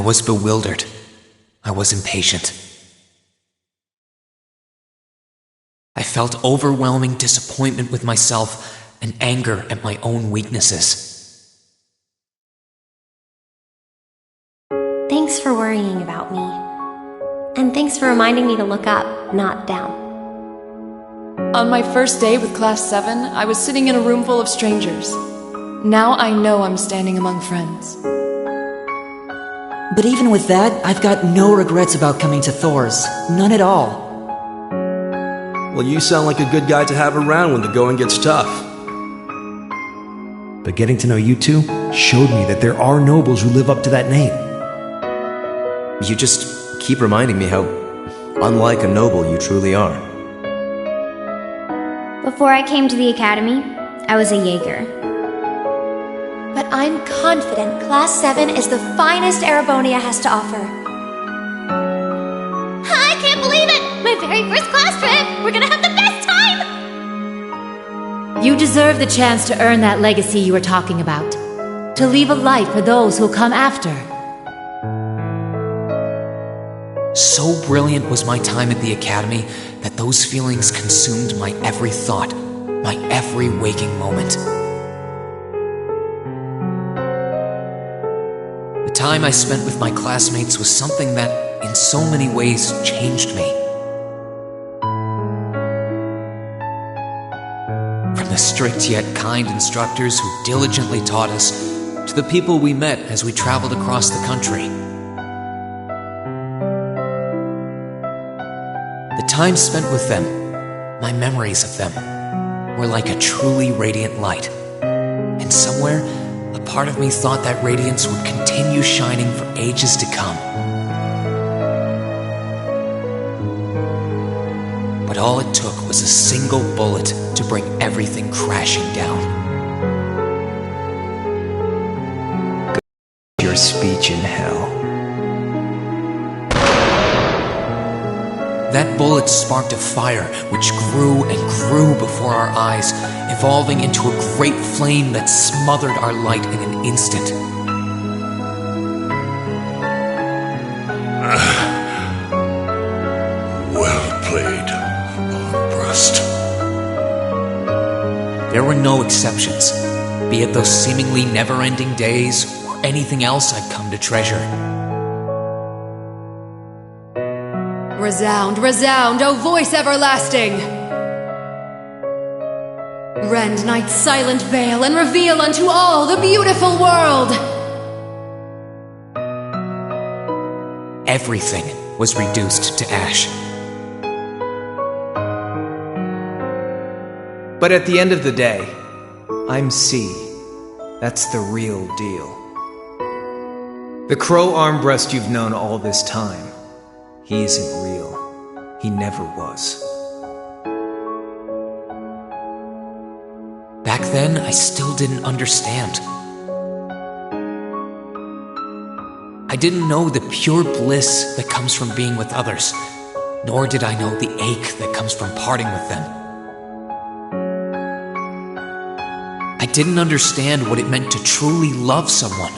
was bewildered. I was impatient. I felt overwhelming disappointment with myself and anger at my own weaknesses. Thanks for worrying about me. And thanks for reminding me to look up, not down. On my first day with Class 7, I was sitting in a room full of strangers. Now I know I'm standing among friends. But even with that, I've got no regrets about coming to Thor's. None at all. Well, you sound like a good guy to have around when the going gets tough. But getting to know you two showed me that there are nobles who live up to that name. You just keep reminding me how unlike a noble you truly are. Before I came to the academy, I was a Jaeger. But I'm confident Class 7 is the finest Erebonia has to offer. I can't believe it! My very first class trip! We're gonna have the best time! You deserve the chance to earn that legacy you were talking about. To leave a light for those who'll come after. So brilliant was my time at the academy that those feelings consumed my every thought, my every waking moment. The time I spent with my classmates was something that, in so many ways, changed me. From the strict yet kind instructors who diligently taught us, to the people we met as we traveled across the country. The time spent with them, my memories of them, were like a truly radiant light. And somewhere, a part of me thought that radiance would continue shining for ages to come. But all it took was a single bullet to bring everything crashing down. Your speech in hell. That bullet sparked a fire which grew and grew before our eyes, evolving into a great flame that smothered our light in an instant. Well played, Armbrust. There were no exceptions, be it those seemingly never-ending days or anything else I'd come to treasure. Resound, resound, O voice everlasting! Rend night's silent veil and reveal unto all the beautiful world! Everything was reduced to ash. But at the end of the day, I'm C. That's the real deal. The Crow Armbrust you've known all this time, he isn't real. He never was. Back then, I still didn't understand. I didn't know the pure bliss that comes from being with others, nor did I know the ache that comes from parting with them. I didn't understand what it meant to truly love someone.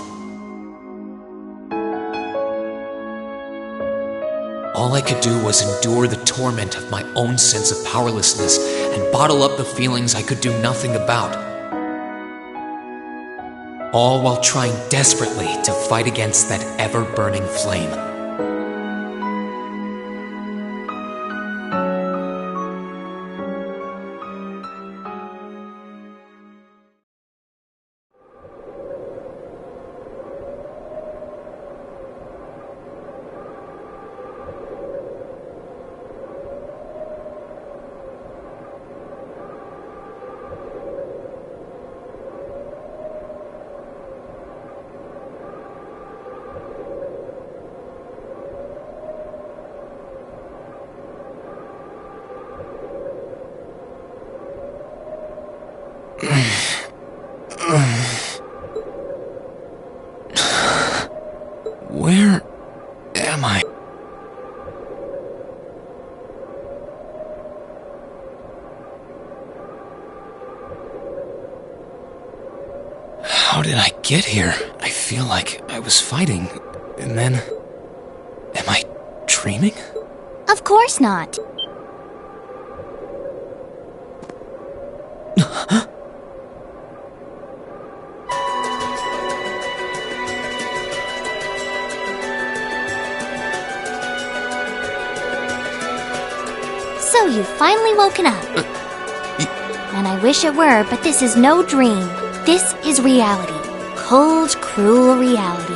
All I could do was endure the torment of my own sense of powerlessness and bottle up the feelings I could do nothing about. All while trying desperately to fight against that ever-burning flame. Where am I? How did I get here? I feel like I was fighting And then... am I dreaming? Of course not. So you've finally woken up. And I wish it were, but this is no dream. This is reality. Cold, cruel reality.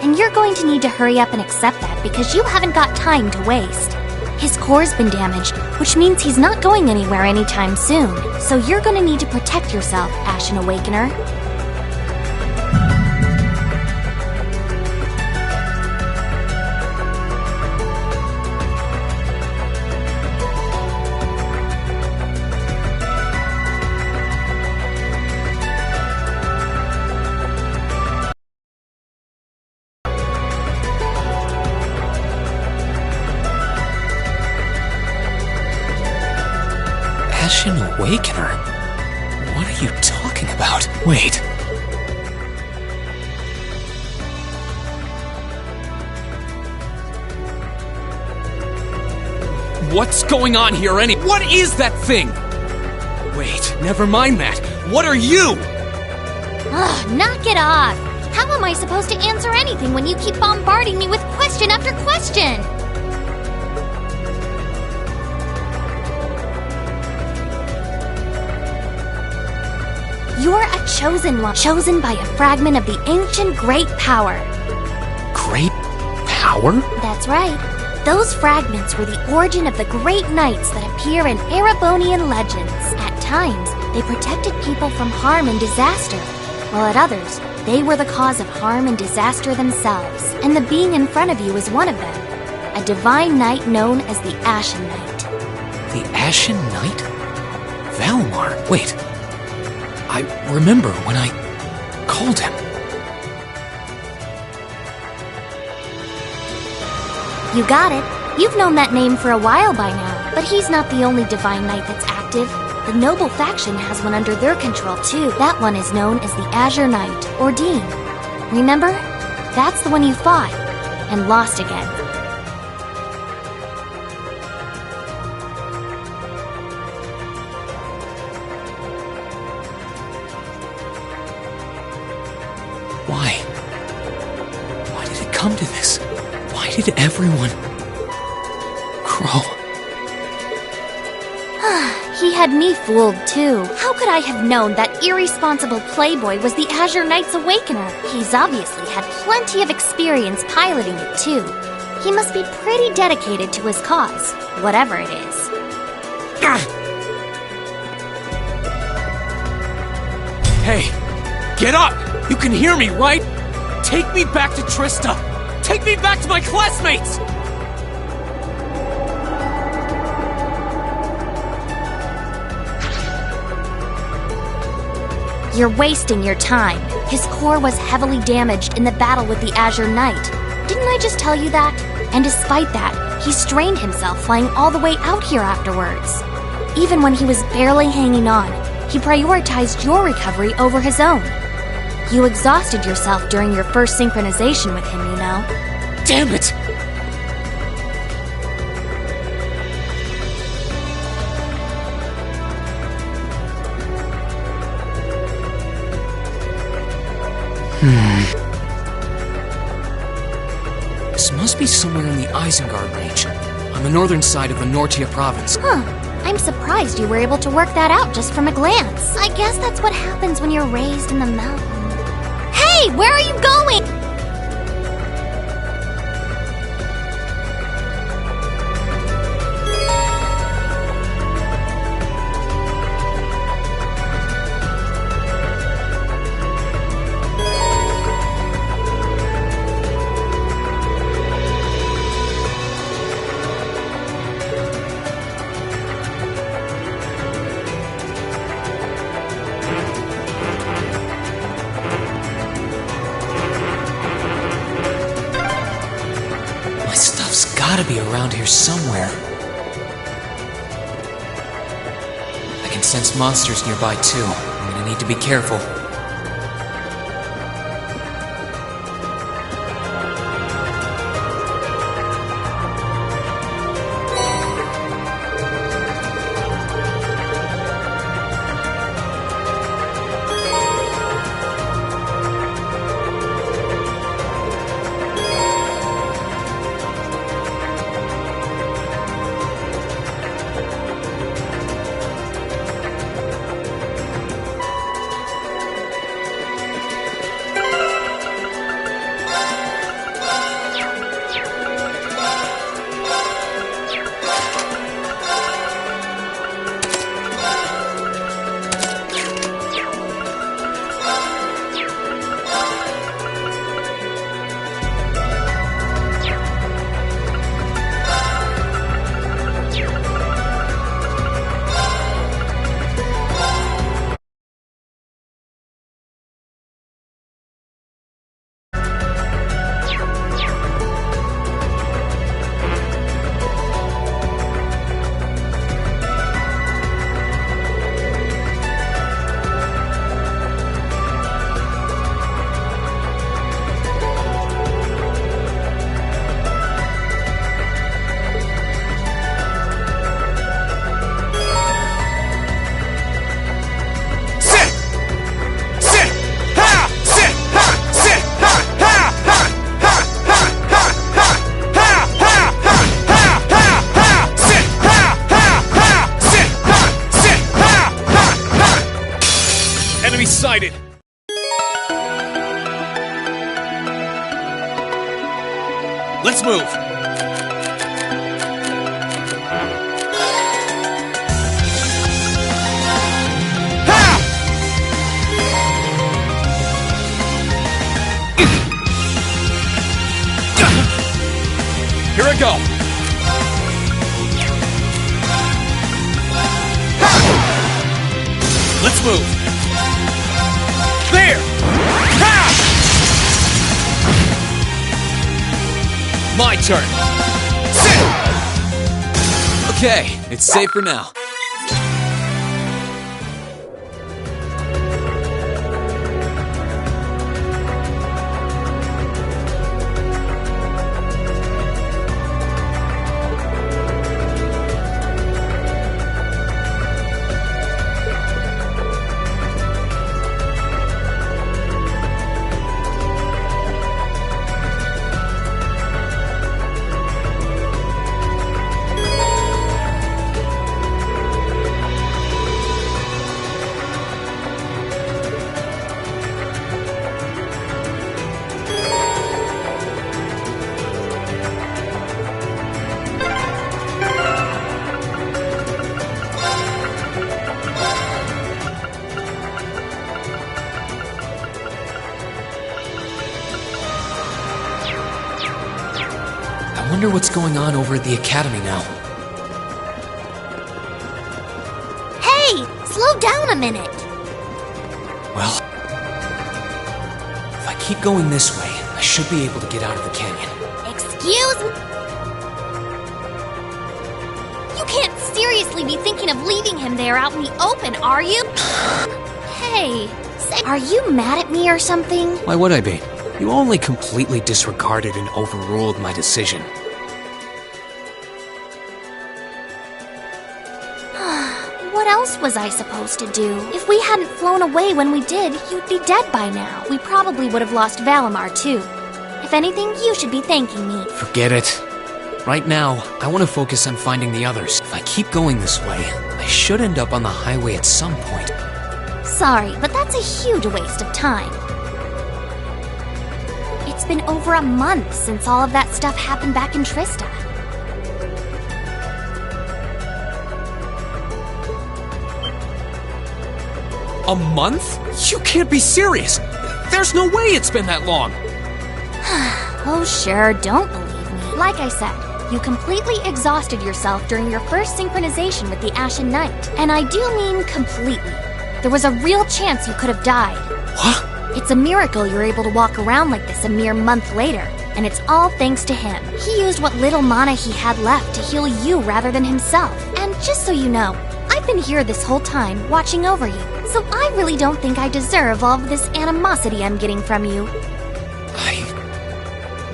And you're going to need to hurry up and accept that because you haven't got time to waste. His core's been damaged, which means he's not going anywhere anytime soon. So you're going to need to protect yourself, Ashen Awakener. Ashen Awakener? What are you talking about? Wait. What's going on here What is that thing? Wait, never mind that. What are you? Ugh, knock it off! How am I supposed to answer anything when you keep bombarding me with question after question? You're a chosen one, chosen by a fragment of the ancient Great Power. Great Power? That's right. Those fragments were the origin of the great knights that appear in Erebonian legends. At times, they protected people from harm and disaster, while at others, they were the cause of harm and disaster themselves. And the being in front of you is one of them, a divine knight known as the Ashen Knight. The Ashen Knight? Valmar? Wait. I remember when I called him. You got it. You've known that name for a while by now. But he's not the only Divine Knight that's active. The Noble faction has one under their control too. That one is known as the Azure Knight, or Dean. Remember? That's the one you fought, and lost again. Why did it come to this? Why did everyone... Crow? He had me fooled too. How could I have known that irresponsible playboy was the Azure Knight's Awakener? He's obviously had plenty of experience piloting it too. He must be pretty dedicated to his cause, whatever it is. Hey, get up! You can hear me, right? Take me back to Trista! Take me back to my classmates! You're wasting your time. His core was heavily damaged in the battle with the Azure Knight. Didn't I just tell you that? And despite that, he strained himself flying all the way out here afterwards. Even when he was barely hanging on, he prioritized your recovery over his own. You exhausted yourself during your first synchronization with him, you know. Damn it! This must be somewhere in the Isengard range, on the northern side of the Nortia province. Huh. I'm surprised you were able to work that out just from a glance. I guess that's what happens when you're raised in the mountain. Hey, where are you going? Gotta be around here somewhere. I can sense monsters nearby too. I'm gonna need to be careful. Let's move! Here I go! Let's move! There! Ha! My turn! Sit! Okay, it's safe for now. I wonder what's going on over at the academy now. Hey! Slow down a minute! Well, if I keep going this way, I should be able to get out of the canyon. Excuse me? You can't seriously be thinking of leaving him there out in the open, are you? Hey, are you mad at me or something? Why would I be? You only completely disregarded and overruled my decision. What else was I supposed to do? If we hadn't flown away when we did, you'd be dead by now. We probably would have lost Valimar, too. If anything, you should be thanking me. Forget it. Right now, I want to focus on finding the others. If I keep going this way, I should end up on the highway at some point. Sorry, but that's a huge waste of time. It's been over a month since all of that stuff happened back in Trista. A month? You can't be serious! There's no way it's been that long! Oh sure, don't believe me. Like I said, you completely exhausted yourself during your first synchronization with the Ashen Knight. And I do mean completely. There was a real chance you could have died. What? It's a miracle you're able to walk around like this a mere month later. And it's all thanks to him. He used what little mana he had left to heal you rather than himself. And just so you know, I've been here this whole time, watching over you. So I really don't think I deserve all of this animosity I'm getting from you.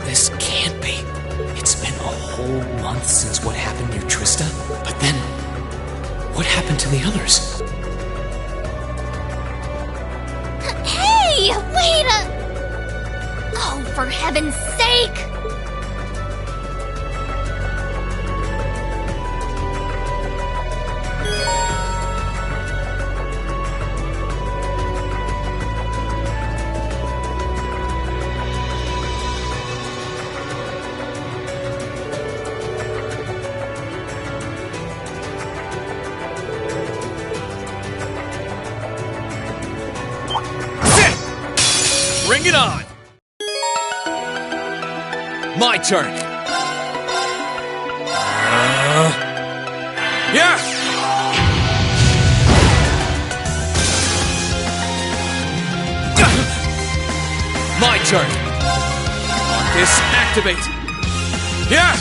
This can't be. It's been a whole month since what happened near Trista. But then, what happened to the others? Hey! Wait a... Oh, for heaven's sake! Bring it on! My turn! Yeah! My turn! This activate! Yeah!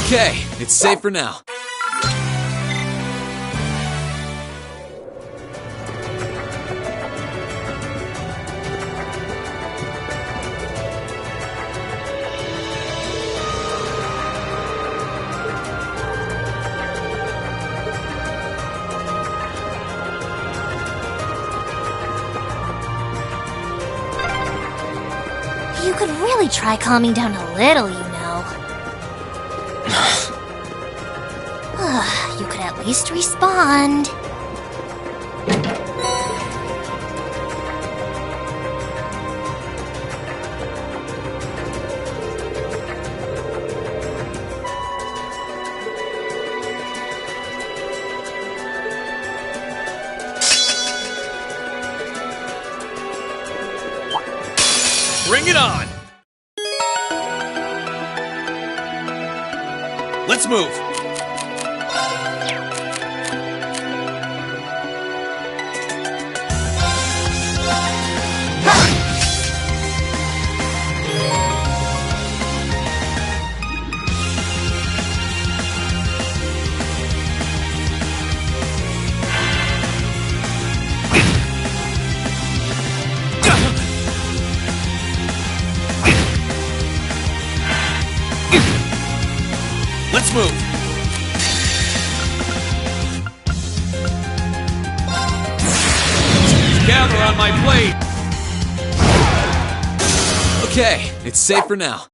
Okay, it's safe for now. You could really try calming down a little, you know. You could at least respond. Bring it on! Let's move! Let's move! Gather on my blade! Okay, it's safe for now.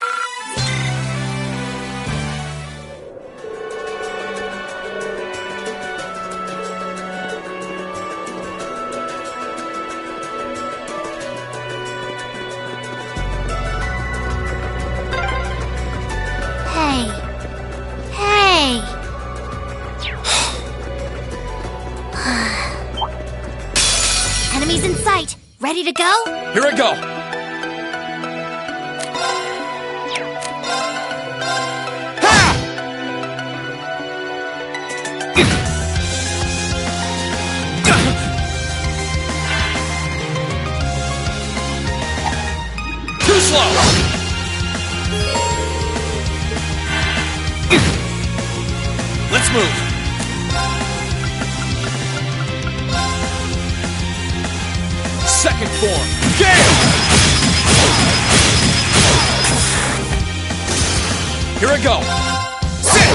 Enemies in sight. Ready to go? Here I go! Too slow! Let's move! Second form, Gale! Here I go! Sit!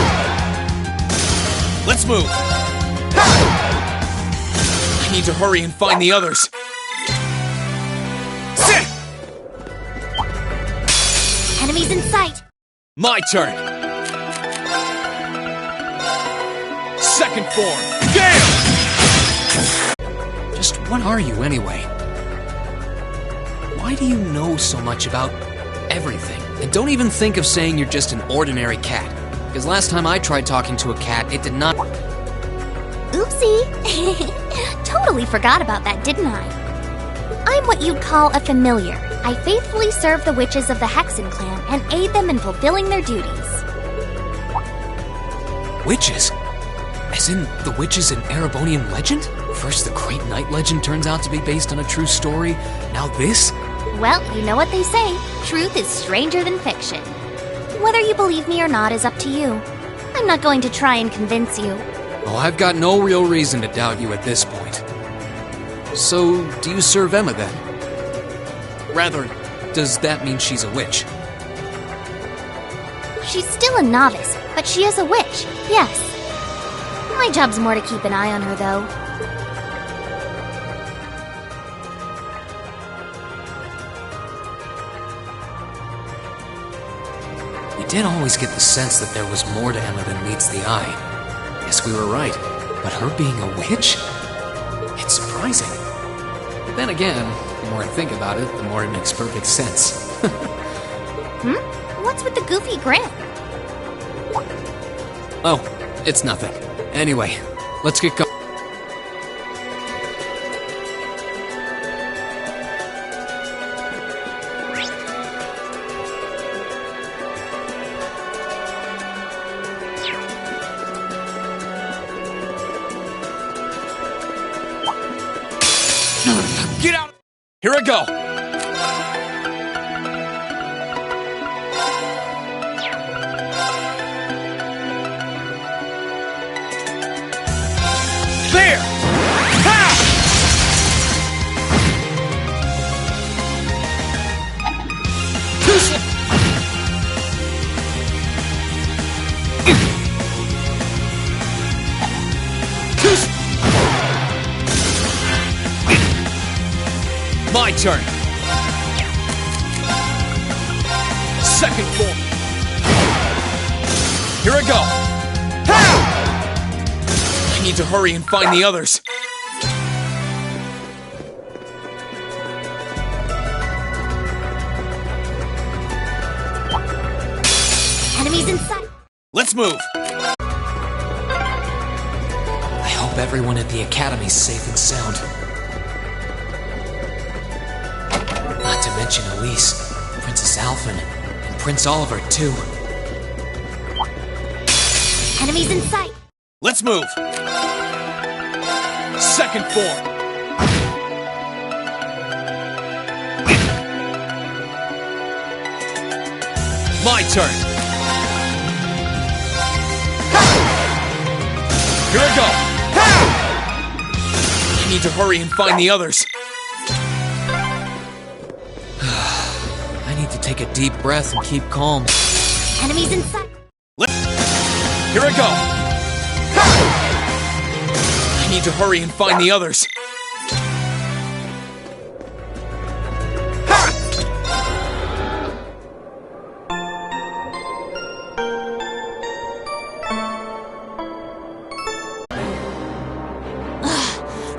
Let's move! I need to hurry and find the others. Sit! Enemies in sight. My turn! Second form, Gale! Just what are you anyway? Why do you know so much about everything? And don't even think of saying you're just an ordinary cat. Because last time I tried talking to a cat, it did not... Oopsie. Totally forgot about that, didn't I? I'm what you'd call a familiar. I faithfully serve the witches of the Hexen clan and aid them in fulfilling their duties. Witches? As in the witches in Erebonian legend? First the Great Night legend turns out to be based on a true story, now this? Well, you know what they say. Truth is stranger than fiction. Whether you believe me or not is up to you. I'm not going to try and convince you. Oh, I've got no real reason to doubt you at this point. So, do you serve Emma then? Rather, does that mean she's a witch? She's still a novice, but she is a witch, yes. My job's more to keep an eye on her, though. We did always get the sense that there was more to Emma than meets the eye. Yes, we were right. But her being a witch? It's surprising. But then again, the more I think about it, the more it makes perfect sense. What's with the goofy grin? Oh, it's nothing. Anyway, let's get going. Get out! Here I go! There! Ha! Too slow! Too slow! My turn. Second form. Here I go. Ha! I need to hurry and find the others. Enemies in sight. Let's move. I hope everyone at the Academy's safe and sound. Not to mention Elise. Princess Alphen, and Prince Oliver, too. Enemies in sight. Let's move! Second form! My turn! Here I go! I need to hurry and find the others. I need to take a deep breath and keep calm. Enemies in sight. Here I go! I need to hurry and find the others.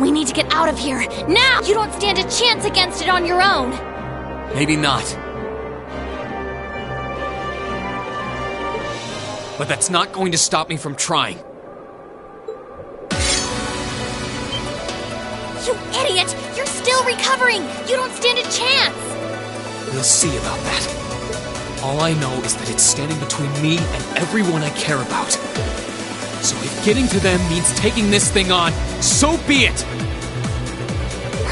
We need to get out of here, now! You don't stand a chance against it on your own! Maybe not. But that's not going to stop me from trying. You idiot! You're still recovering! You don't stand a chance! We'll see about that. All I know is that it's standing between me and everyone I care about. So if getting to them means taking this thing on, so be it!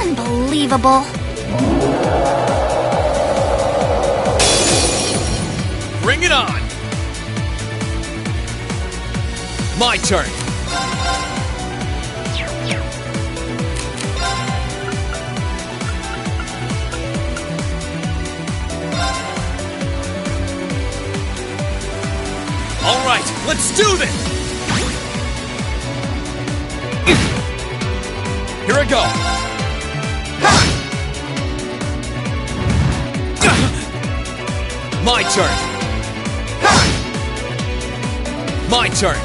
Unbelievable. Bring it on! My turn! All right, let's do this! Here I go! My turn! My turn!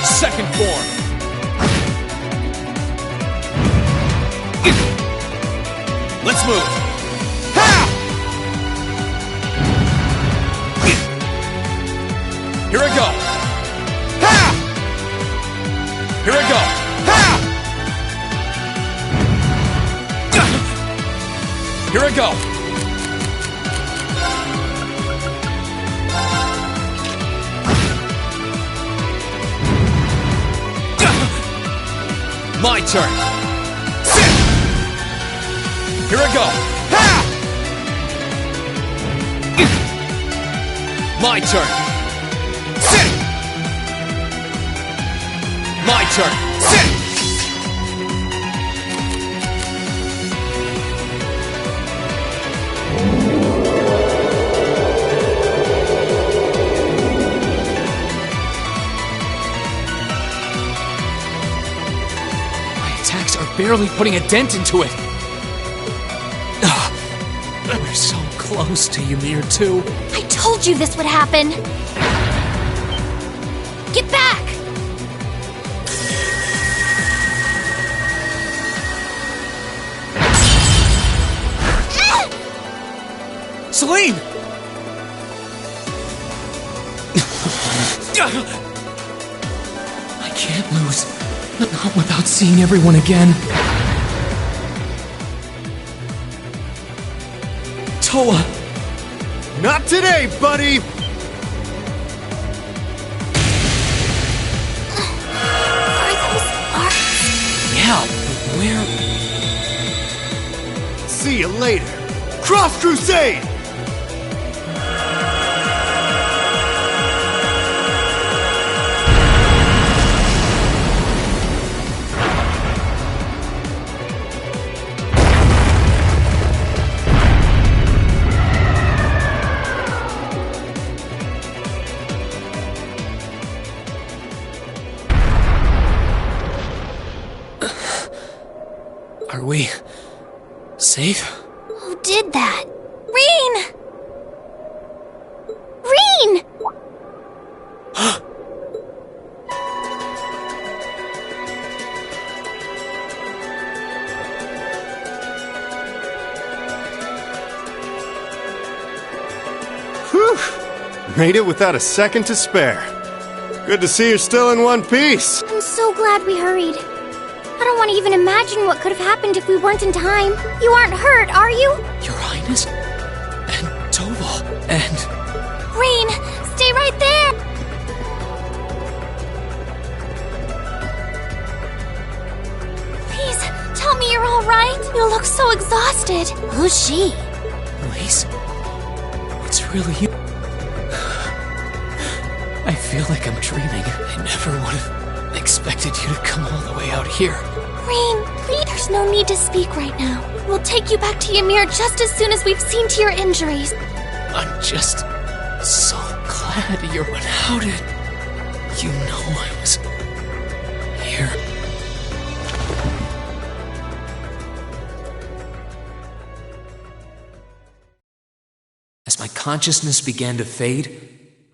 Second form! Let's move! Here I go! Here I go! Here I go! My turn! Sit! Here I go! My turn! Sit! My turn! Sit! Barely putting a dent into it. We're so close to Ymir, too. I told you this would happen! Get back! Celine! I can't lose. Not without seeing everyone again. Toa! Not today, buddy! Are those arcs? Yeah, but where? See you later! Cross Crusade! Are we safe? Who did that? Rean! Rean! Whew! Made it without a second to spare. Good to see you're still in one piece. I'm so glad we hurried. I don't want to even imagine what could have happened if we weren't in time. You aren't hurt, are you? Your Highness? And Toval, and... Rain, stay right there! Please, tell me you're alright. You look so exhausted. Who's she? Elise? It's really you. I feel like I'm dreaming. I never would have expected you to come all the way out here. Rain, please. There's no need to speak right now. We'll take you back to Ymir just as soon as we've seen to your injuries. I'm just so glad you're one. How did you know I was here? As my consciousness began to fade,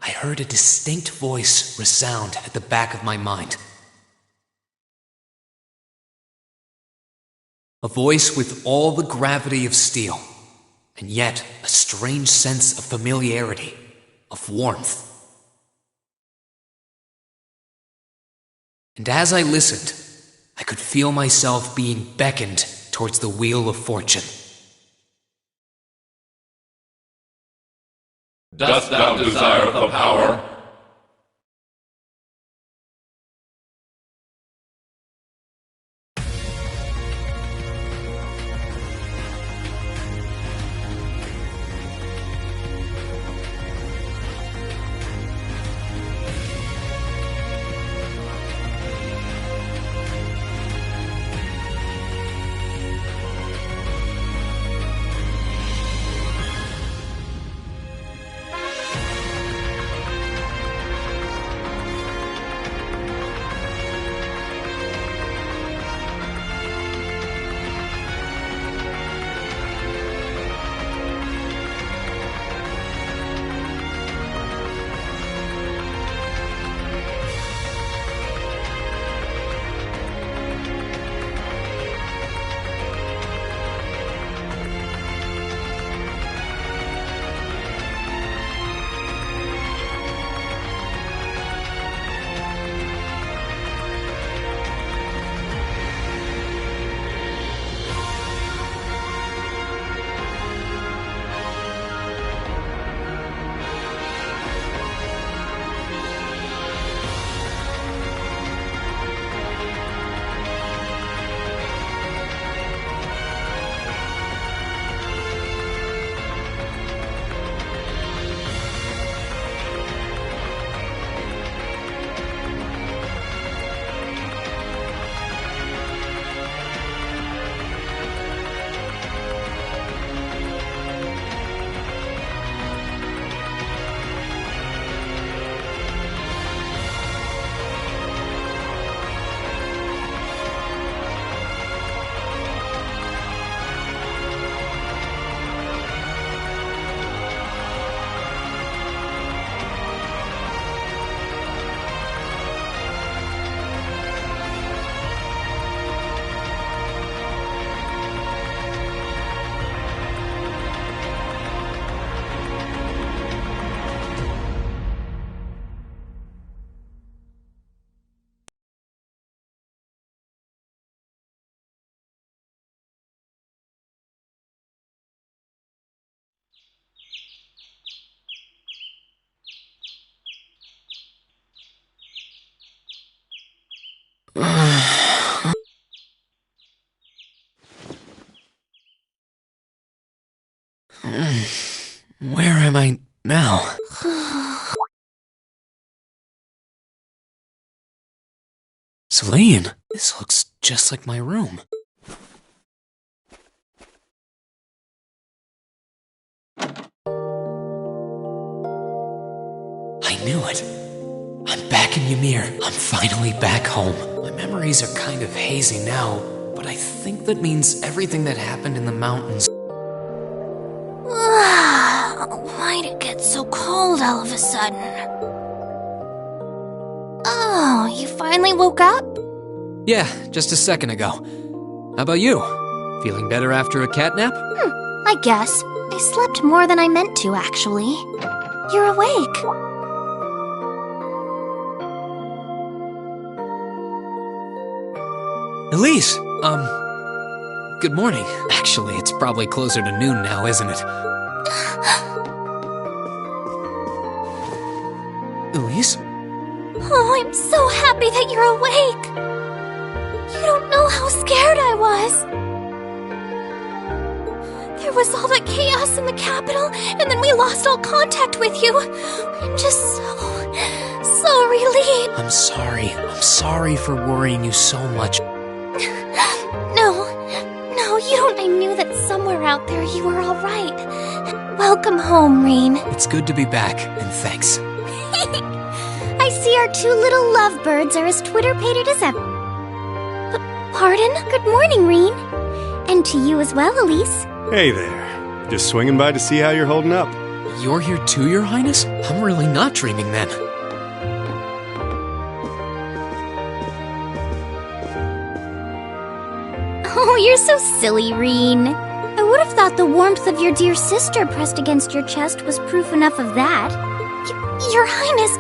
I heard a distinct voice resound at the back of my mind. A voice with all the gravity of steel, and yet a strange sense of familiarity, of warmth. And as I listened, I could feel myself being beckoned towards the wheel of fortune. Dost thou desire the power? Where am I now? Celine, this looks just like my room. I knew it. I'm back in Ymir. I'm finally back home. My memories are kind of hazy now, but I think that means everything that happened in the mountains. Why'd it get so cold all of a sudden? Oh, you finally woke up? Yeah, just a second ago. How about you? Feeling better after a cat nap? I guess. I slept more than I meant to, actually. You're awake. Elise! Good morning. Actually, it's probably closer to noon now, isn't it? Elise? Oh, I'm so happy that you're awake. You don't know how scared I was. There was all that chaos in the capital, and then we lost all contact with you. I'm just so relieved. I'm sorry. I'm sorry for worrying you so much. No, you don't. I knew that somewhere out there you were all right. Welcome home, Rean. It's good to be back, and thanks. I see our two little lovebirds are as Twitter-pated as ever. Pardon? Good morning, Rean. And to you as well, Elise. Hey there. Just swinging by to see how you're holding up. You're here too, Your Highness? I'm really not dreaming then. Oh, you're so silly, Rean. I would have thought the warmth of your dear sister pressed against your chest was proof enough of that. Your Highness...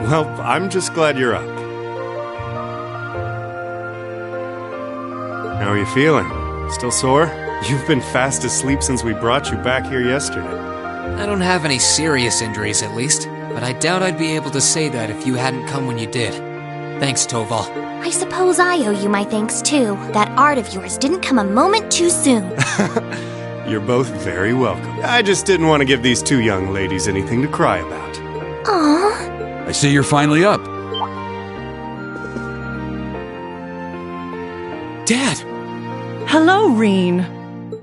Well, I'm just glad you're up. How are you feeling? Still sore? You've been fast asleep since we brought you back here yesterday. I don't have any serious injuries, at least. But I doubt I'd be able to say that if you hadn't come when you did. Thanks, Toval. I suppose I owe you my thanks, too. That art of yours didn't come a moment too soon. You're both very welcome. I just didn't want to give these two young ladies anything to cry about. Aww. I see you're finally up. Dad! Hello, Rean.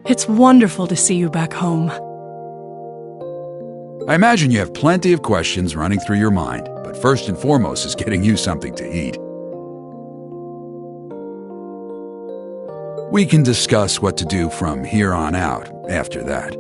It's wonderful to see you back home. I imagine you have plenty of questions running through your mind, but first and foremost is getting you something to eat. We can discuss what to do from here on out after that.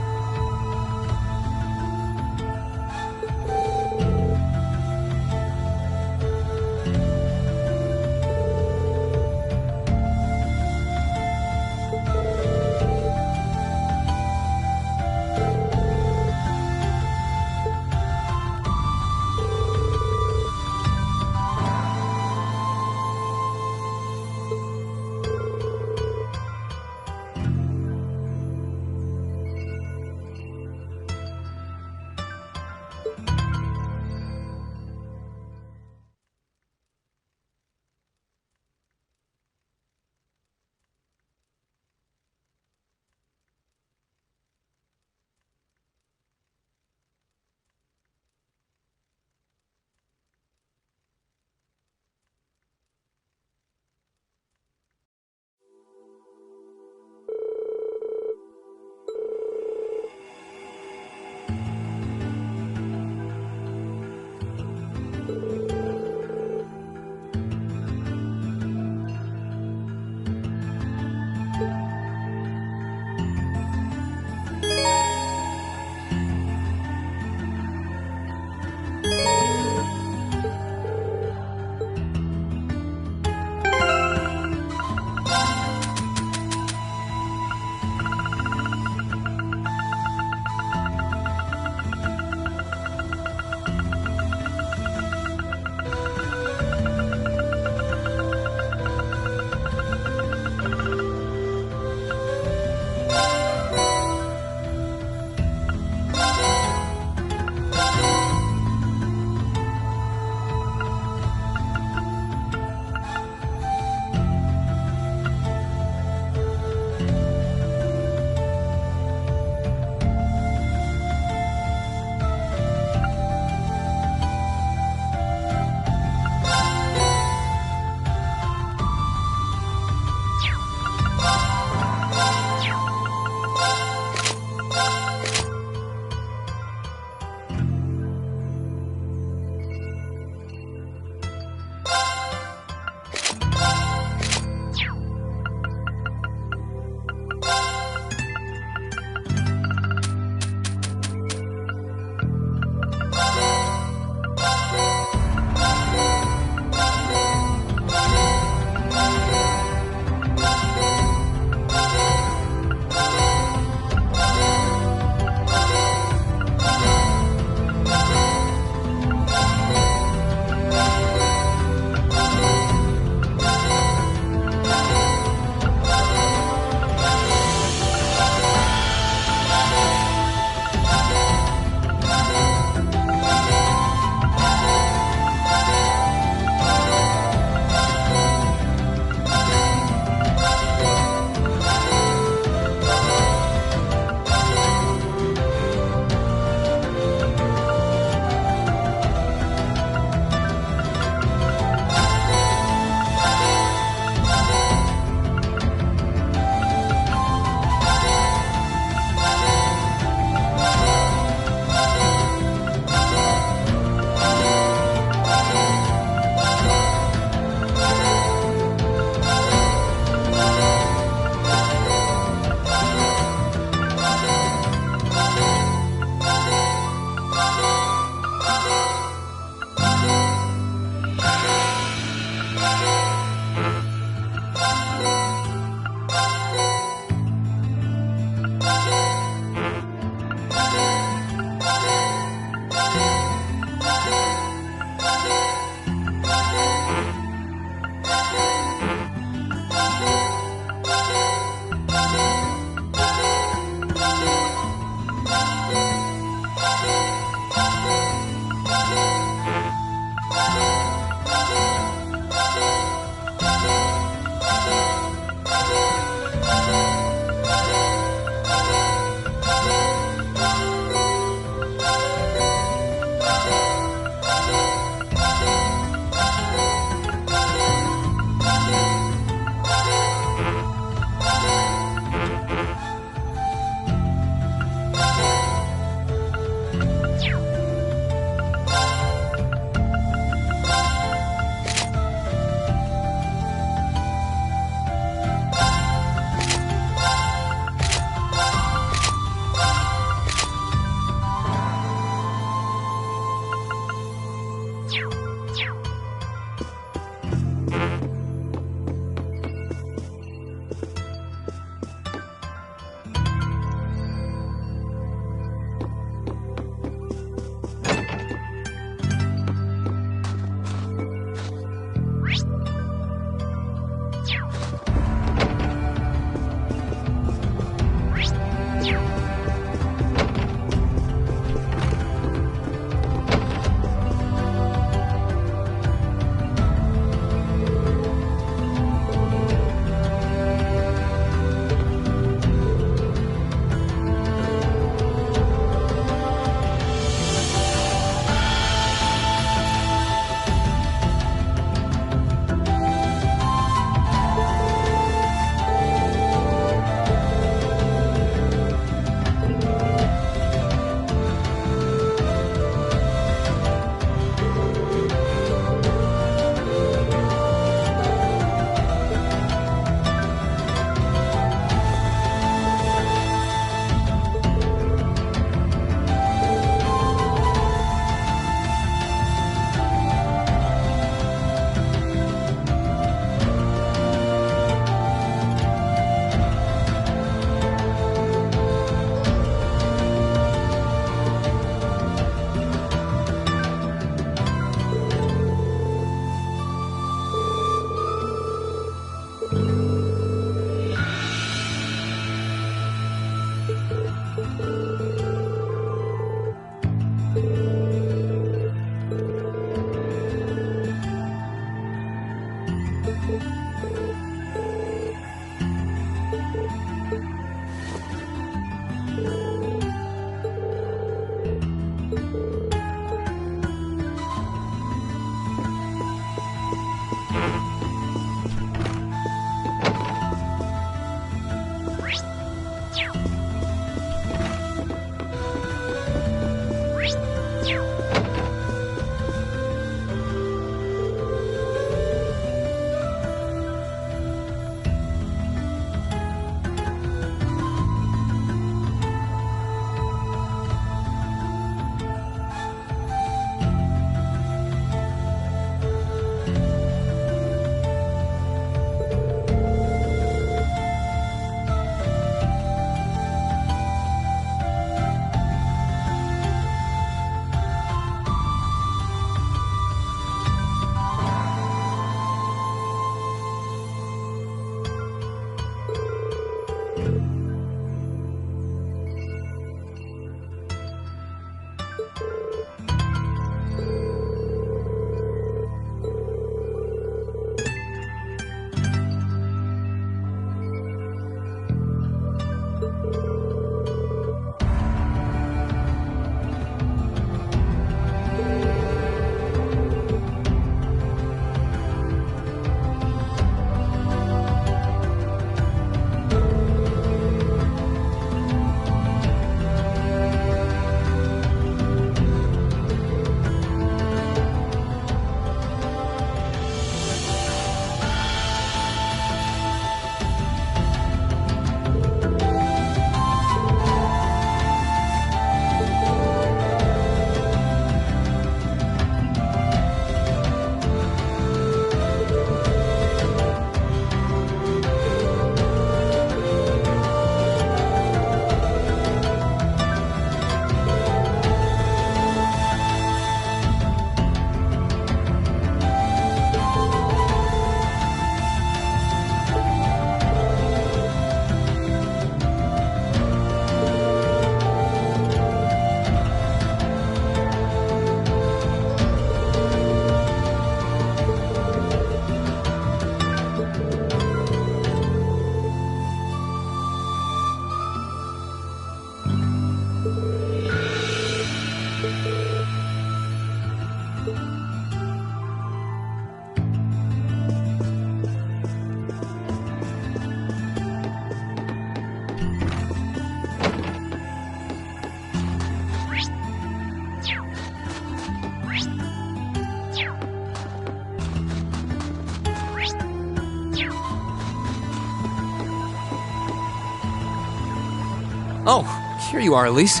Oh, here you are, Elise.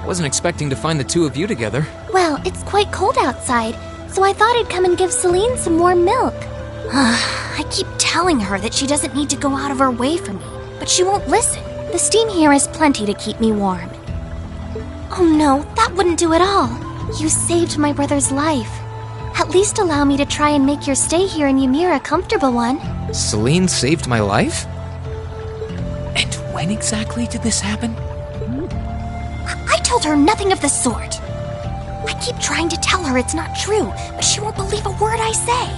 Wasn't expecting to find the two of you together. Well, it's quite cold outside, so I thought I'd come and give Celine some warm milk. I keep telling her that she doesn't need to go out of her way for me, but she won't listen. The steam here is plenty to keep me warm. Oh no, that wouldn't do at all. You saved my brother's life. At least allow me to try and make your stay here in Ymir a comfortable one. Celine saved my life? And when exactly did this happen? I told her nothing of the sort. I keep trying to tell her it's not true, but she won't believe a word I say.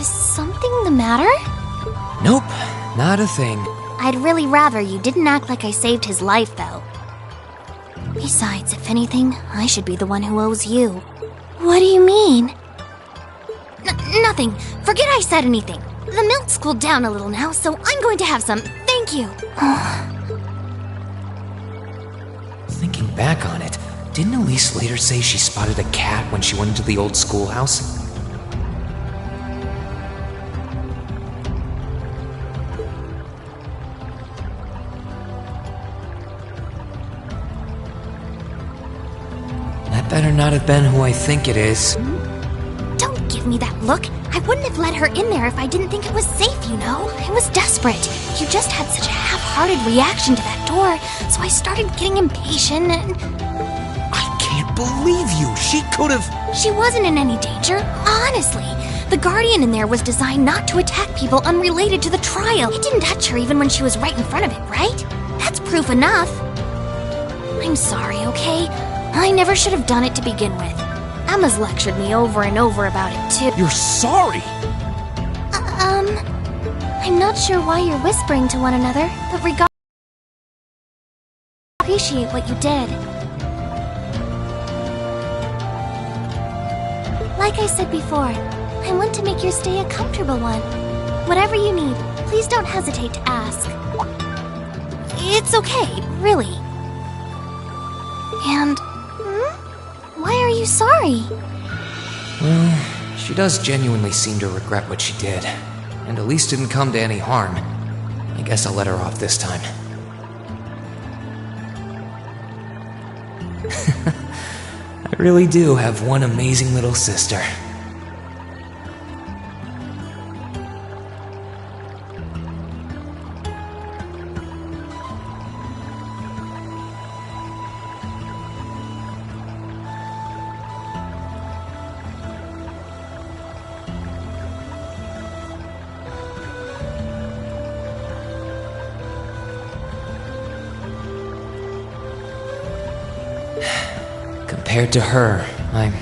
Is something the matter? Nope, not a thing. I'd really rather you didn't act like I saved his life, though. Besides, if anything, I should be the one who owes you. What do you mean? Nothing. Forget I said anything. The milk's cooled down a little now, so I'm going to have some. Thank you. Thinking back on it, didn't Elise later say she spotted a cat when she went into the old schoolhouse? That better not have been who I think it is. Don't give me that look. I wouldn't have let her in there if I didn't think it was safe, you know? I was desperate. You just had such a half-hearted reaction to that door, so I started getting impatient and... I can't believe you! She could have... She wasn't in any danger, honestly. The Guardian in there was designed not to attack people unrelated to the trial. It didn't touch her even when she was right in front of it, right? That's proof enough. I'm sorry, okay? I never should have done it to begin with. Emma's lectured me over and over about it, too. You're sorry! I'm not sure why you're whispering to one another, but regardless, I appreciate what you did. Like I said before, I want to make your stay a comfortable one. Whatever you need, please don't hesitate to ask. It's okay, really. And... why are you sorry? Well, she does genuinely seem to regret what she did, and at least didn't come to any harm. I guess I'll let her off this time. I really do have one amazing little sister. Compared to her, I'm...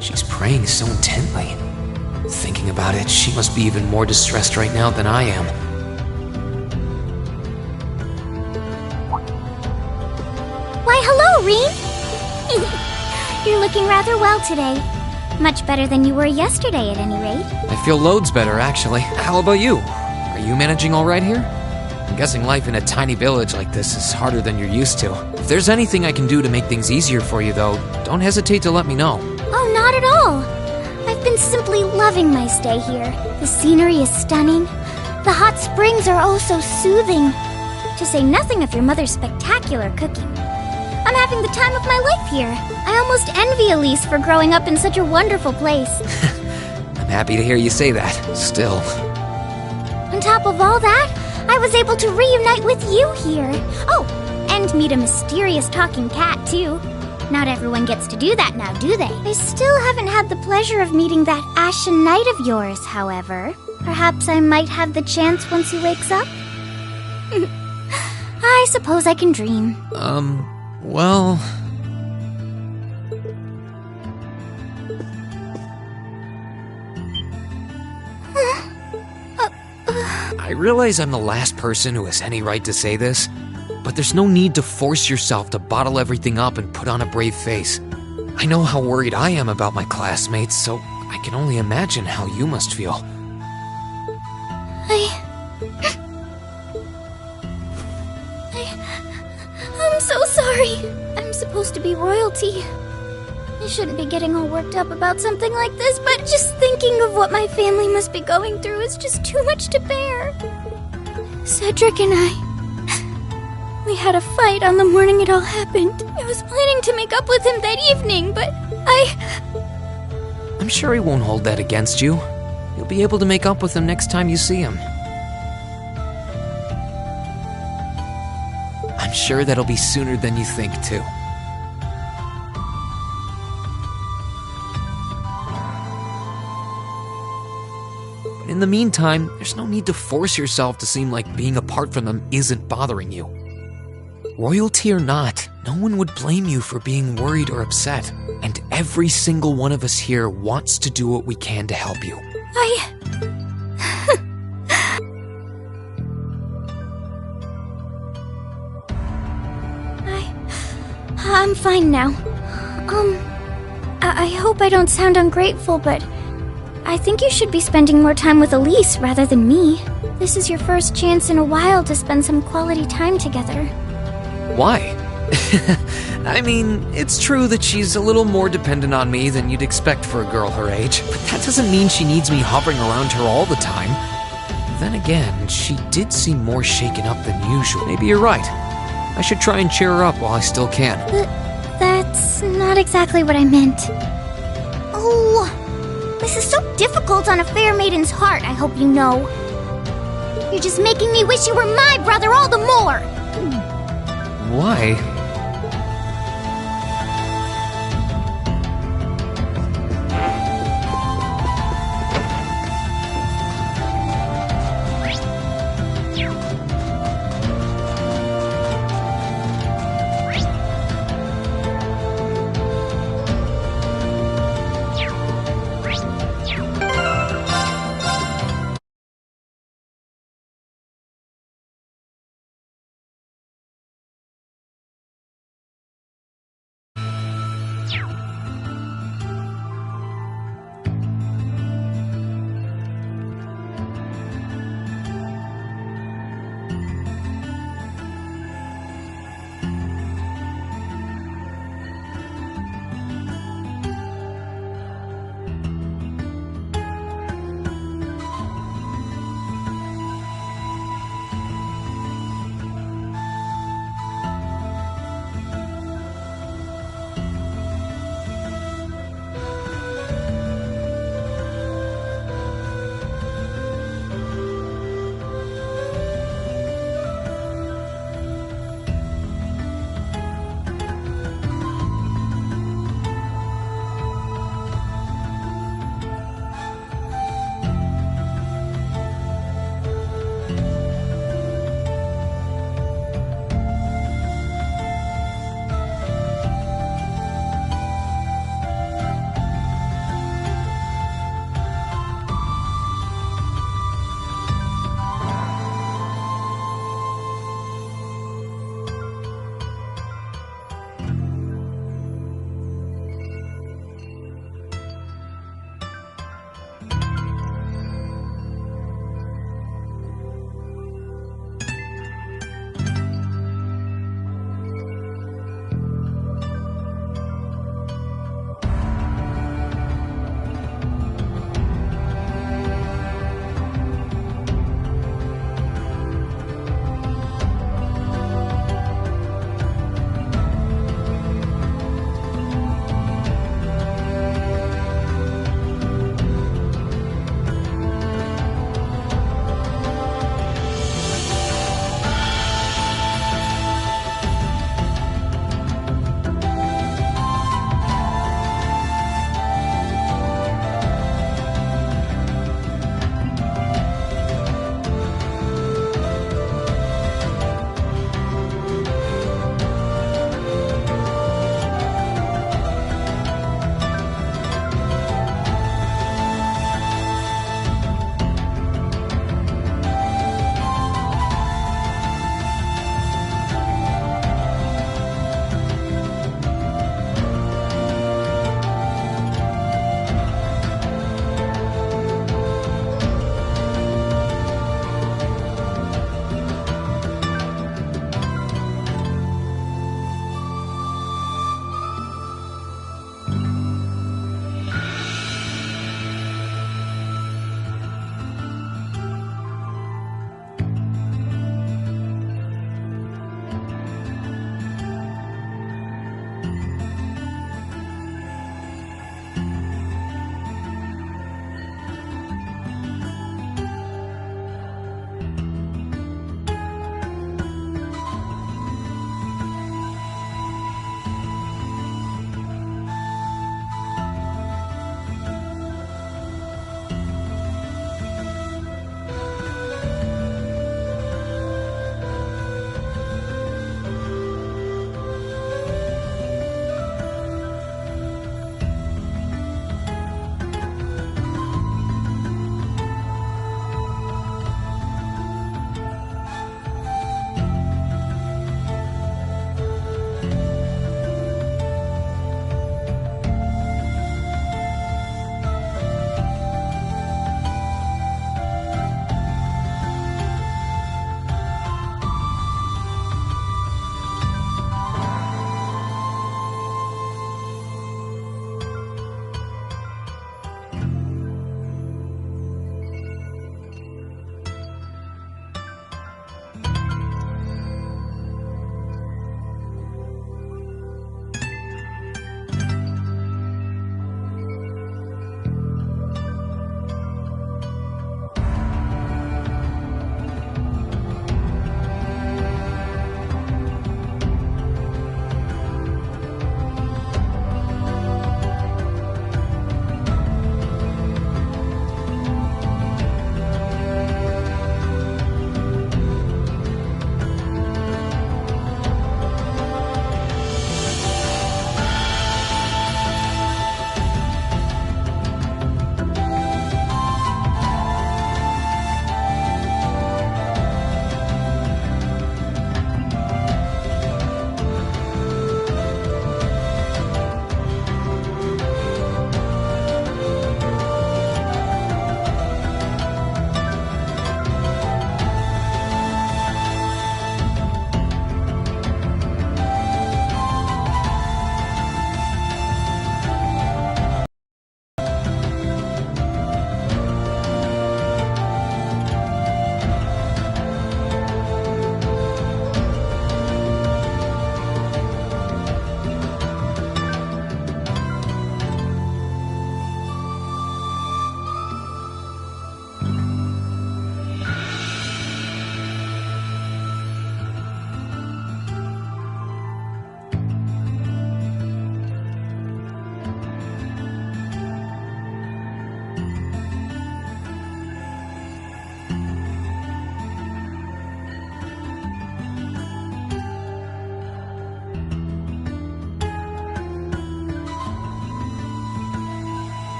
She's praying so intently. Thinking about it, she must be even more distressed right now than I am. Why, hello, Rean! You're looking rather well today. Much better than you were yesterday, at any rate. I feel loads better, actually. How about you? Are you managing all right here? I'm guessing life in a tiny village like this is harder than you're used to. If there's anything I can do to make things easier for you, though, don't hesitate to let me know. Oh, not at all. I've been simply loving my stay here. The scenery is stunning. The hot springs are oh so soothing. To say nothing of your mother's spectacular cooking. I'm having the time of my life here. I almost envy Elise for growing up in such a wonderful place. I'm happy to hear you say that, still. On top of all that, I was able to reunite with you here. Oh, and meet a mysterious talking cat, too. Not everyone gets to do that now, do they? I still haven't had the pleasure of meeting that Ashen Knight of yours, however. Perhaps I might have the chance once he wakes up? I suppose I can dream. Well... I realize I'm the last person who has any right to say this, but there's no need to force yourself to bottle everything up and put on a brave face. I know how worried I am about my classmates, so I can only imagine how you must feel. I'm so sorry. I'm supposed to be royalty. I shouldn't be getting all worked up about something like this, but just thinking of what my family must be going through is just too much to bear. Cedric and I... we had a fight on the morning it all happened. I was planning to make up with him that evening, but I'm sure he won't hold that against you. You'll be able to make up with him next time you see him. I'm sure that'll be sooner than you think, too. But in the meantime, there's no need to force yourself to seem like being apart from them isn't bothering you. Royalty or not, no one would blame you for being worried or upset, and every single one of us here wants to do what we can to help you. I'm fine now. I hope I don't sound ungrateful, but I think you should be spending more time with Elise rather than me. This is your first chance in a while to spend some quality time together. Why? I mean, it's true that she's a little more dependent on me than you'd expect for a girl her age, but that doesn't mean she needs me hovering around her all the time. Then again, she did seem more shaken up than usual. Maybe you're right. I should try and cheer her up while I still can. That's not exactly what I meant. Oh, this is so difficult on a fair maiden's heart, I hope you know. You're just making me wish you were my brother all the more! Why?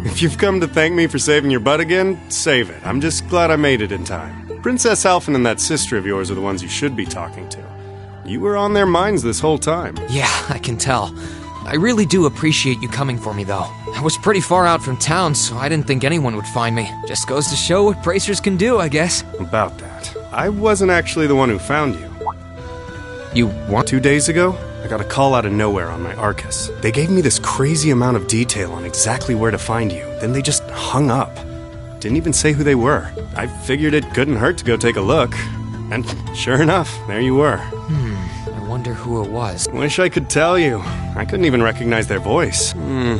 If you've come to thank me for saving your butt again, save it. I'm just glad I made it in time. Princess Alphen and that sister of yours are the ones you should be talking to. You were on their minds this whole time. Yeah, I can tell. I really do appreciate you coming for me, though. I was pretty far out from town, so I didn't think anyone would find me. Just goes to show what bracers can do, I guess. About that, I wasn't actually the one who found you. You what? 2 days ago, I got a call out of nowhere on my Arcus. They gave me this crazy amount of detail on exactly where to find you, then they just hung up. Didn't even say who they were. I figured it couldn't hurt to go take a look. And sure enough, there you were. I wonder who it was. Wish I could tell you. I couldn't even recognize their voice. Nah,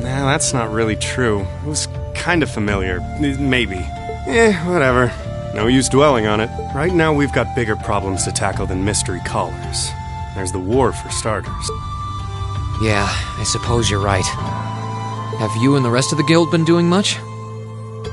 that's not really true. It was kind of familiar. Maybe. Whatever. No use dwelling on it. Right now we've got bigger problems to tackle than mystery callers. There's the war for starters. Yeah, I suppose you're right. Have you and the rest of the guild been doing much?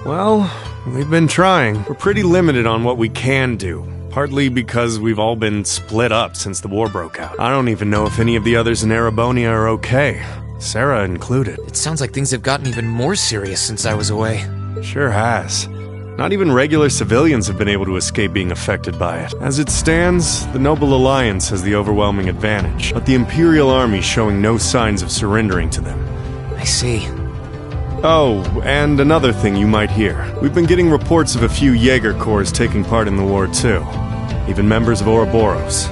Well, we've been trying. We're pretty limited on what we can do. Partly because we've all been split up since the war broke out. I don't even know if any of the others in Erebonia are okay. Sarah included. It sounds like things have gotten even more serious since I was away. Sure has. Not even regular civilians have been able to escape being affected by it. As it stands, the Noble Alliance has the overwhelming advantage, but the Imperial Army's showing no signs of surrendering to them. I see. Oh, and another thing you might hear. We've been getting reports of a few Jaeger Corps taking part in the war too. Even members of Ouroboros.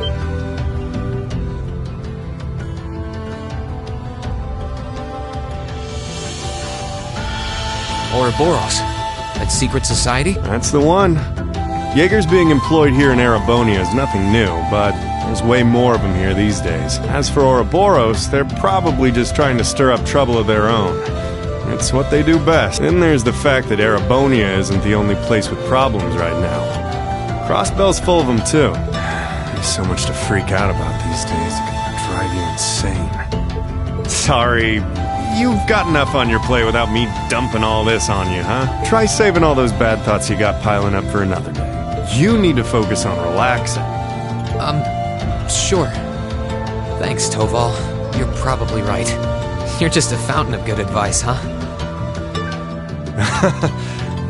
Ouroboros? That secret society? That's the one. Jaegers being employed here in Erebonia is nothing new, but there's way more of them here these days. As for Ouroboros, they're probably just trying to stir up trouble of their own. It's what they do best. Then there's the fact that Erebonia isn't the only place with problems right now. Crossbell's full of them too. There's so much to freak out about these days, it could drive you insane. Sorry, you've got enough on your plate without me dumping all this on you, huh? Try saving all those bad thoughts you got piling up for another day. You need to focus on relaxing. Sure. Thanks, Toval. You're probably right. You're just a fountain of good advice, huh?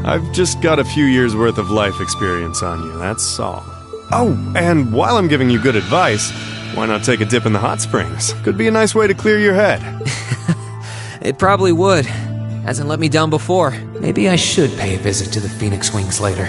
I've just got a few years' worth of life experience on you, that's all. Oh, and while I'm giving you good advice, why not take a dip in the hot springs? Could be a nice way to clear your head. It probably would. Hasn't let me down before. Maybe I should pay a visit to the Phoenix Wings later.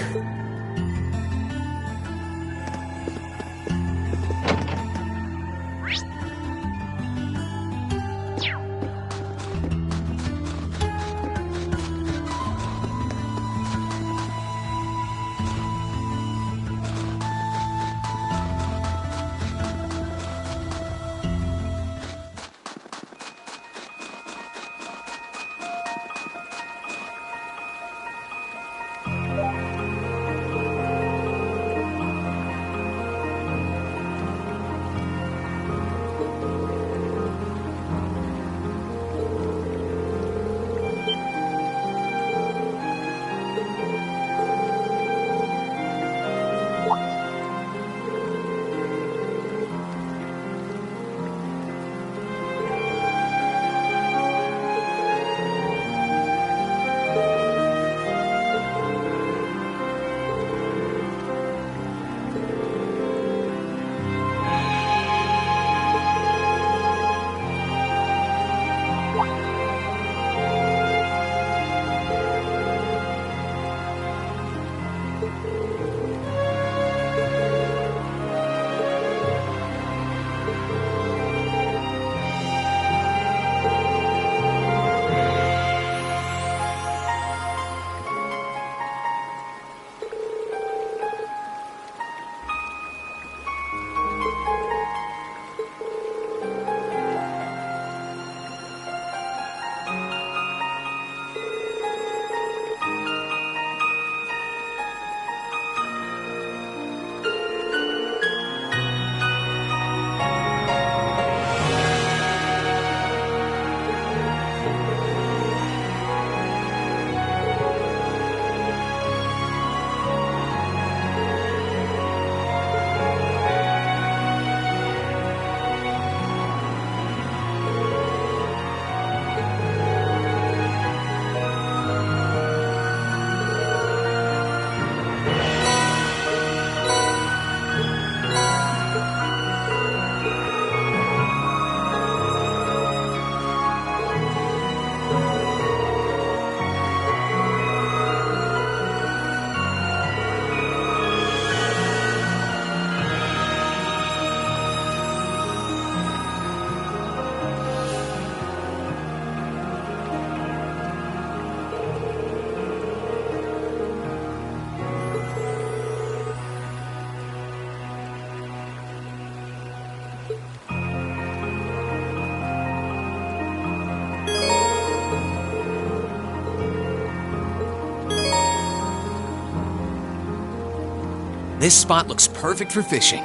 This spot looks perfect for fishing.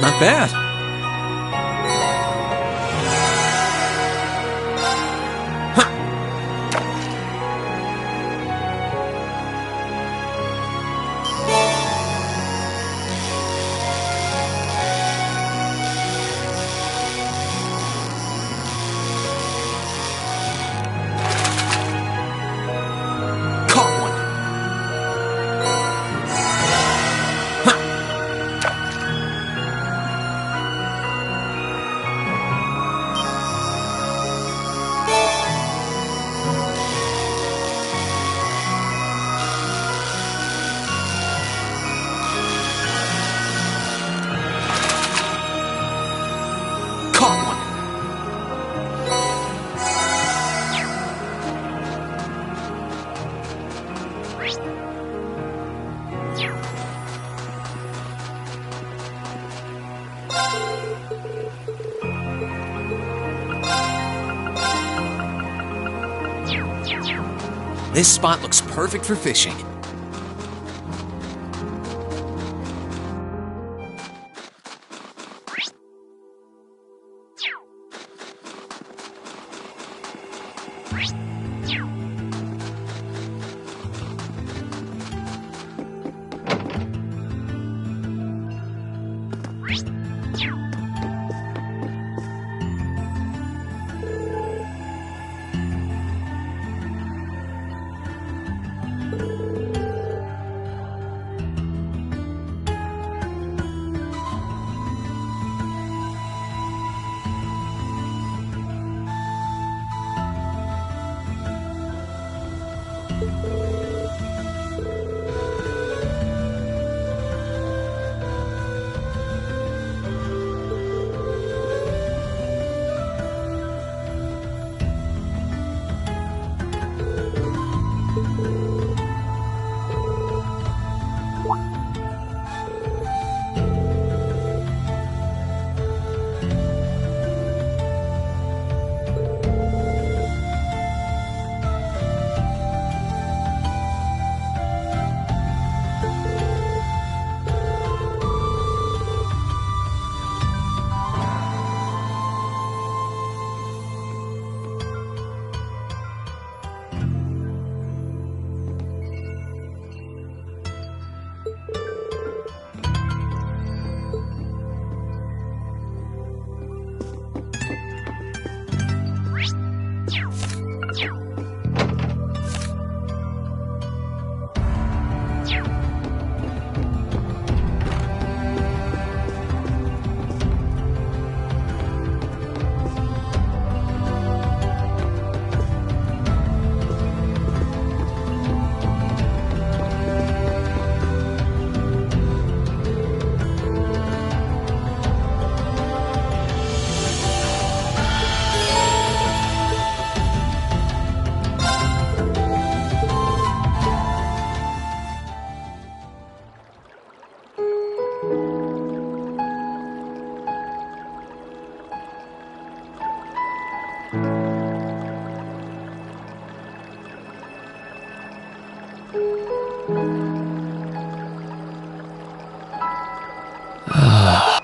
Not bad. This spot looks perfect for fishing.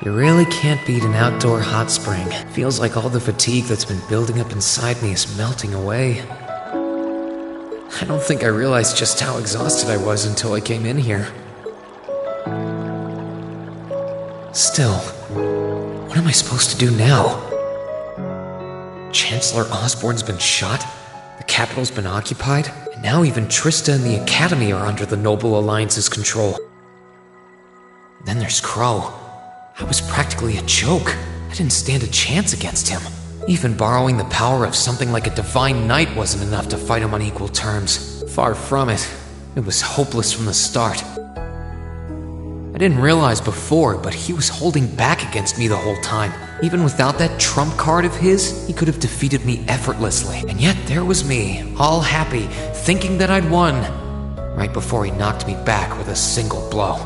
You really can't beat an outdoor hot spring. Feels like all the fatigue that's been building up inside me is melting away. I don't think I realized just how exhausted I was until I came in here. Still, what am I supposed to do now? Chancellor Osborne's been shot, the capital's been occupied, and now even Trista and the Academy are under the Noble Alliance's control. Then there's Crow. I was practically a joke. I didn't stand a chance against him. Even borrowing the power of something like a divine knight wasn't enough to fight him on equal terms. Far from it. It was hopeless from the start. I didn't realize before, but he was holding back against me the whole time. Even without that trump card of his, he could have defeated me effortlessly. And yet there was me, all happy, thinking that I'd won, right before he knocked me back with a single blow.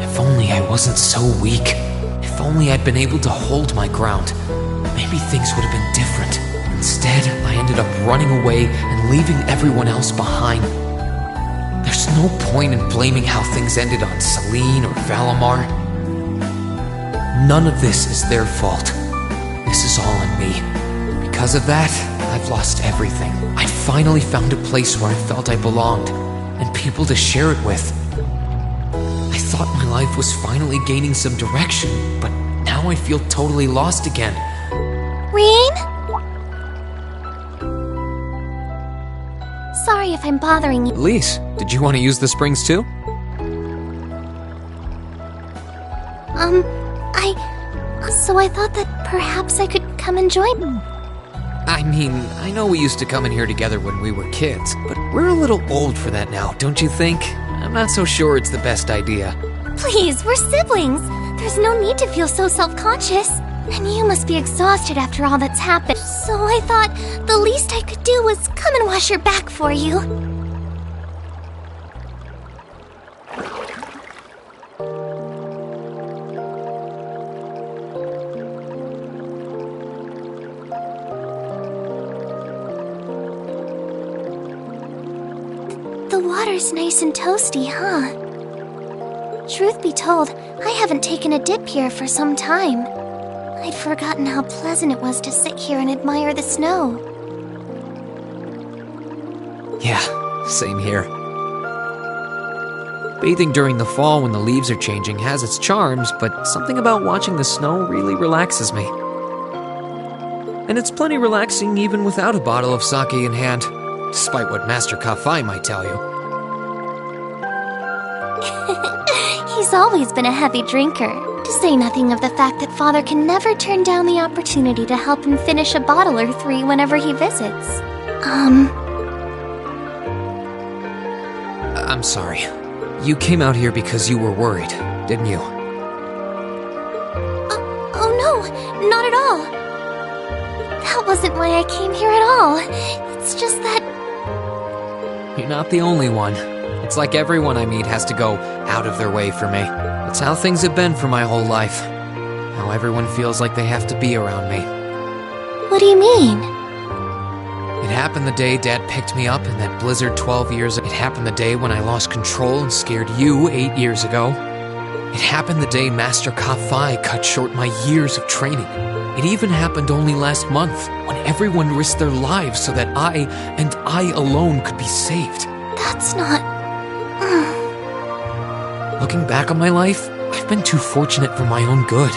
If only I wasn't so weak. If only I'd been able to hold my ground. Maybe things would have been different. Instead, I ended up running away and leaving everyone else behind. There's no point in blaming how things ended on Celine or Valimar. None of this is their fault. This is all on me. Because of that, I've lost everything. I finally found a place where I felt I belonged, and people to share it with. I thought my life was finally gaining some direction, but now I feel totally lost again. Rean? Sorry if I'm bothering you. Elise, did you want to use the springs too? So I thought that perhaps I could come and join. I mean, I know we used to come in here together when we were kids, but we're a little old for that now, don't you think? I'm not so sure it's the best idea. Please, we're siblings. There's no need to feel so self-conscious. And you must be exhausted after all that's happened. So I thought the least I could do was come and wash your back for you. The water's nice and toasty, huh? Truth be told, I haven't taken a dip here for some time. I'd forgotten how pleasant it was to sit here and admire the snow. Yeah, same here. Bathing during the fall when the leaves are changing has its charms, but something about watching the snow really relaxes me. And it's plenty relaxing even without a bottle of sake in hand, despite what Master Kafai might tell you. He's always been a heavy drinker, to say nothing of the fact that Father can never turn down the opportunity to help him finish a bottle or three whenever he visits. I'm sorry. You came out here because you were worried, didn't you? Oh no, not at all. That wasn't why I came here at all. It's just that... You're not the only one. It's like everyone I meet has to go out of their way for me. It's how things have been for my whole life. How everyone feels like they have to be around me. What do you mean? It happened the day Dad picked me up in that blizzard 12 years ago. It happened the day when I lost control and scared you 8 years ago. It happened the day Master Kafai cut short my years of training. It even happened only last month, when everyone risked their lives so that I, and I alone, could be saved. That's not... Looking back on my life, I've been too fortunate for my own good.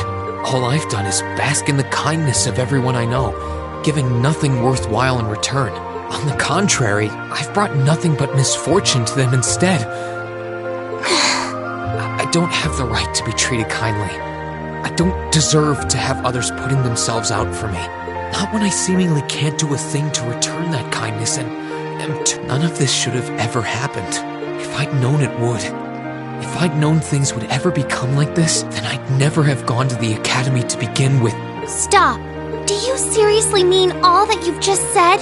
All I've done is bask in the kindness of everyone I know, giving nothing worthwhile in return. On the contrary, I've brought nothing but misfortune to them instead. I don't have the right to be treated kindly. I don't deserve to have others putting themselves out for me. Not when I seemingly can't do a thing to return that kindness, and none of this should have ever happened. If I'd known it would. If I'd known things would ever become like this, then I'd never have gone to the Academy to begin with. Stop! Do you seriously mean all that you've just said?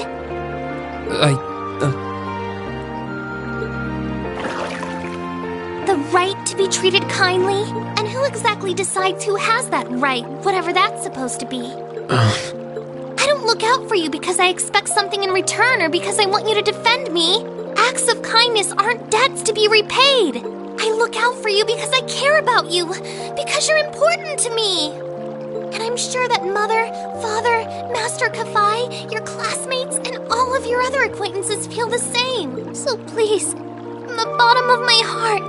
The right to be treated kindly? And who exactly decides who has that right, whatever that's supposed to be? I don't look out for you because I expect something in return or because I want you to defend me. Acts of kindness aren't debts to be repaid. I look out for you because I care about you, because you're important to me. And I'm sure that Mother, Father, Master Kafai, your classmates, and all of your other acquaintances feel the same. So please, from the bottom of my heart,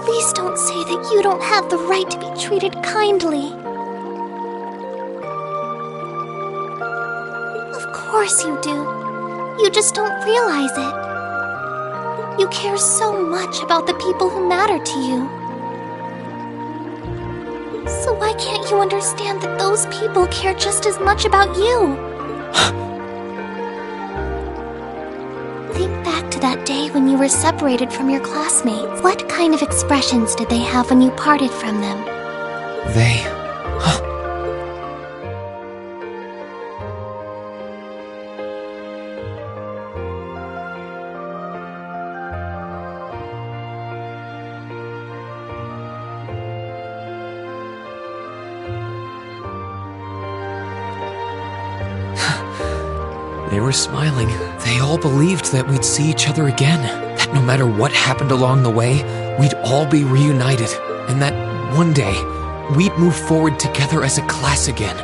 please don't say that you don't have the right to be treated kindly. Of course you do. You just don't realize it. You care so much about the people who matter to you. So why can't you understand that those people care just as much about you? Think back to that day when you were separated from your classmates. What kind of expressions did they have when you parted from them? They... They were smiling. They all believed that we'd see each other again. That no matter what happened along the way, we'd all be reunited. And that one day, we'd move forward together as a class again.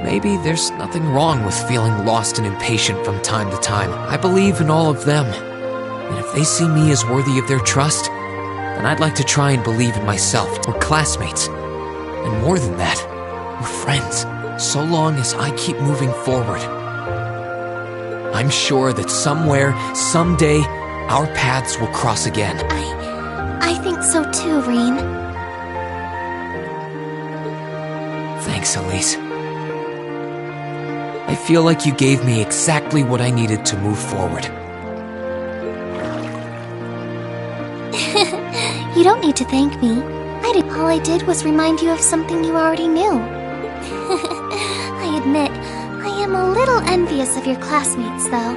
Maybe there's nothing wrong with feeling lost and impatient from time to time. I believe in all of them. And if they see me as worthy of their trust, then I'd like to try and believe in myself. We're classmates. And more than that, we're friends. So long as I keep moving forward. I'm sure that somewhere, someday, our paths will cross again. I think so too, Rean. Thanks, Elise. I feel like you gave me exactly what I needed to move forward. You don't need to thank me. All I did was remind you of something you already knew. I admit, I am a little envious of your classmates, though.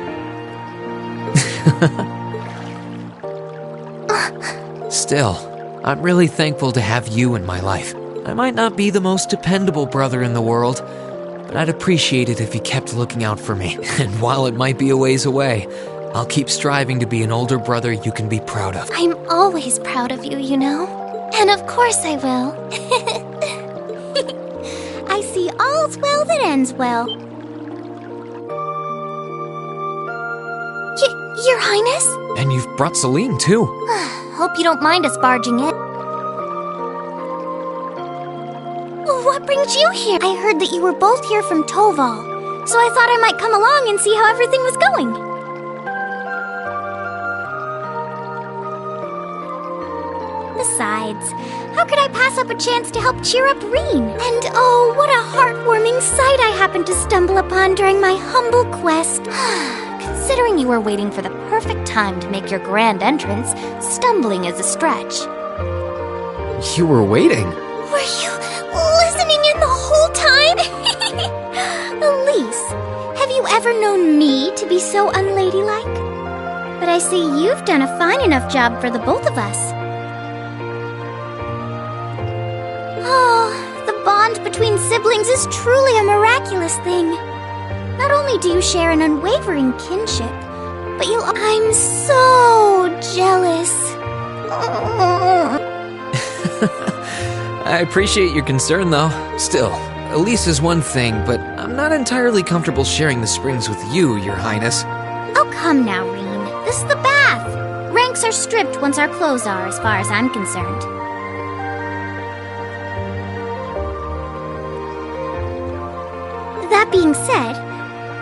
Still, I'm really thankful to have you in my life. I might not be the most dependable brother in the world, but I'd appreciate it if you kept looking out for me. And while it might be a ways away, I'll keep striving to be an older brother you can be proud of. I'm always proud of you, you know? And of course I will. I see all's well that ends well. Your Highness? And you've brought Celine, too. Hope you don't mind us barging in. What brings you here? I heard that you were both here from Toval, so I thought I might come along and see how everything was going. Besides, how could I pass up a chance to help cheer up Rean? And oh, what a heartwarming sight I happened to stumble upon during my humble quest. Considering you were waiting for the perfect time to make your grand entrance, stumbling is a stretch. You were waiting? Were you listening in the whole time? Elise, have you ever known me to be so unladylike? But I see you've done a fine enough job for the both of us. Oh, the bond between siblings is truly a miraculous thing. Not only do you share an unwavering kinship, but you... I'm so jealous. I appreciate your concern, though. Still, Elise is one thing, but I'm not entirely comfortable sharing the springs with you, Your Highness. Oh, come now, Rean. This is the bath. Ranks are stripped once our clothes are, as far as I'm concerned. That being said,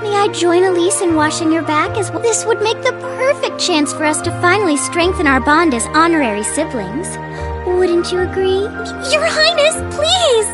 may I join Elise in washing your back as well? This would make the perfect chance for us to finally strengthen our bond as honorary siblings. Wouldn't you agree? Your Highness, please!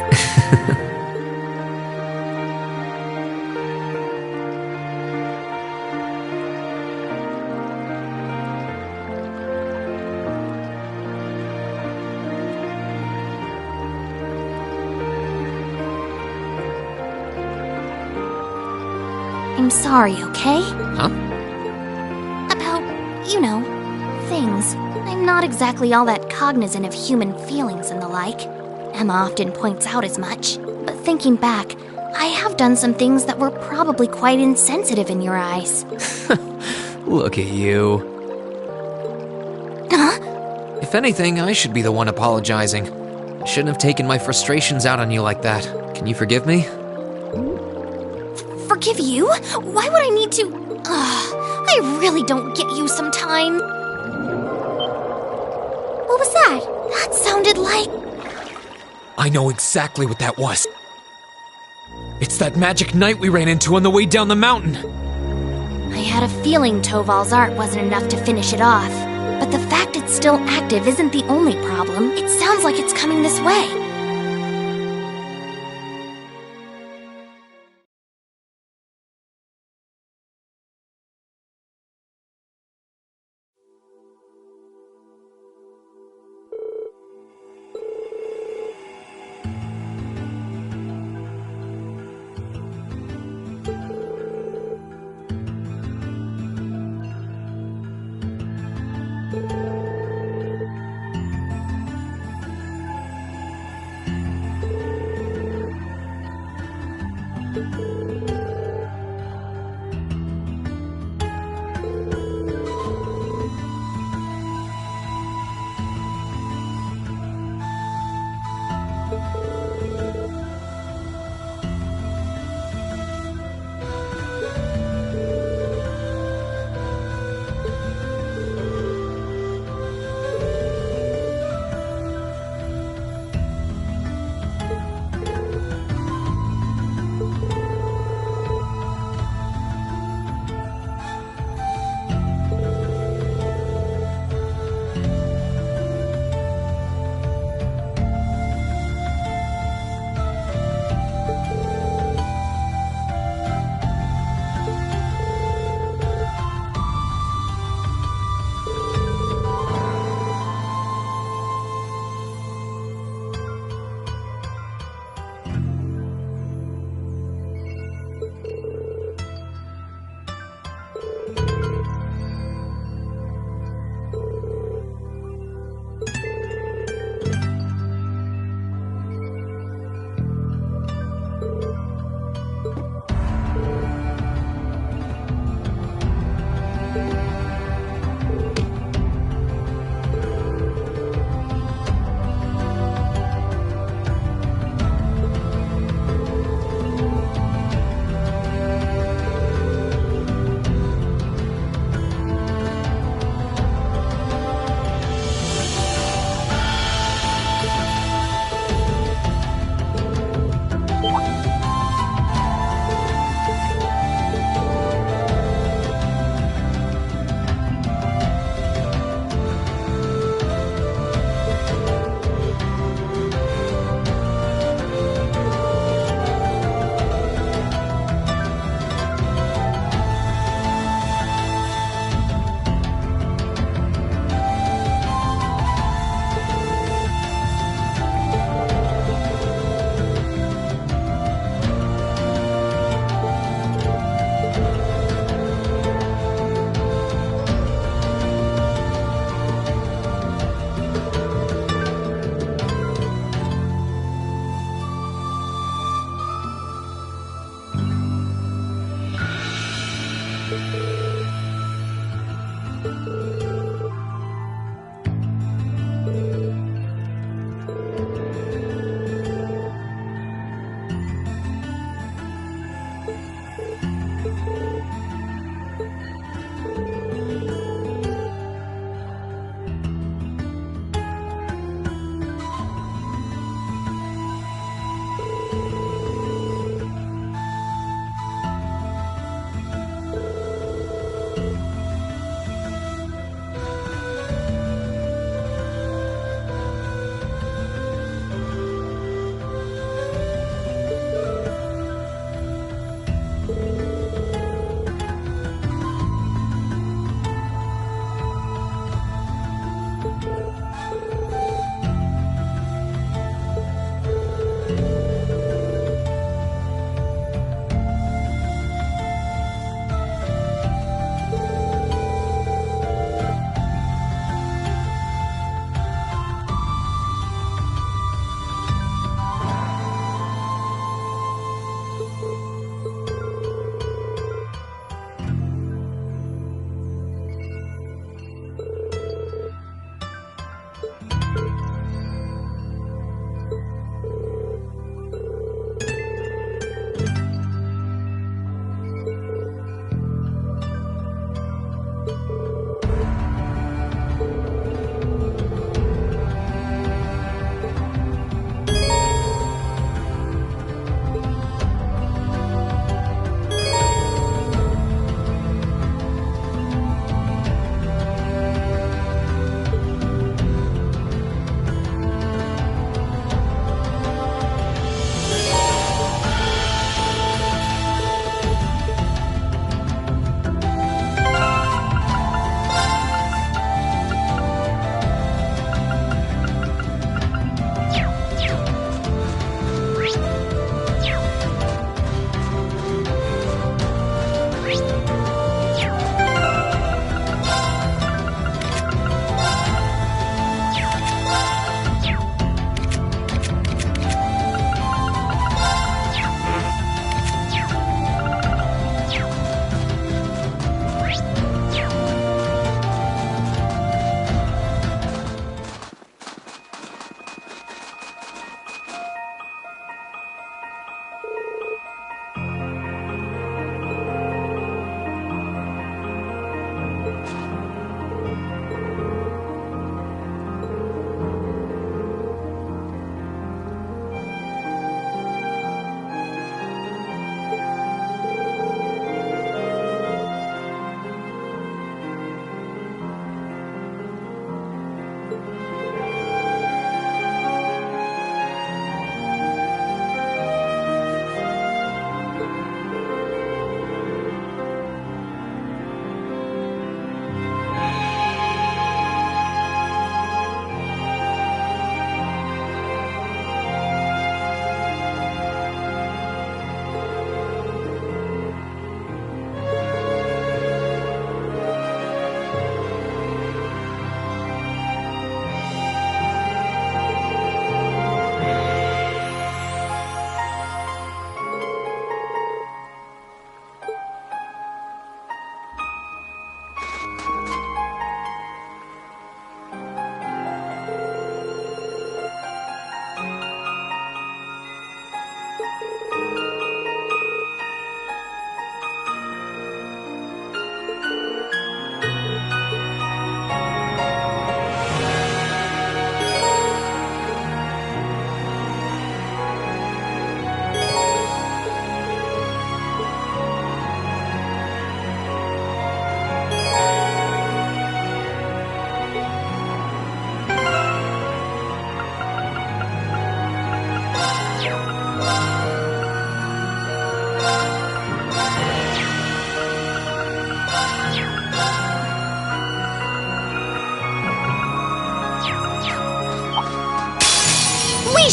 I'm sorry, okay? Huh? About, you know, things. I'm not exactly all that cognizant of human feelings and the like. Emma often points out as much. But thinking back, I have done some things that were probably quite insensitive in your eyes. Look at you. Huh? If anything, I should be the one apologizing. I shouldn't have taken my frustrations out on you like that. Can you forgive me? Forgive you? Why would I need to? I really don't get you sometime. What was that? That sounded like... I know exactly what that was. It's that magic knight we ran into on the way down the mountain. I had a feeling Toval's art wasn't enough to finish it off. But the fact it's still active isn't the only problem. It sounds like it's coming this way.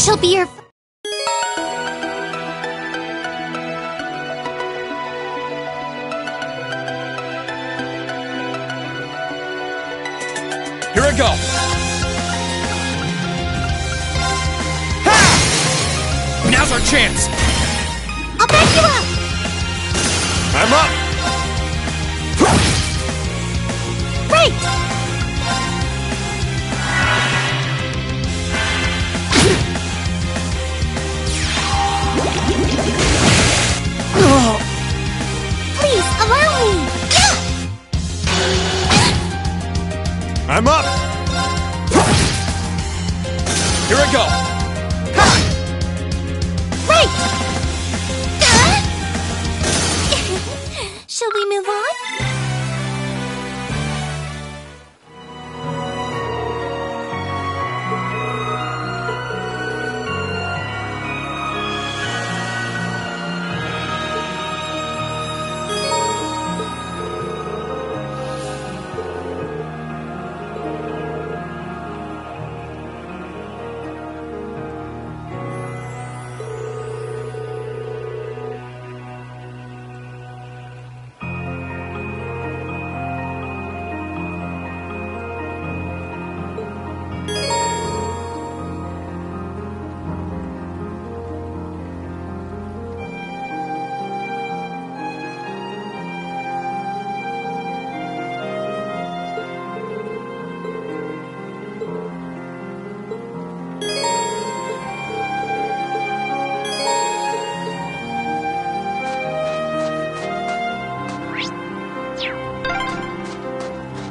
shall be your... Here I go! Ha! Now's our chance! I'll back you up! I'm up! Right! Please, allow me! I'm up! Here I go! Right! Shall we move on?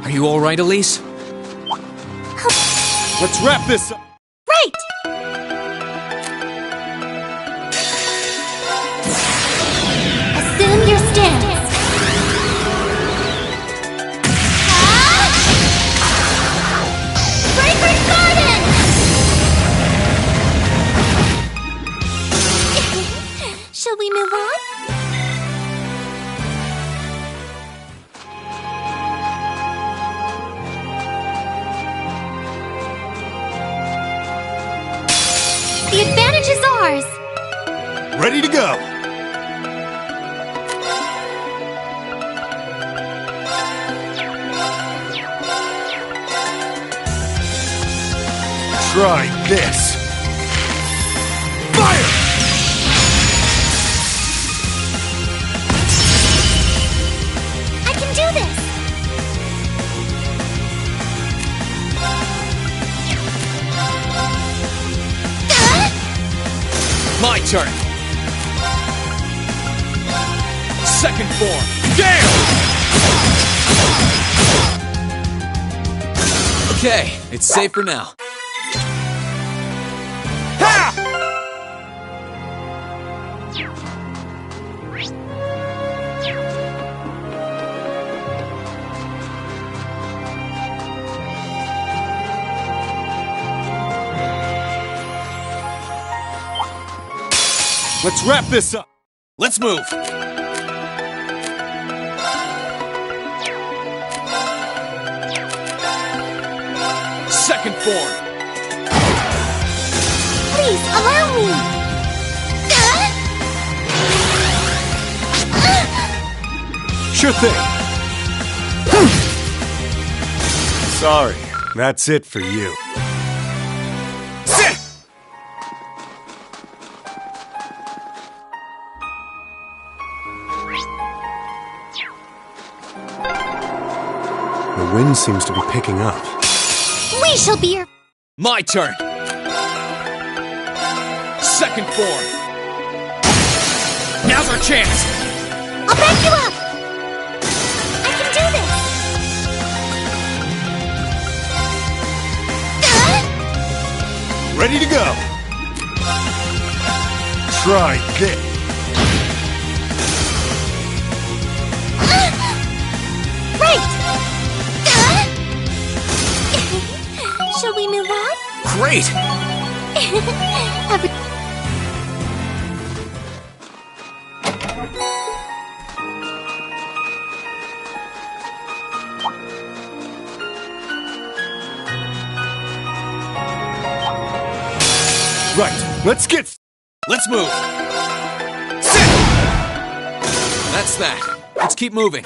Are you alright, Elise? Let's wrap this up! Right! Assume your stance. Fragrant Garden! Shall we move on? The advantage is ours! Ready to go! Try this! Fire! I can do this! My turn! Second form! Gale! Okay, it's safe for now. Ha! Let's wrap this up! Let's move! Second form! Please, allow me! Sure thing! Sorry, that's it for you. The wind seems to be picking up. We shall be your... My turn! Second form! Now's our chance! I'll back you up! I can do this! Ready to go! Try this! Right! Shall we move on? Great! Right, let's move. Sit! That's that. Let's keep moving.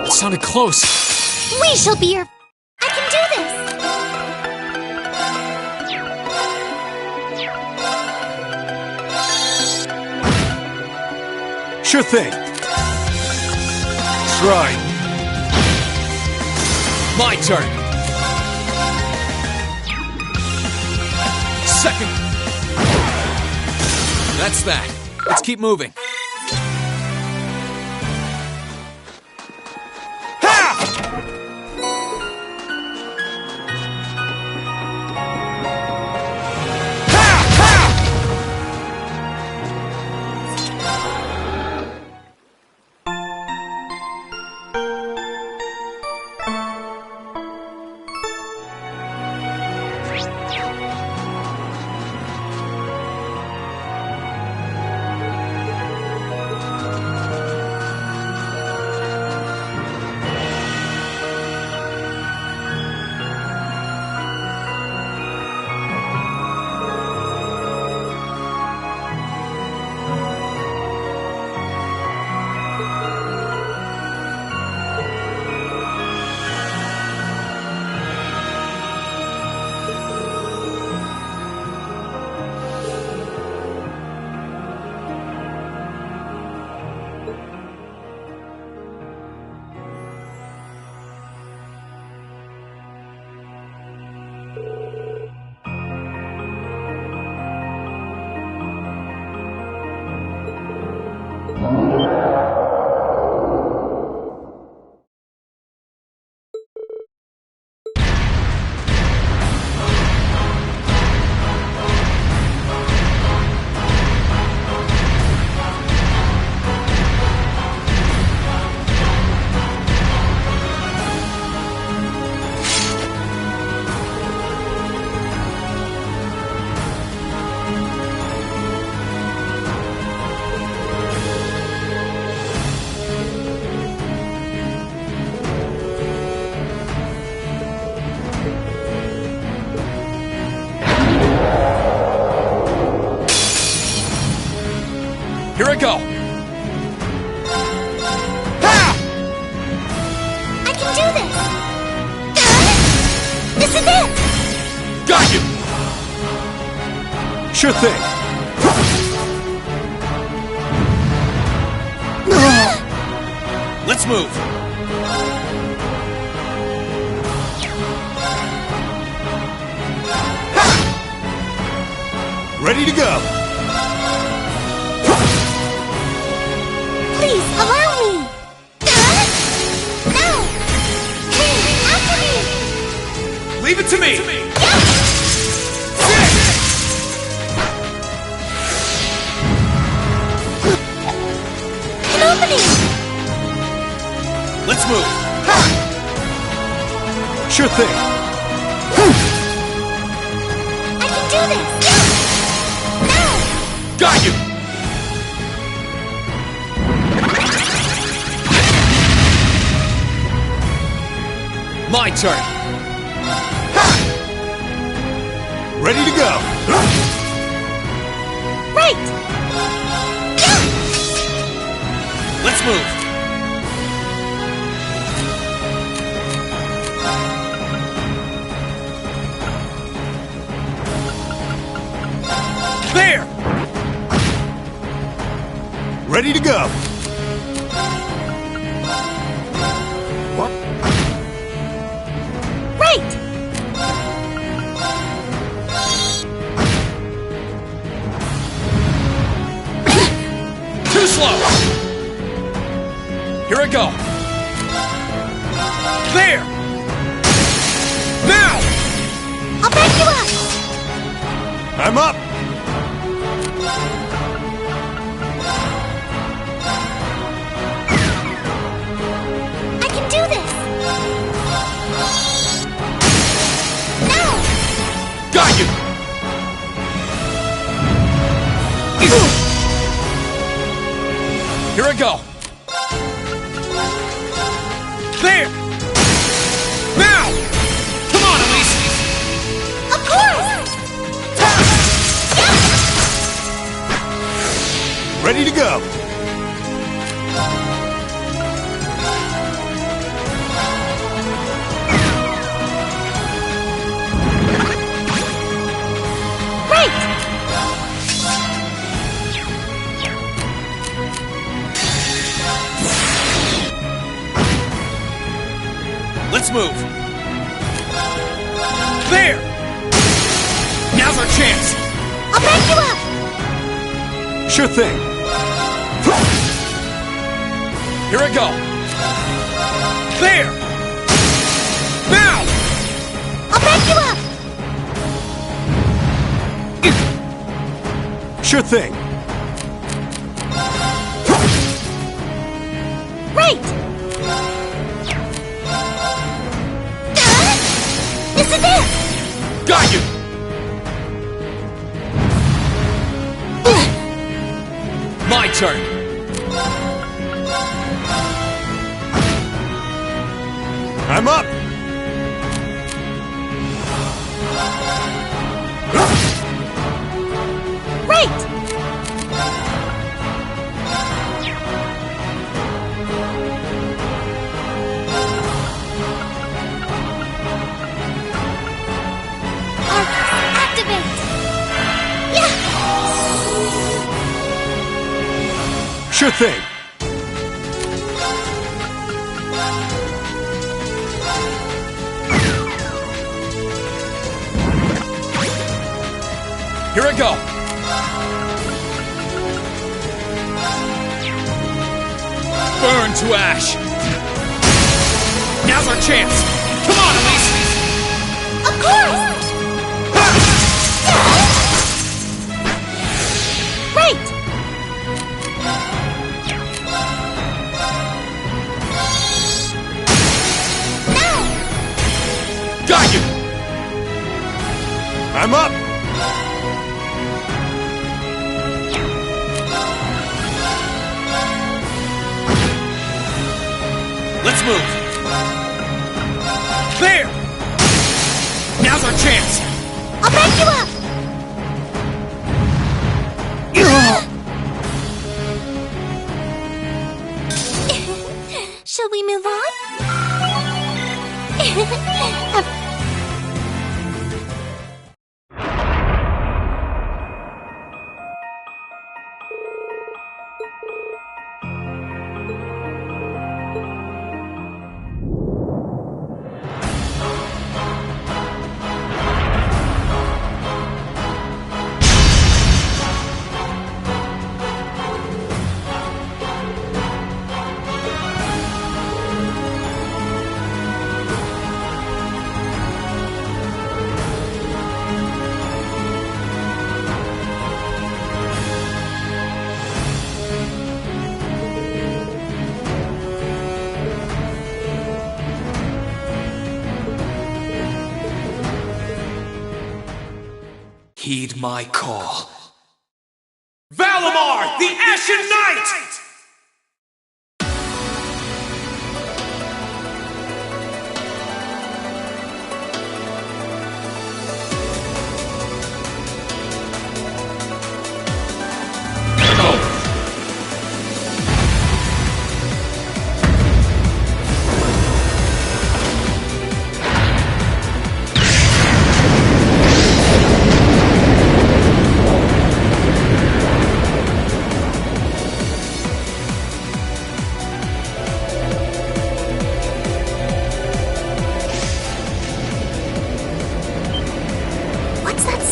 It sounded close. We shall be your... I can do this! Sure thing. Try. My turn. Second. That's that. Let's keep moving. Sure thing. Let's move. Ready to go. Please, allow me! No! Hey, after me! Leave it to me! An opening! Let's move. Sure thing. I can do this! Now! Got you! My turn. Ready to go. Right! Let's move. There! Ready to go. Right! Too slow! Here I go. There! Now! I'll back you up! I'm up. I can do this! Now! Got you! Here I go. There! Now! Come on, Elise! Of course! Ready to go. Right! Let's move. There! Now's our chance. I'll back you up! Sure thing. Here I go. There! Now! I'll back you up! Sure thing. Right! This is it! Got you! My turn. I'm up. Right! Arcus, activate! Yeah! Sure thing. Here I go. Burn to ash. Now's our chance. Come on, Elise. Of course! Right! Now! Got you. I'm up. Let's move. There! Now's our chance. I'll back you up! Shall we move on? Heed my call. Valimar, the Ashen Knight!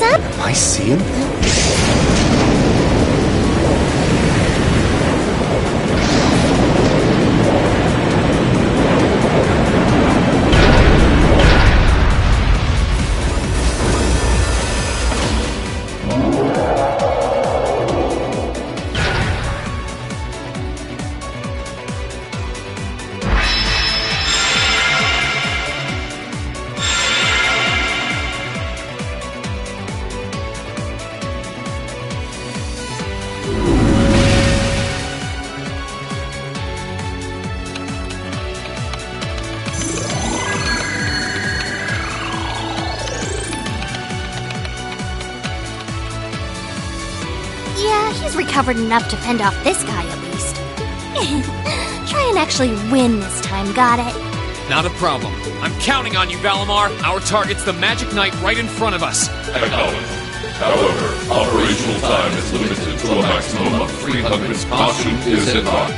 Am I seeing things? He's recovered enough to fend off this guy, at least. Try and actually win this time, got it? Not a problem. I'm counting on you, Valimar. Our target's the Magic Knight right in front of us. Acknowledged. However, operational time is limited to a maximum of 300. Caution is advised.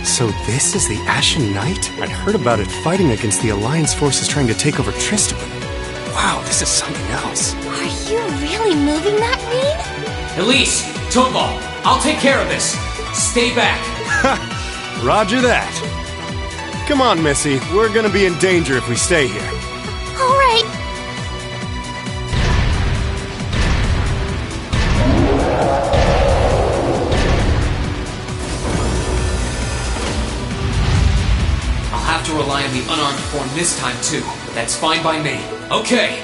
So this is the Ashen Knight? I'd heard about it fighting against the Alliance forces trying to take over Tristaban. Wow, this is something else. Are you really moving that, Rean? Elise, Topal, I'll take care of this. Stay back. Roger that. Come on, Missy. We're gonna be in danger if we stay here. All right. I'll have to rely on the unarmed form this time too, but that's fine by me. Okay.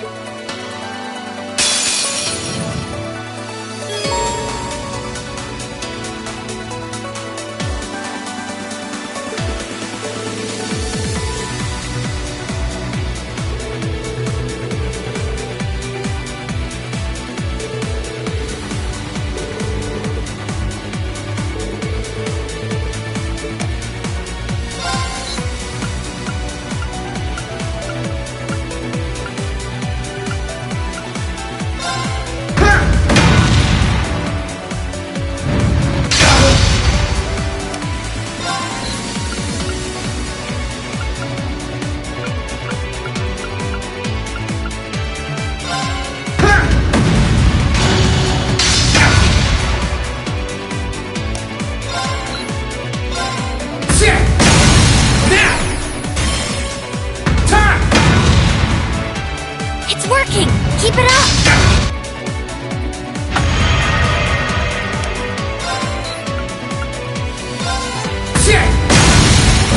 It's working! Keep it up!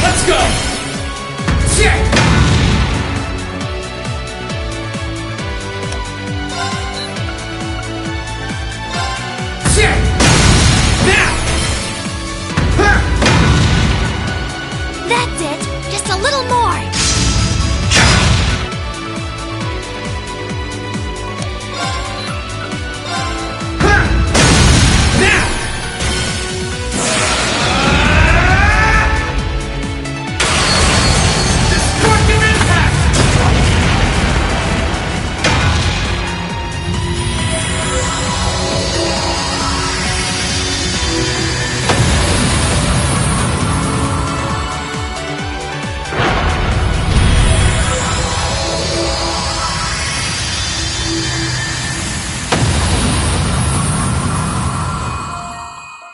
Let's go! That's it! Just a little more!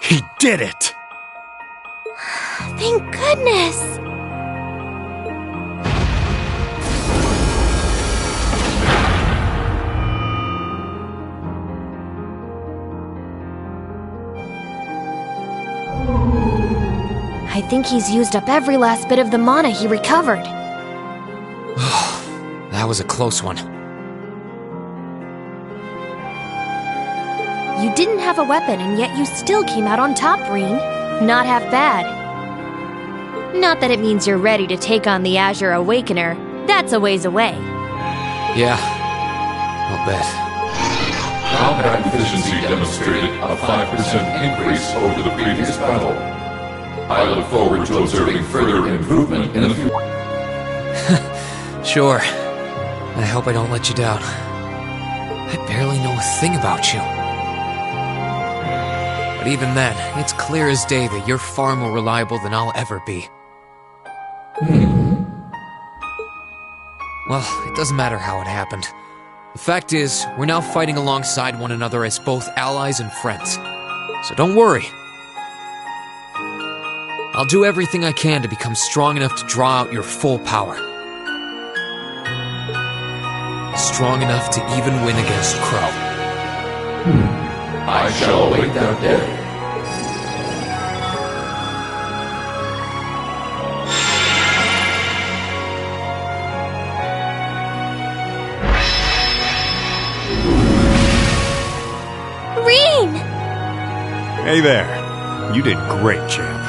He did it! Thank goodness! I think he's used up every last bit of the mana he recovered. that was a close one. You didn't have a weapon, and yet you still came out on top, Reen. Not half bad. Not that it means you're ready to take on the Azure Awakener. That's a ways away. Yeah, I'll bet. Combat efficiency demonstrated a 5% increase over the previous battle. I look forward to observing further improvement in the future. Sure. I hope I don't let you down. I barely know a thing about you. But even then, it's clear as day that you're far more reliable than I'll ever be. Well, it doesn't matter how it happened. The fact is, we're now fighting alongside one another as both allies and friends. So don't worry. I'll do everything I can to become strong enough to draw out your full power. Strong enough to even win against Crow. I shall await that day. Reen! Hey there. You did great, champ.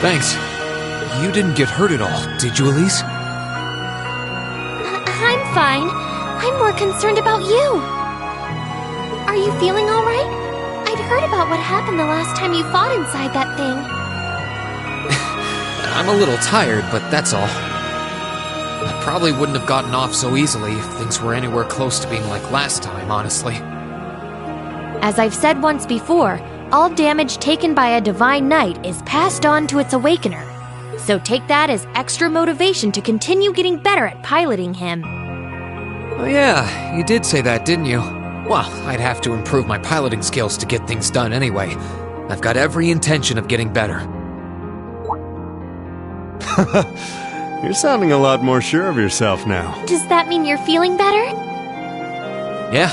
Thanks. You didn't get hurt at all, did you, Elise? I'm fine. I'm more concerned about you. Are you feeling all right? I'd heard about what happened the last time you fought inside that thing. I'm a little tired, but that's all. I probably wouldn't have gotten off so easily if things were anywhere close to being like last time, honestly. As I've said once before, all damage taken by a Divine Knight is passed on to its Awakener. So take that as extra motivation to continue getting better at piloting him. Oh yeah, you did say that, didn't you? Well, I'd have to improve my piloting skills to get things done anyway. I've got every intention of getting better. You're sounding a lot more sure of yourself now. Does that mean you're feeling better? Yeah,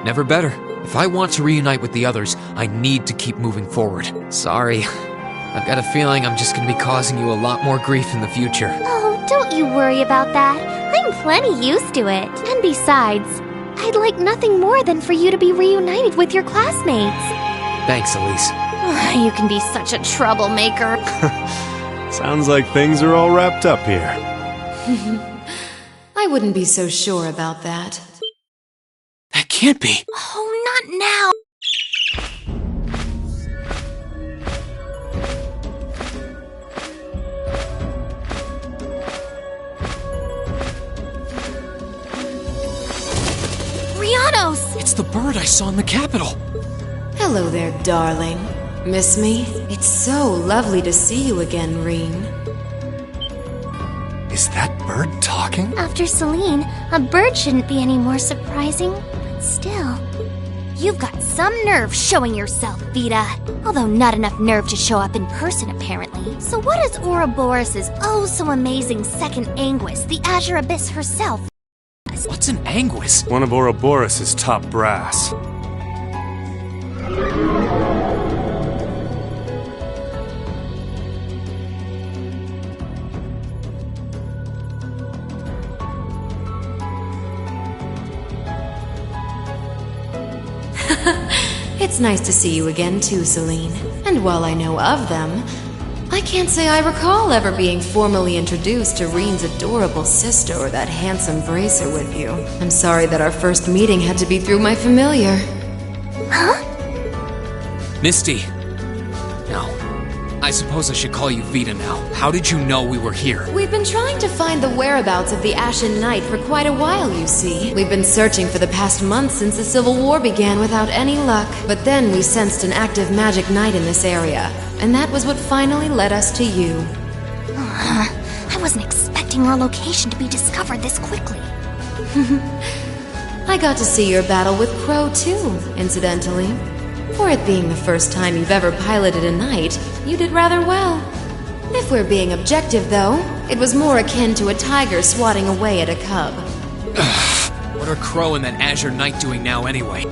never better. If I want to reunite with the others, I need to keep moving forward. Sorry. I've got a feeling I'm just gonna be causing you a lot more grief in the future. Oh, don't you worry about that. I'm plenty used to it. And besides, I'd like nothing more than for you to be reunited with your classmates. Thanks, Elise. You can be such a troublemaker. Sounds like things are all wrapped up here. I wouldn't be so sure about that. That can't be. Oh, not now. Rianos! It's the bird I saw in the Capitol. Hello there, darling. Miss me? It's so lovely to see you again, Reen. Is that bird talking? After Celine, a bird shouldn't be any more surprising. But still, you've got some nerve showing yourself, Vita. Although not enough nerve to show up in person, apparently. So what is Ouroboros' oh-so-amazing second Anguis, the Azure Abyss herself? What's an Anguis? One of Ouroboros' top brass. It's nice to see you again too, Celine. And while I know of them, I can't say I recall ever being formally introduced to Reen's adorable sister or that handsome bracer with you. I'm sorry that our first meeting had to be through my familiar. Huh? Misty. No. I suppose I should call you Vita now. How did you know we were here? We've been trying to find the whereabouts of the Ashen Knight for quite a while, you see. We've been searching for the past month since the Civil War began without any luck. But then we sensed an active magic knight in this area, and that was what finally led us to you. I wasn't expecting our location to be discovered this quickly. I got to see your battle with Crow too, incidentally. For it being the first time you've ever piloted a knight, you did rather well. If we're being objective, though, it was more akin to a tiger swatting away at a cub. What are Crow and that Azure Knight doing now anyway?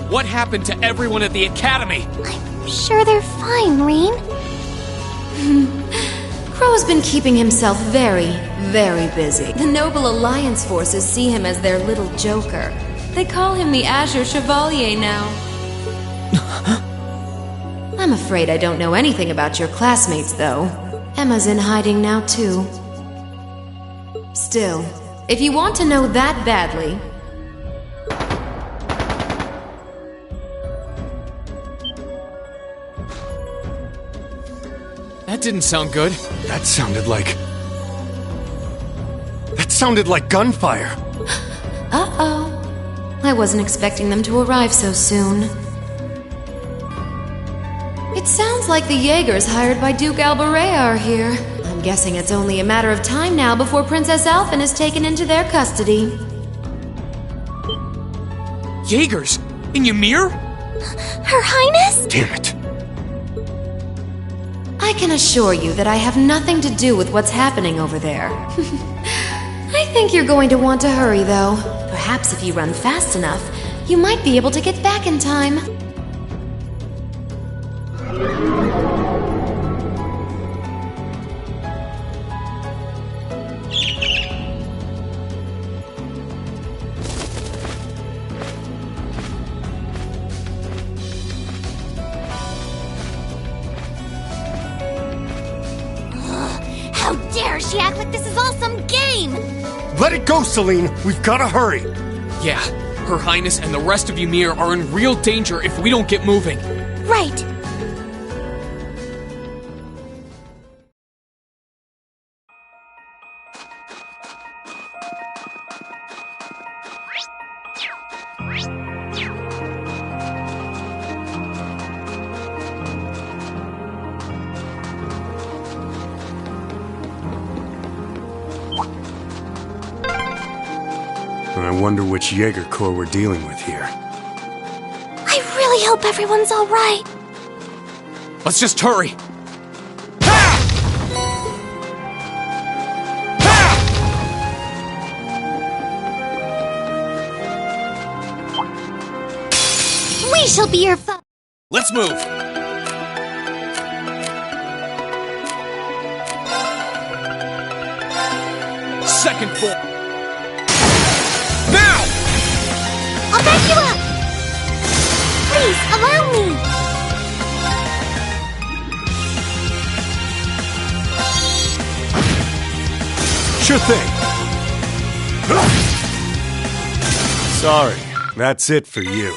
What happened to everyone at the Academy? I'm sure they're fine, Reen. Crow Cro's been keeping himself very, very busy. The Noble Alliance forces see him as their little joker. They call him the Azure Chevalier now. I'm afraid I don't know anything about your classmates, though. Emma's in hiding now, too. Still, if you want to know that badly... That didn't sound good. That sounded like gunfire. Uh-oh. I wasn't expecting them to arrive so soon. It sounds like the Jaegers hired by Duke Alberea are here. I'm guessing it's only a matter of time now before Princess Alphen is taken into their custody. Jaegers? In Ymir? Her Highness? Damn it. I can assure you that I have nothing to do with what's happening over there. I think you're going to want to hurry, though. Perhaps if you run fast enough, you might be able to get back in time. How dare she act like this is all some game! Let it go, Celine. We've got to hurry. Yeah, Her Highness and the rest of Ymir are in real danger if we don't get moving. Right! I wonder which Jaeger Corps we're dealing with here. I really hope everyone's alright. Let's just hurry. We shall be your foe. Let's move. Second floor. Now! I'll back you up! Please, allow me! Sure thing. Sorry, that's it for you.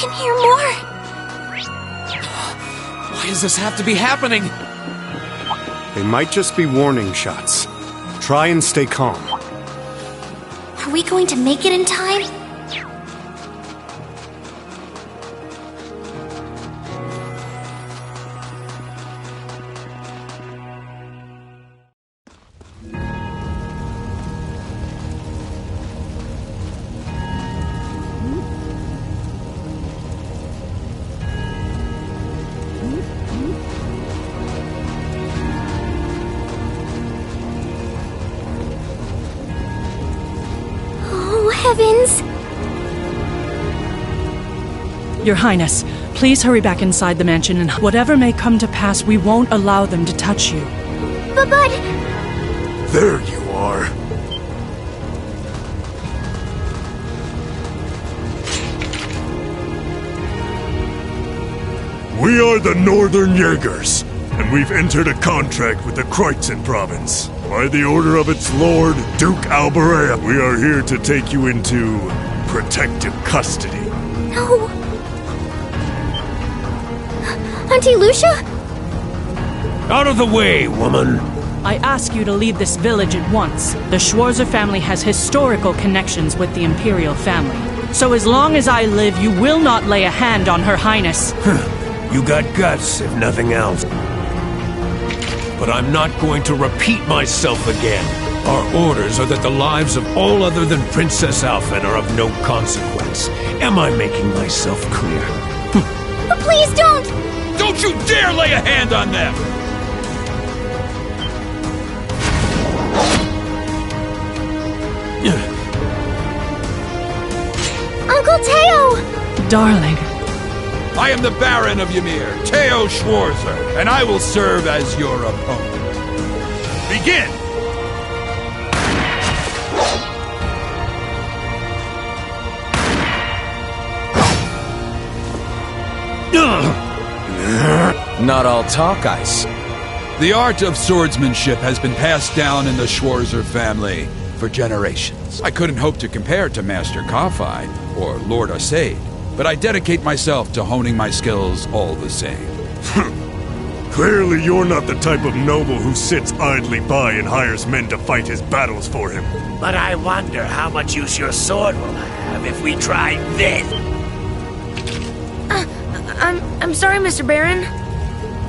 can hear more. Why does this have to be happening? They might just be warning shots. Try and stay calm. Are we going to make it in time? Heavens! Your Highness, please hurry back inside the mansion, and whatever may come to pass, we won't allow them to touch you. But... There you are. We are the Northern Jaegers, and we've entered a contract with the Kreutzen province. By the order of its lord, Duke Alberea, we are here to take you into protective custody. No. Auntie Lucia? Out of the way, woman! I ask you to leave this village at once. The Schwarzer family has historical connections with the Imperial family. So as long as I live, you will not lay a hand on Her Highness. You got guts, if nothing else. But I'm not going to repeat myself again. Our orders are that the lives of all other than Princess Alphen are of no consequence. Am I making myself clear? But please don't! Don't you dare lay a hand on them! Uncle Teo! Darling. I am the Baron of Ymir, Teo Schwarzer, and I will serve as your opponent. Begin! Not all talk, Ice. The art of swordsmanship has been passed down in the Schwarzer family for generations. I couldn't hope to compare to Master Kafai or Lord Arsaid, but I dedicate myself to honing my skills all the same. Clearly you're not the type of noble who sits idly by and hires men to fight his battles for him. But I wonder how much use your sword will have if we try this. I'm sorry, Mr. Baron.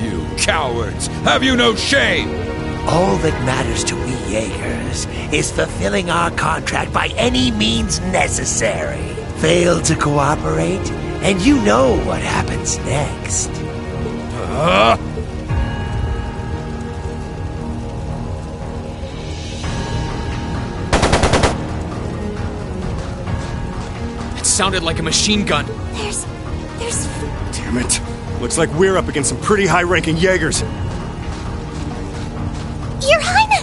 You cowards! Have you no shame? All that matters to we Jaegers is fulfilling our contract by any means necessary. Fail to cooperate, and you know what happens next. It sounded like a machine gun. There's... Damn it. Looks like we're up against some pretty high-ranking Jaegers. Your Highness!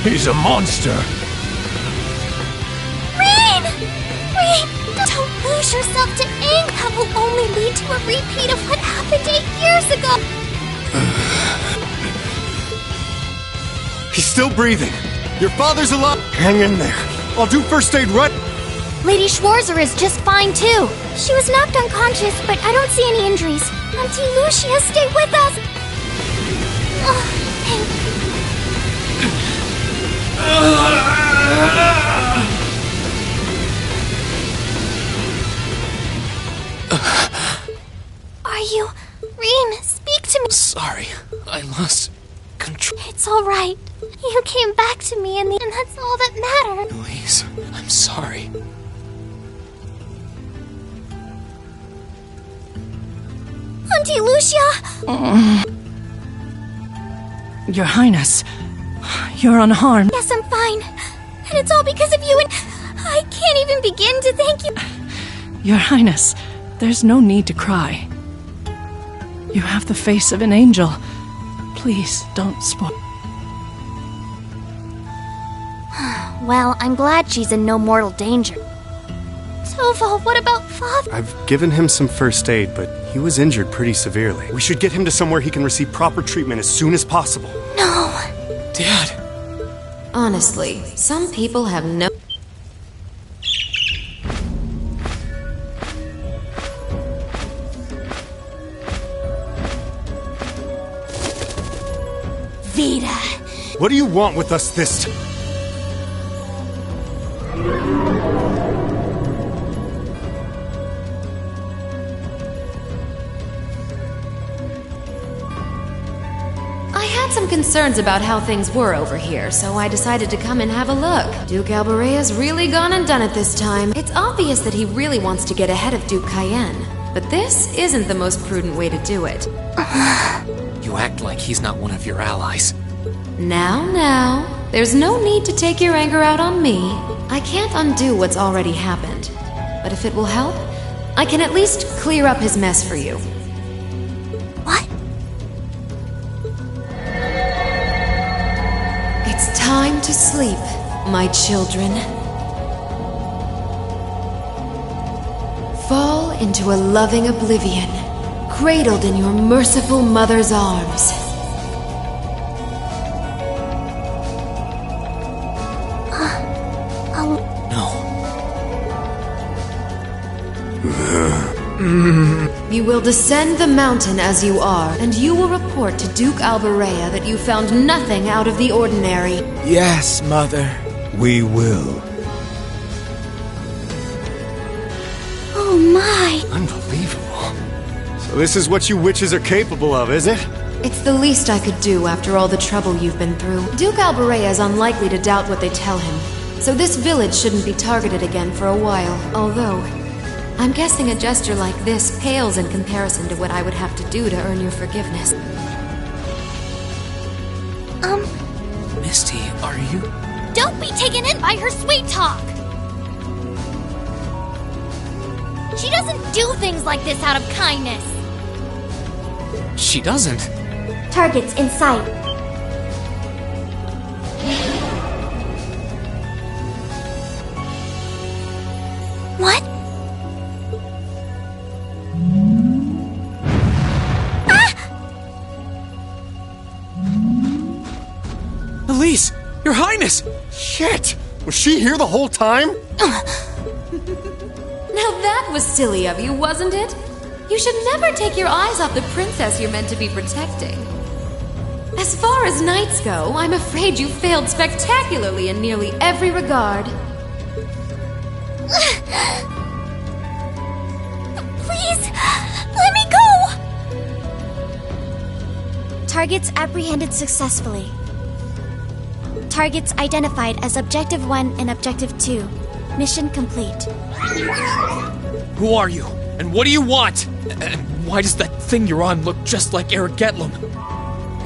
He's a monster! Rean! Rean, don't lose yourself to ink! That will only lead to a repeat of what happened 8 years ago! He's still breathing. Your father's alive. Hang in there. I'll do first aid right. Lady Schwarzer is just fine, too. She was knocked unconscious, but I don't see any injuries. Auntie Lucia, stay with us! Are you... Reem, speak to me. Sorry, I lost control. It's all right. You came back to me and that's all that matters. Elise, I'm sorry. Auntie Lucia! Your Highness, you're unharmed. Yes, I'm fine. And it's all because of you, and I can't even begin to thank you. Your Highness, there's no need to cry. You have the face of an angel. Please, don't spoil. Well, I'm glad she's in no mortal danger. Toval, what about Father? I've given him some first aid, but he was injured pretty severely. We should get him to somewhere he can receive proper treatment as soon as possible. No! Dad! Honestly, some people have no... Vida! What do you want with us this time? I had some concerns about how things were over here, so I decided to come and have a look. Duke Alborea's really gone and done it this time. It's obvious that he really wants to get ahead of Duke Cayenne, but this isn't the most prudent way to do it. You act like he's not one of your allies. Now, there's no need to take your anger out on me. I can't undo what's already happened, but if it will help, I can at least clear up his mess for you. What? It's time to sleep, my children. Fall into a loving oblivion, cradled in your merciful mother's arms. You will descend the mountain as you are, and you will report to Duke Alborea that you found nothing out of the ordinary. Yes, Mother. We will. Oh my! Unbelievable. So this is what you witches are capable of, is it? It's the least I could do after all the trouble you've been through. Duke Alborea is unlikely to doubt what they tell him, so this village shouldn't be targeted again for a while, although... I'm guessing a gesture like this pales in comparison to what I would have to do to earn your forgiveness. Misty, are you... Don't be taken in by her sweet talk! She doesn't do things like this out of kindness! She doesn't. Targets in sight. What? Elise! Your Highness! Shit! Was she here the whole time? Now that was silly of you, wasn't it? You should never take your eyes off the princess you're meant to be protecting. As far as knights go, I'm afraid you failed spectacularly in nearly every regard. Please, let me go! Targets apprehended successfully. Targets identified as Objective 1 and Objective 2. Mission complete. Who are you? And what do you want? And why does that thing you're on look just like Eric Getlum?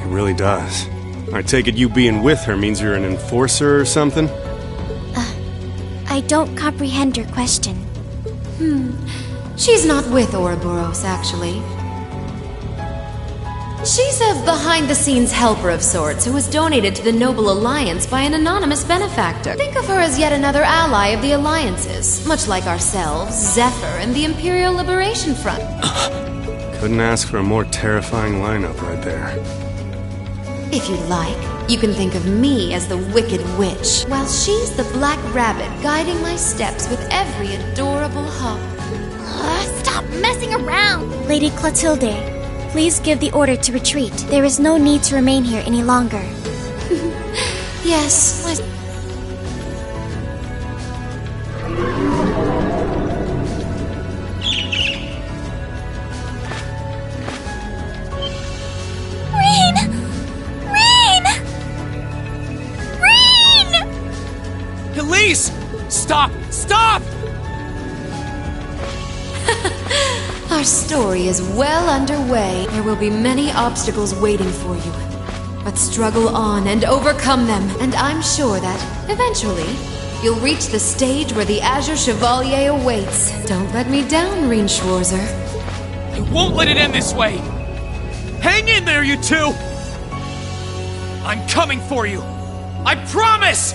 It really does. I take it you being with her means you're an enforcer or something? I don't comprehend your question. She's not with Ouroboros, actually. She's a behind-the-scenes helper of sorts who was donated to the Noble Alliance by an anonymous benefactor. Think of her as yet another ally of the Alliances, much like ourselves, Zephyr, and the Imperial Liberation Front. Couldn't ask for a more terrifying lineup right there. If you'd like, you can think of me as the Wicked Witch, while she's the Black Rabbit guiding my steps with every adorable hop. Stop messing around! Lady Clotilde, Please give the order to retreat. There is no need to remain here any longer. Yes, Rain! Rain! Rain! Elise! Stop! Stop! Our story is well underway. There will be many obstacles waiting for you. But struggle on and overcome them, and I'm sure that, eventually, you'll reach the stage where the Azure Chevalier awaits. Don't let me down, Rean Schwarzer. I won't let it end this way! Hang in there, you two! I'm coming for you! I promise!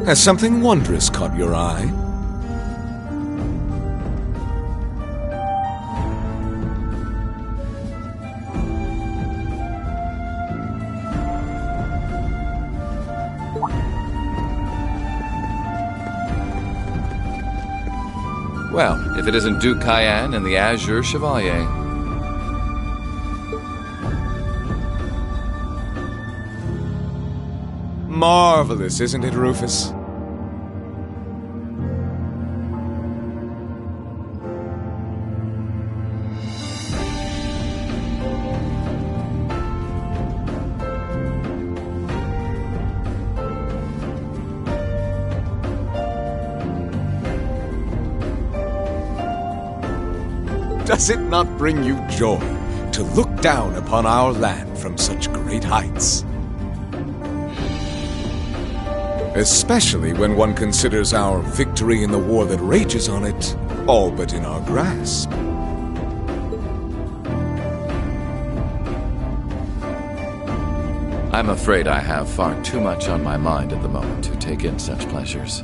Has something wondrous caught your eye? Well, if it isn't Duke Cayenne and the Azure Chevalier. Marvelous, isn't it, Rufus? Does it not bring you joy to look down upon our land from such great heights? Especially when one considers our victory in the war that rages on it all but in our grasp. I'm afraid I have far too much on my mind at the moment to take in such pleasures.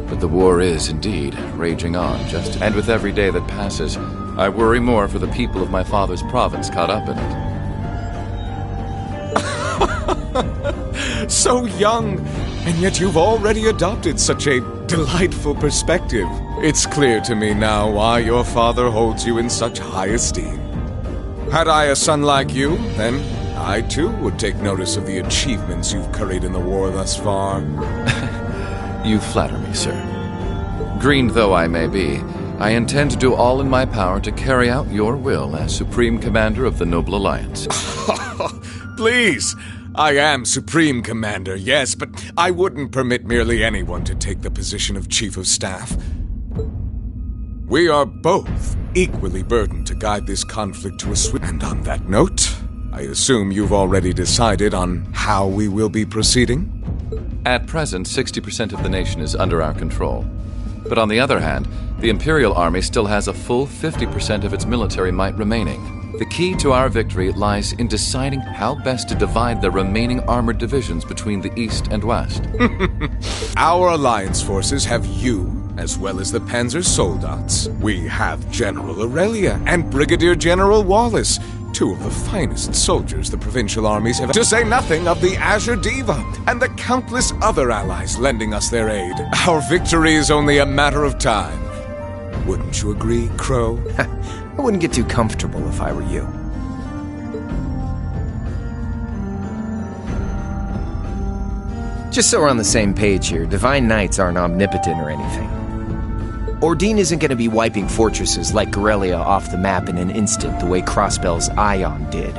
But the war is indeed raging on and with every day that passes, I worry more for the people of my father's province caught up in it. So young, and yet you've already adopted such a delightful perspective. It's clear to me now why your father holds you in such high esteem. Had I a son like you, then I too would take notice of the achievements you've curried in the war thus far. You flatter me, sir. Green though I may be, I intend to do all in my power to carry out your will as Supreme Commander of the Noble Alliance. Please! I am Supreme Commander, yes, but I wouldn't permit merely anyone to take the position of Chief of Staff. We are both equally burdened to guide this conflict to a swift... And on that note, I assume you've already decided on how we will be proceeding? At present, 60% of the nation is under our control. But on the other hand, the Imperial Army still has a full 50% of its military might remaining. The key to our victory lies in deciding how best to divide the remaining armored divisions between the East and West. Our Alliance forces have you, as well as the Panzer Soldats. We have General Aurelia and Brigadier General Wallace, two of the finest soldiers the provincial armies have, to say nothing of the Azure Diva and the countless other allies lending us their aid. Our victory is only a matter of time. Wouldn't you agree, Crow? I wouldn't get too comfortable if I were you. Just so we're on the same page here, Divine Knights aren't omnipotent or anything. Ordine isn't going to be wiping fortresses like Corellia off the map in an instant the way Crossbell's Ion did.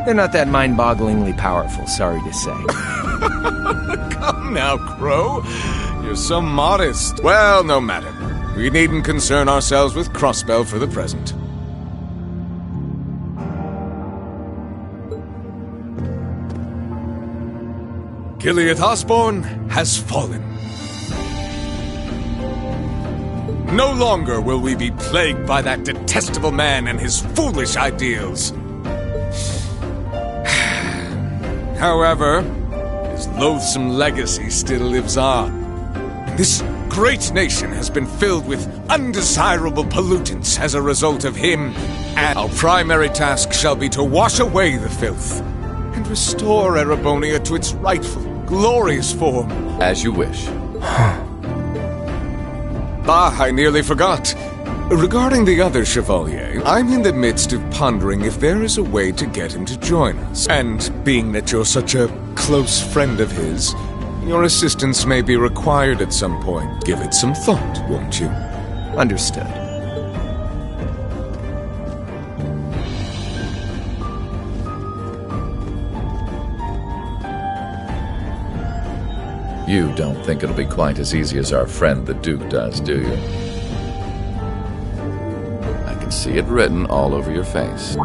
They're not that mind-bogglingly powerful, sorry to say. Come now, Crow. You're so modest. Well, no matter. We needn't concern ourselves with Crossbell for the present. Gilead Osborne has fallen. No longer will we be plagued by that detestable man and his foolish ideals. However, his loathsome legacy still lives on. And this great nation has been filled with undesirable pollutants as a result of him, and our primary task shall be to wash away the filth and restore Erebonia to its rightful, glorious form. As you wish. I nearly forgot. Regarding the other Chevalier, I'm in the midst of pondering if there is a way to get him to join us. And being that you're such a close friend of his, your assistance may be required at some point. Give it some thought, won't you? Understood. You don't think it'll be quite as easy as our friend the Duke does, do you? I can see it written all over your face.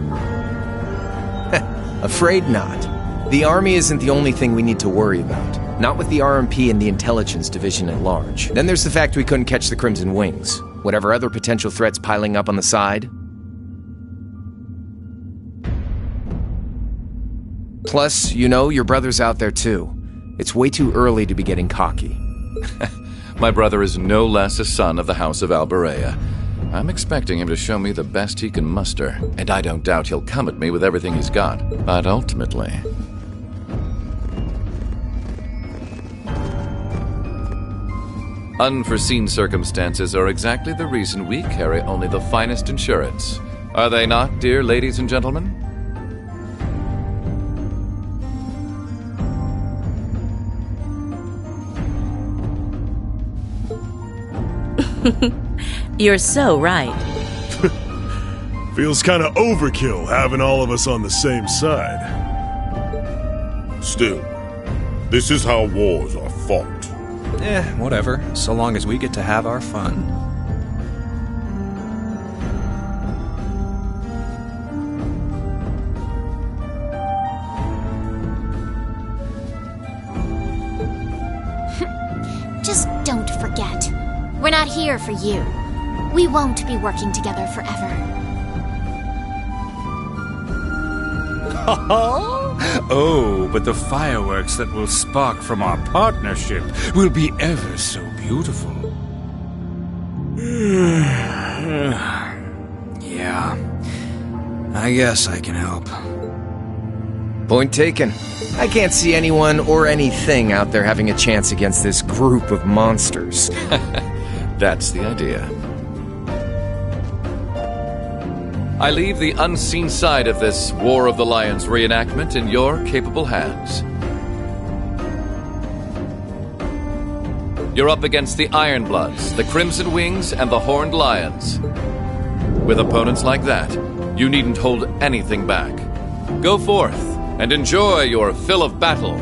Afraid not. The army isn't the only thing we need to worry about. Not with the RMP and the intelligence division at large. Then there's the fact we couldn't catch the Crimson Wings. Whatever other potential threats piling up on the side. Plus, you know, your brother's out there too. It's way too early to be getting cocky. My brother is no less a son of the House of Alberea. I'm expecting him to show me the best he can muster, and I don't doubt he'll come at me with everything he's got. But ultimately... unforeseen circumstances are exactly the reason we carry only the finest insurance. Are they not, dear ladies and gentlemen? You're so right. Feels kind of overkill having all of us on the same side. Still, this is how wars are fought. Whatever, so long as we get to have our fun. Just don't forget. We're not here for you. We won't be working together forever. Oh, but the fireworks that will spark from our partnership will be ever so beautiful. Yeah, I guess I can help. Point taken. I can't see anyone or anything out there having a chance against this group of monsters. That's the idea. I leave the unseen side of this War of the Lions reenactment in your capable hands. You're up against the Ironbloods, the Crimson Wings, and the Horned Lions. With opponents like that, you needn't hold anything back. Go forth and enjoy your fill of battle.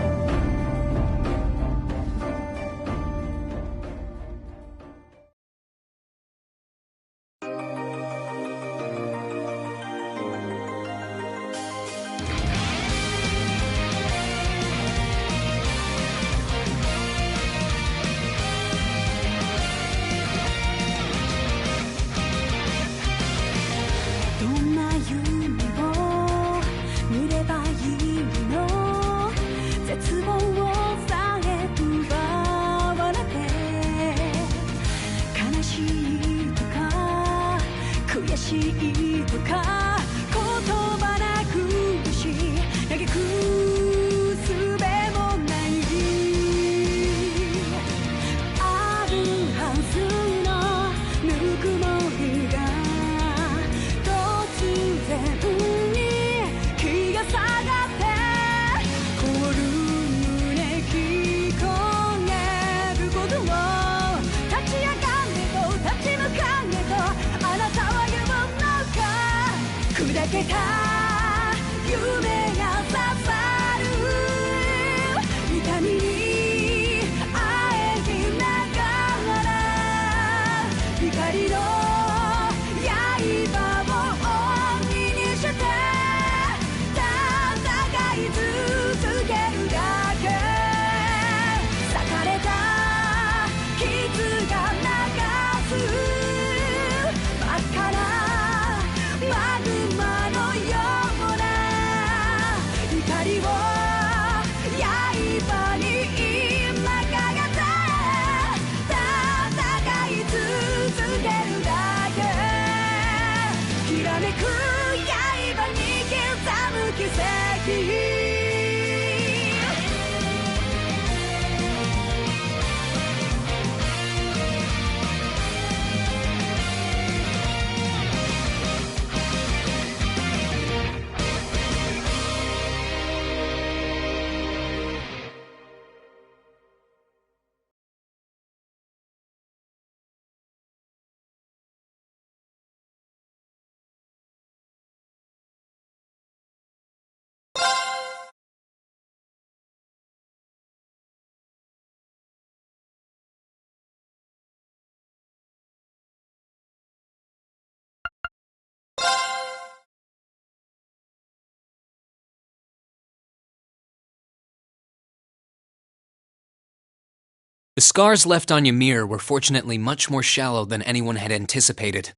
The scars left on Ymir were fortunately much more shallow than anyone had anticipated.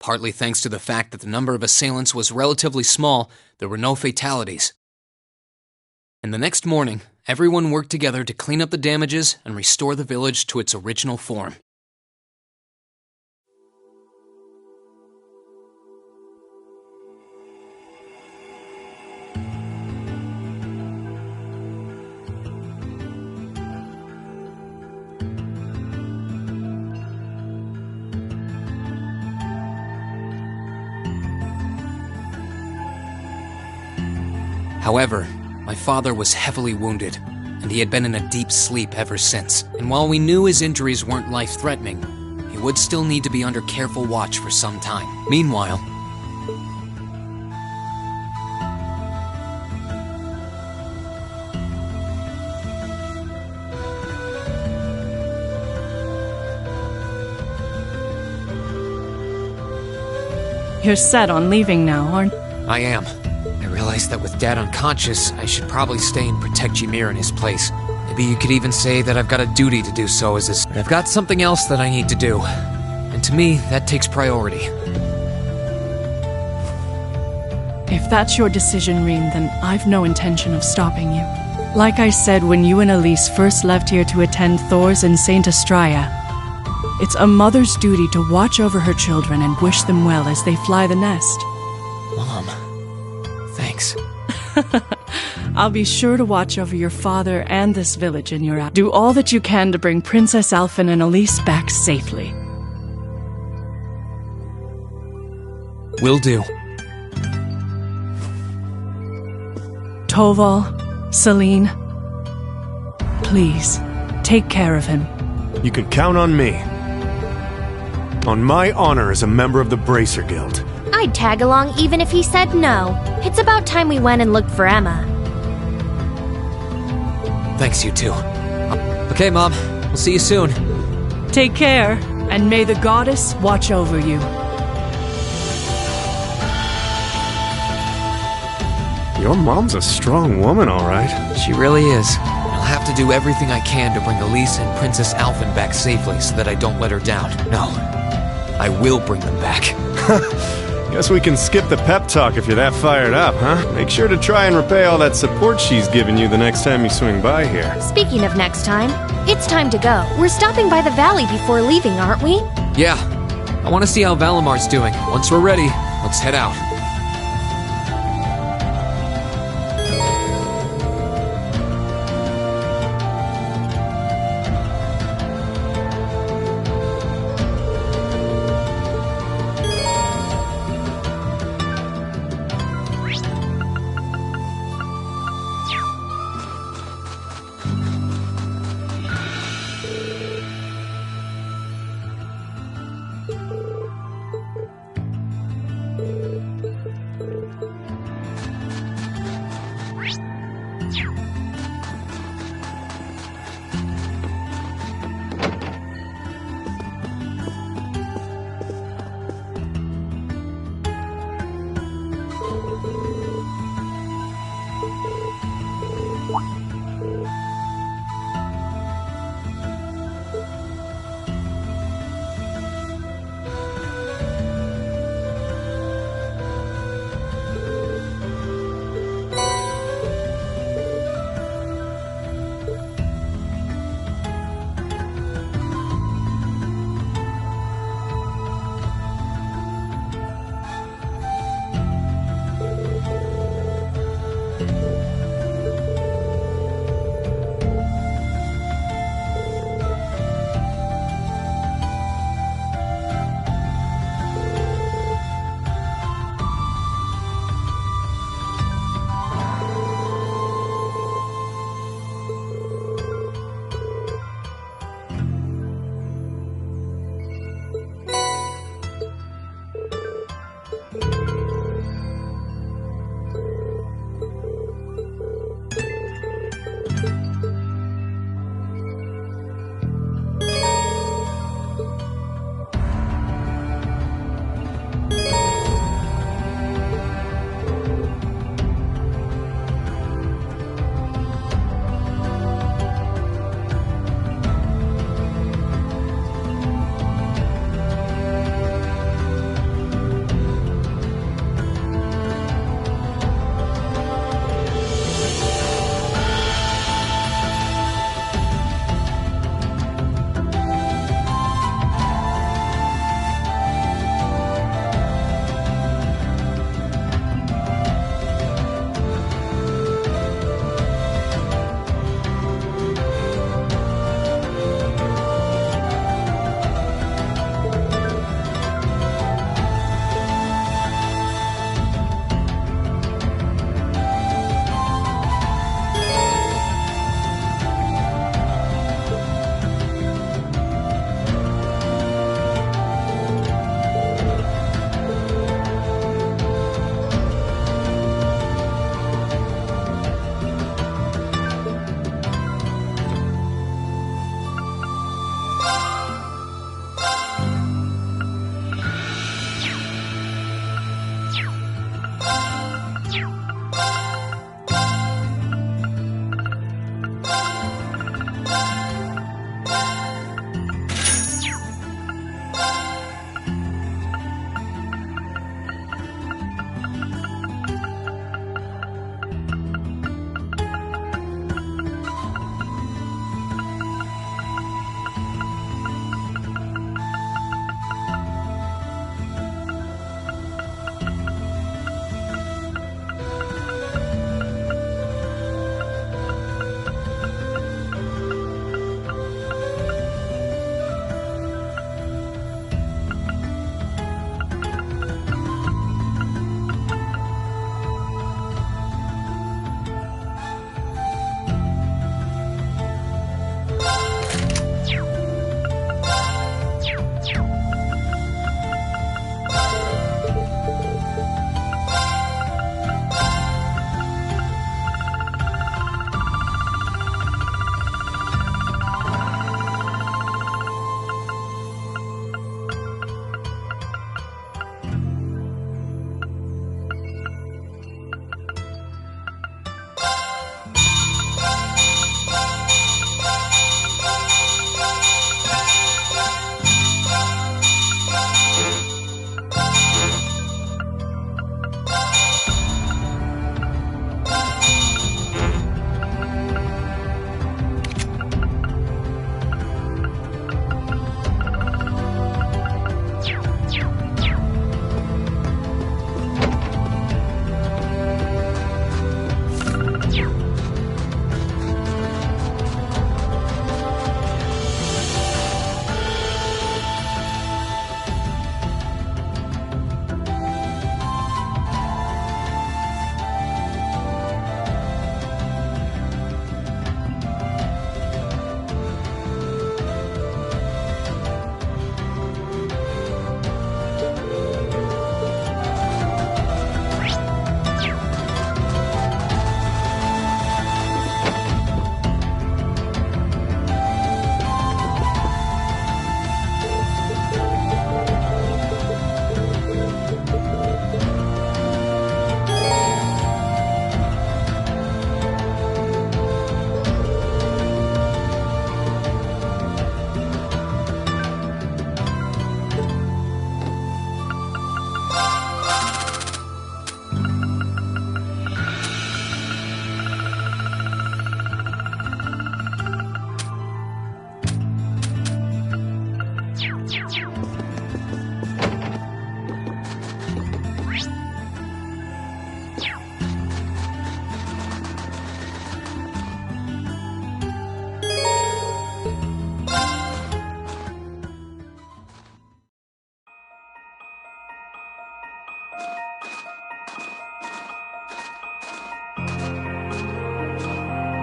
Partly thanks to the fact that the number of assailants was relatively small, there were no fatalities. And the next morning, everyone worked together to clean up the damages and restore the village to its original form. However, my father was heavily wounded, and he had been in a deep sleep ever since. And while we knew his injuries weren't life-threatening, he would still need to be under careful watch for some time. Meanwhile, You're set on leaving now, aren't you? I am. I realized that with Dad unconscious, I should probably stay and protect Ymir in his place. Maybe you could even say that I've got a duty to do so as this, but I've got something else that I need to do. And to me, that takes priority. If that's your decision, Rean, then I've no intention of stopping you. Like I said when you and Elise first left here to attend Thor's and Saint Astraea, it's a mother's duty to watch over her children and wish them well as they fly the nest. Mom, thanks. I'll be sure to watch over your father and this village in your absence. Do all that you can to bring Princess Alphen and Elise back safely. Will do. Toval, Celine, please, take care of him. You can count on me. On my honor as a member of the Bracer Guild. I'd tag along even if he said no. It's about time we went and looked for Emma. Thanks, you two. Okay, Mom. We'll see you soon. Take care, and may the goddess watch over you. Your mom's a strong woman, all right. She really is. I'll have to do everything I can to bring Elise and Princess Alphen back safely so that I don't let her down. No, I will bring them back. Guess we can skip the pep talk if you're that fired up, huh? Make sure to try and repay all that support she's given you the next time you swing by here. Speaking of next time, it's time to go. We're stopping by the valley before leaving, aren't we? Yeah. I want to see how Valamar's doing. Once we're ready, let's head out.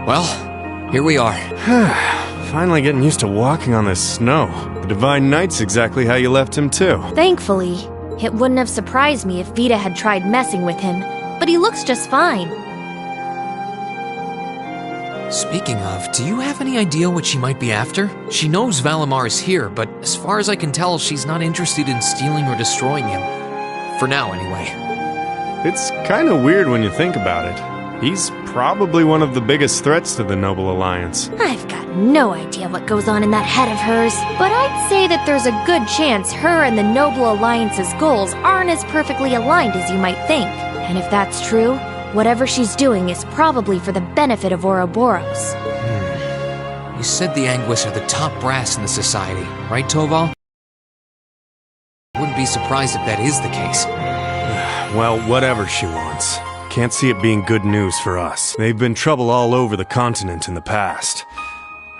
Well, here we are. Finally getting used to walking on this snow. The Divine Knight's exactly how you left him, too. Thankfully, it wouldn't have surprised me if Vita had tried messing with him, but he looks just fine. Speaking of, do you have any idea what she might be after? She knows Valimar is here, but as far as I can tell, she's not interested in stealing or destroying him. For now, anyway. It's kind of weird when you think about it. He's probably one of the biggest threats to the Noble Alliance. I've got no idea what goes on in that head of hers, but I'd say that there's a good chance her and the Noble Alliance's goals aren't as perfectly aligned as you might think. And if that's true, whatever she's doing is probably for the benefit of Ouroboros. You said the Anguis are the top brass in the society, right, Toval? I wouldn't be surprised if that is the case. Well, whatever she wants. Can't see it being good news for us. They've been trouble all over the continent in the past.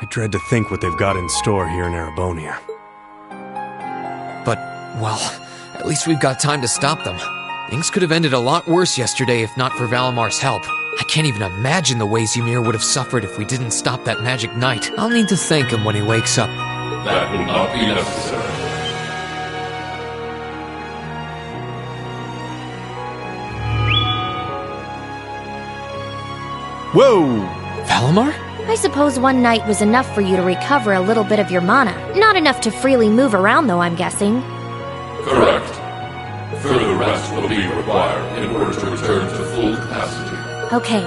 I dread to think what they've got in store here in Erebonia. But, well, at least we've got time to stop them. Things could have ended a lot worse yesterday if not for Valimar's help. I can't even imagine the ways Ymir would have suffered if we didn't stop that magic knight. I'll need to thank him when he wakes up. That will not be necessary. Whoa! Valimar? I suppose one night was enough for you to recover a little bit of your mana. Not enough to freely move around, though, I'm guessing. Correct. Further rest will be required in order to return to full capacity. Okay.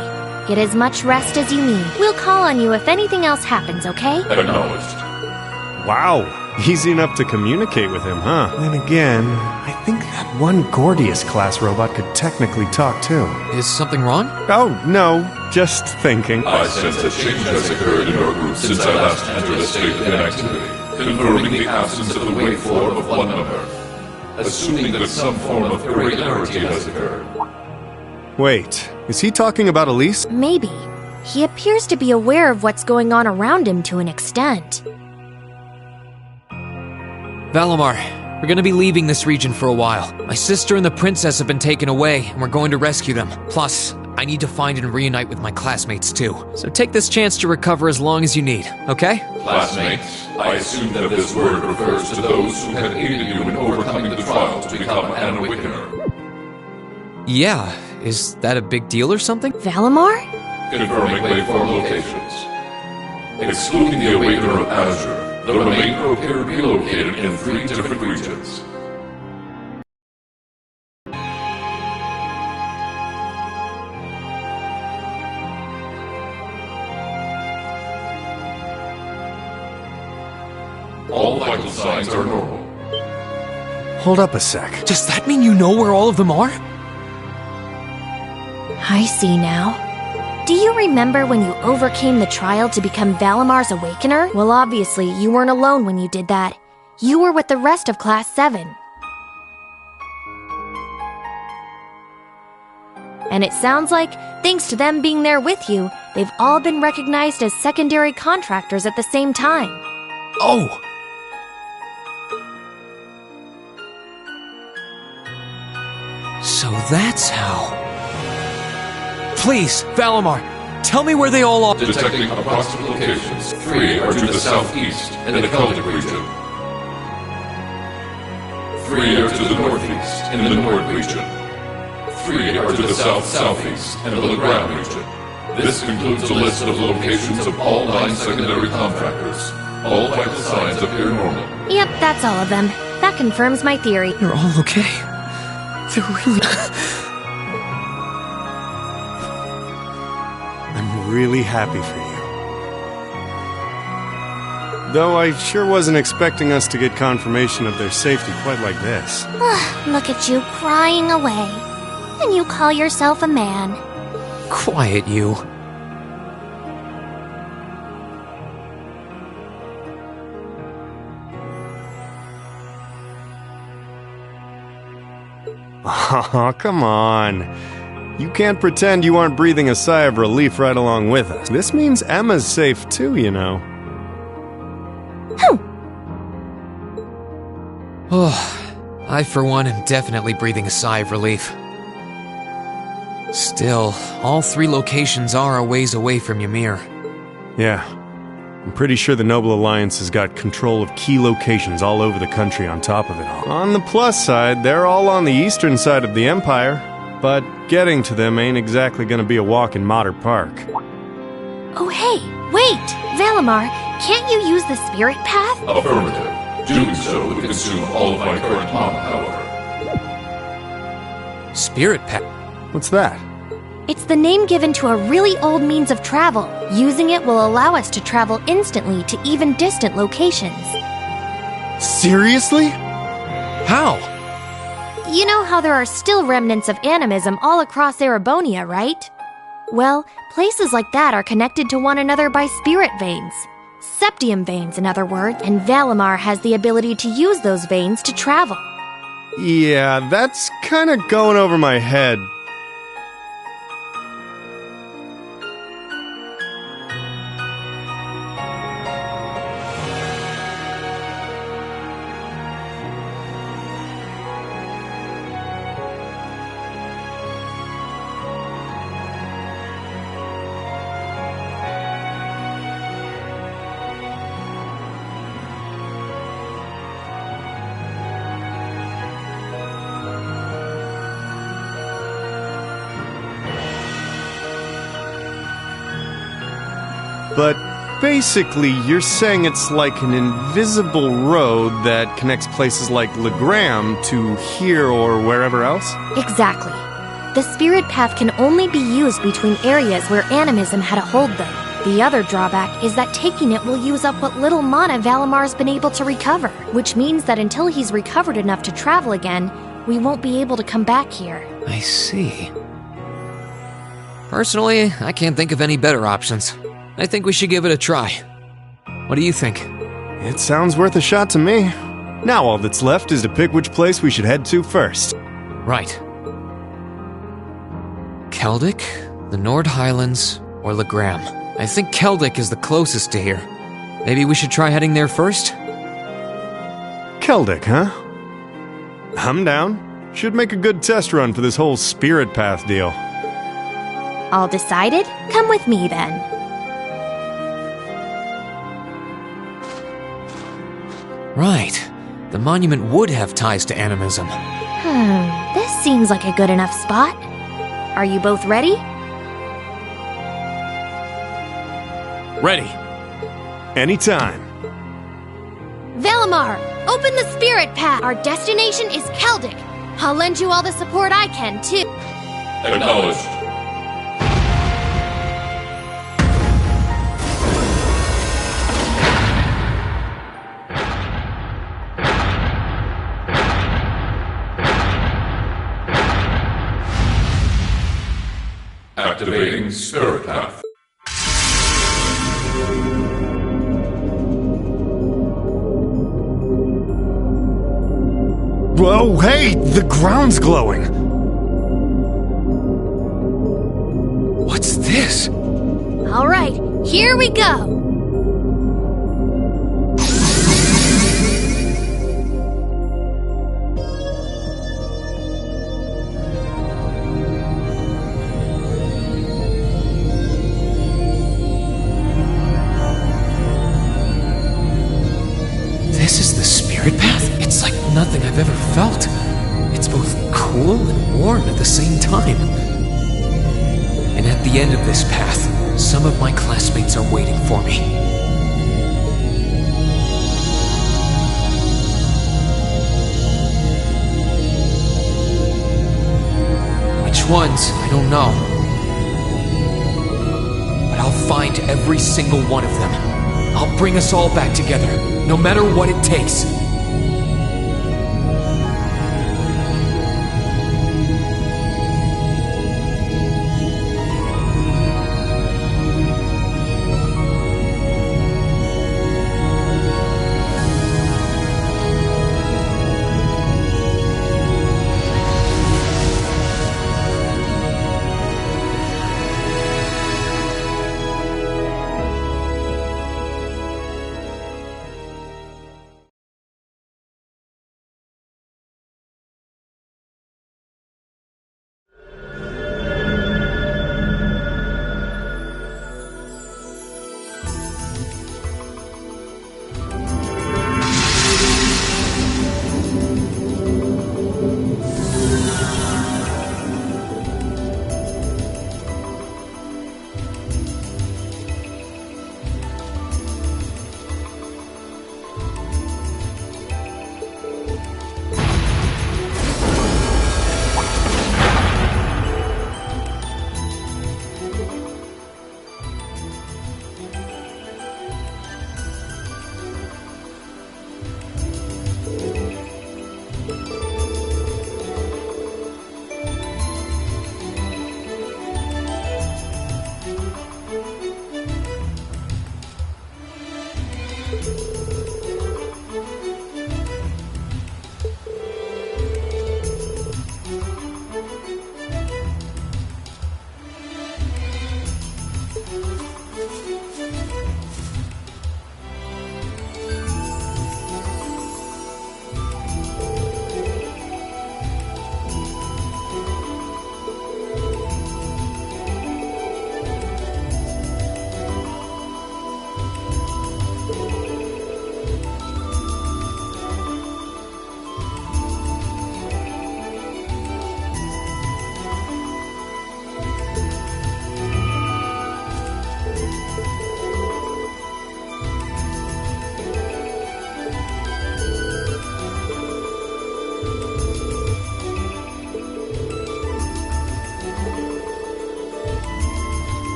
Get as much rest as you need. We'll call on you if anything else happens, okay? Acknowledged. Wow. Easy enough to communicate with him, huh? Then again, I think that one Gordius-class robot could technically talk too. Is something wrong? Oh, no. Just thinking. I sense a change has occurred in your group since I last entered a state of inactivity, confirming the absence of the waveform of one another. Assuming that some form of irregularity has occurred. Wait, is he talking about Elise? Maybe. He appears to be aware of what's going on around him to an extent. Valimar, we're gonna be leaving this region for a while. My sister and the princess have been taken away, and we're going to rescue them. Plus, I need to find and reunite with my classmates too. So take this chance to recover as long as you need, okay? Classmates, I assume that this word refers to those who had aided you in overcoming the trial to become an Awakener. Yeah, is that a big deal or something? Valimar? Confirming waveform locations. Excluding the Awakener of Azure, the remainder appear to be located in 3 different regions. All vital signs are normal. Hold up a sec. Does that mean you know where all of them are? I see now. Do you remember when you overcame the trial to become Valimar's Awakener? Well, obviously, you weren't alone when you did that. You were with the rest of Class 7. And it sounds like, thanks to them being there with you, they've all been recognized as secondary contractors at the same time. Oh! So that's how... Please, Valimar, tell me where they all are. Detecting approximate locations. 3 are to the southeast in the Celtic region. 3 are to the northeast in the Nord region. 3 are to the south-southeast in the Legrand region. This concludes a list of locations of all 9 secondary contractors. All vital signs appear normal. Yep, that's all of them. That confirms my theory. They're all okay. They're really... I'm really happy for you. Though I sure wasn't expecting us to get confirmation of their safety quite like this. Look at you crying away. And you call yourself a man. Quiet, you. Oh, come on. You can't pretend you aren't breathing a sigh of relief right along with us. This means Emma's safe too, you know. Oh, I for one am definitely breathing a sigh of relief. Still, all 3 locations are a ways away from Ymir. Yeah. I'm pretty sure the Noble Alliance has got control of key locations all over the country on top of it all. On the plus side, they're all on the eastern side of the Empire, but getting to them ain't exactly gonna be a walk in Motter Park. Oh hey, wait! Valimar, can't you use the spirit path? Affirmative. Doing so would consume all of my current mana, however. Spirit path? What's that? It's the name given to a really old means of travel. Using it will allow us to travel instantly to even distant locations. Seriously? How? You know how there are still remnants of animism all across Erebonia, right? Well, places like that are connected to one another by spirit veins. Septium veins, in other words, and Valimar has the ability to use those veins to travel. Yeah, that's kinda going over my head. But basically, you're saying it's like an invisible road that connects places like Legram to here or wherever else? Exactly. The spirit path can only be used between areas where animism had a hold though. The other drawback is that taking it will use up what little mana Valimar's been able to recover, which means that until he's recovered enough to travel again, we won't be able to come back here. I see. Personally, I can't think of any better options. I think we should give it a try. What do you think? It sounds worth a shot to me. Now all that's left is to pick which place we should head to first. Right. Keldic, the Nord Highlands, or Legram. I think Keldic is the closest to here. Maybe we should try heading there first? Keldic, huh? I'm down. Should make a good test run for this whole spirit path deal. All decided? Come with me then. Right. The monument would have ties to animism. This seems like a good enough spot. Are you both ready? Ready. Anytime. Valimar, open the spirit path. Our destination is Keldic. I'll lend you all the support I can, too. Acknowledged. Activating Spirit Path. Whoa, hey! The ground's glowing! What's this? All right, here we go. This is the spirit path? It's like nothing I've ever felt. It's both cool and warm at the same time. And at the end of this path, some of my classmates are waiting for me. Which ones? I don't know. But I'll find every single one of them. I'll bring us all back together, no matter what it takes.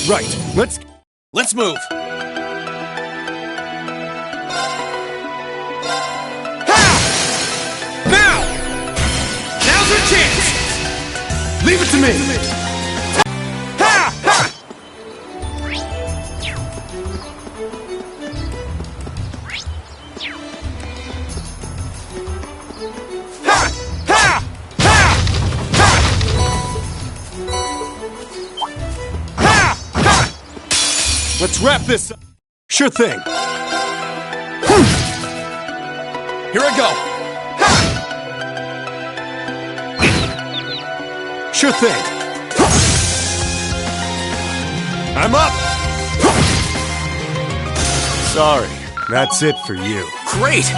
Right, Let's move! Now! Now's our chance! leave it to me! Ha! Ha! Ha! Ha! Ha! Ha! Ha! Let's wrap this up. Sure thing. Here I go! Sure thing. I'm up! Sorry, that's it for you. Great!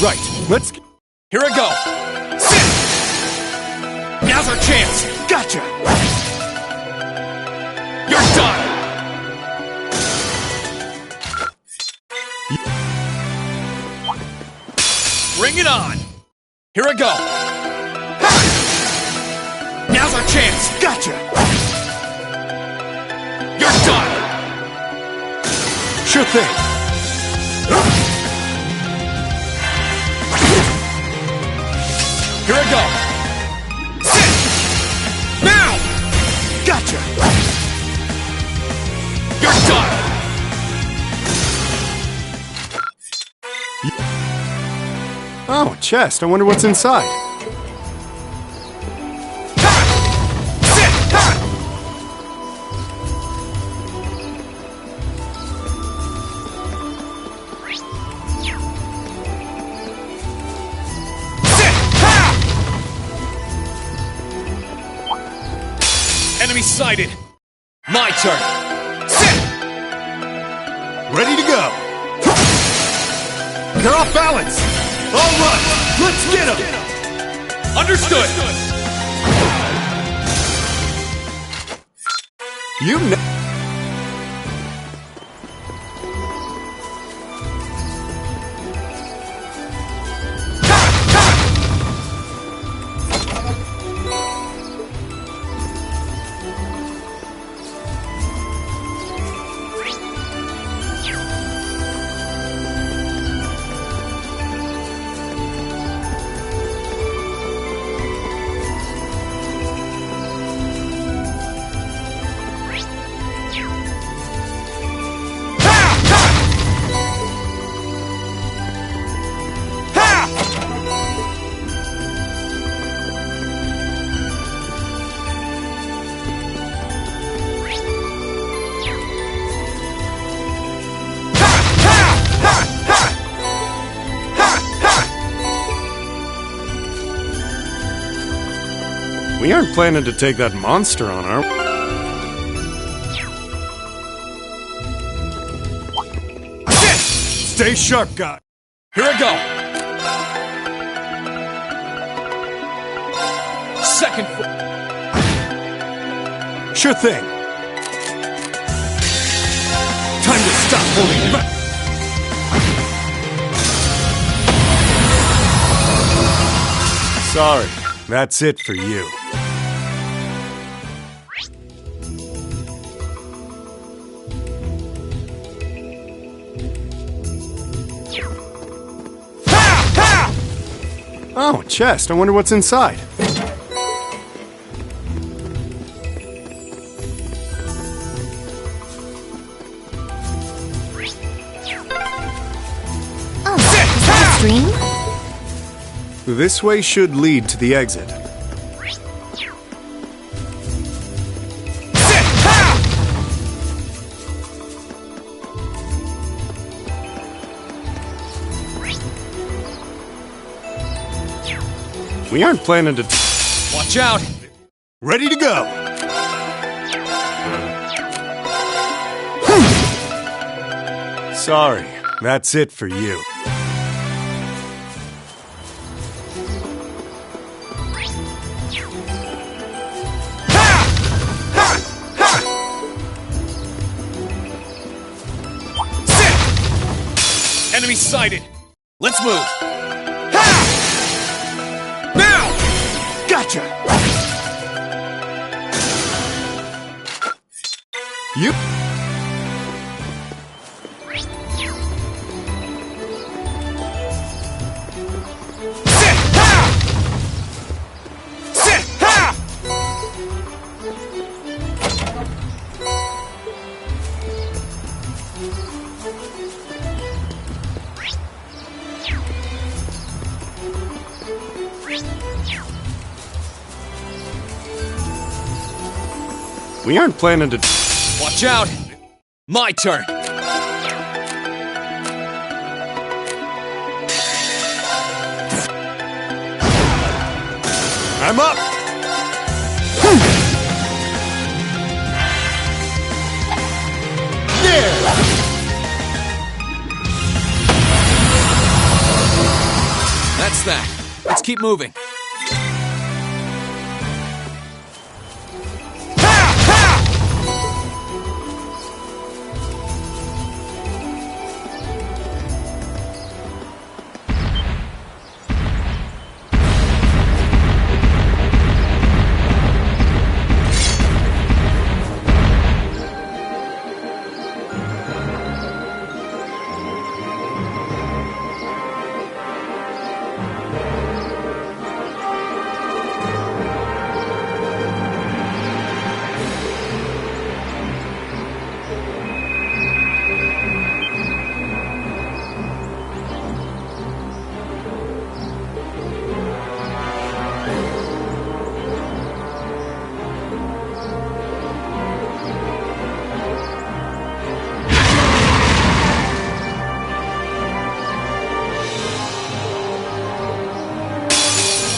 Right, let's... Here I go! Sit! Now's our chance! Gotcha! You're done! Bring it on! Here I go! Ha! Now's our chance! Gotcha! You're done! Sure thing. Here I go! Sit! Now! Gotcha! You're done! Oh, chest. I wonder what's inside. Sit! Ha! Sit! Ha! Enemy sighted! My turn! Sit! Ready to go. They're off balance. All right, let's get them. Understood! You know. We aren't planning to take that monster on, are we? Stay sharp, guy. Here I go! Second Sure thing. Time to stop holding back. Sorry, that's it for you. Oh, chest. I wonder what's inside. Oh, is that a stream? This way should lead to the exit. We aren't planning to... Watch out! Ready to go! Sorry, that's it for you. Enemy sighted! Let's move! Ha! Now! Gotcha! You... Sit! Ha! Sit! Ha! We aren't planning to... Watch out! My turn! I'm up! That's that. Let's keep moving.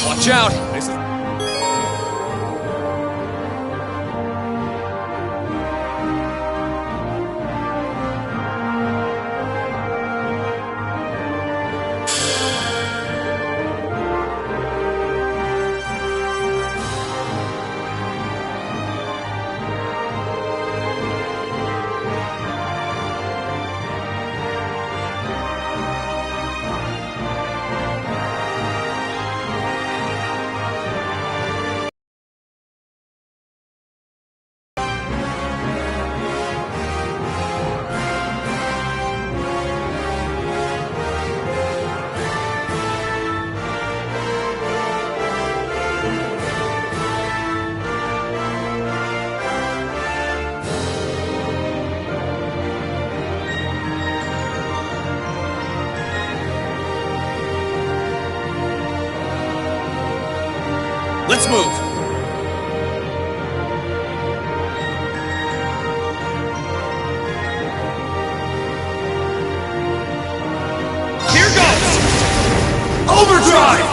Watch out! Let's move! Here goes! Overdrive!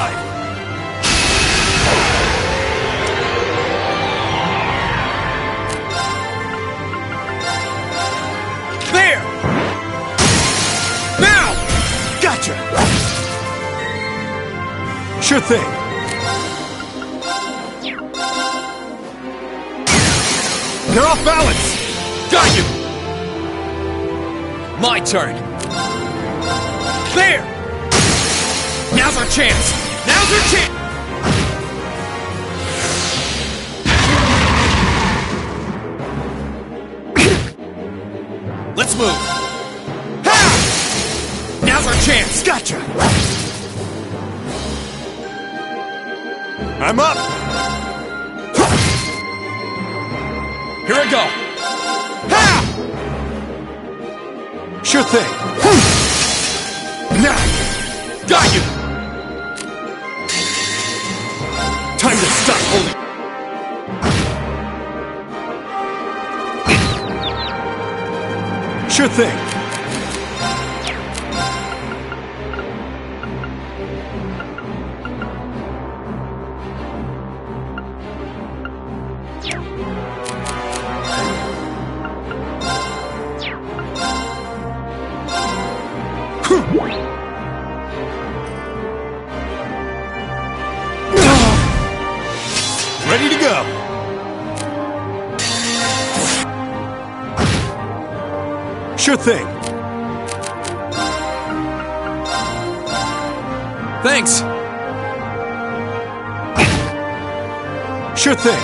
There! Now! Gotcha! Sure thing. You're off balance! Got you! My turn! There! Now's our chance! Now's our chance! Let's move! Ha! Now's our chance! Gotcha! I'm up! Here I go! Ha! Sure thing. Now! Got you! Time to stop holding. Sure thing. Ready to go. Sure thing. Thanks! Sure thing.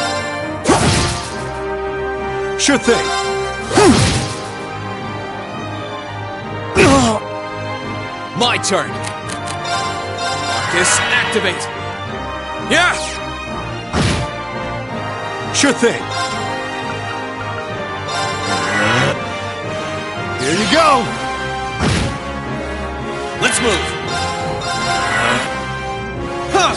Sure thing. My turn! Marcus, activate! Yeah! Sure thing. Here you go! Let's move! Huh!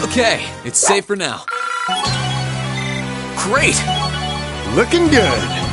Okay, it's safe for now. Great! Looking good.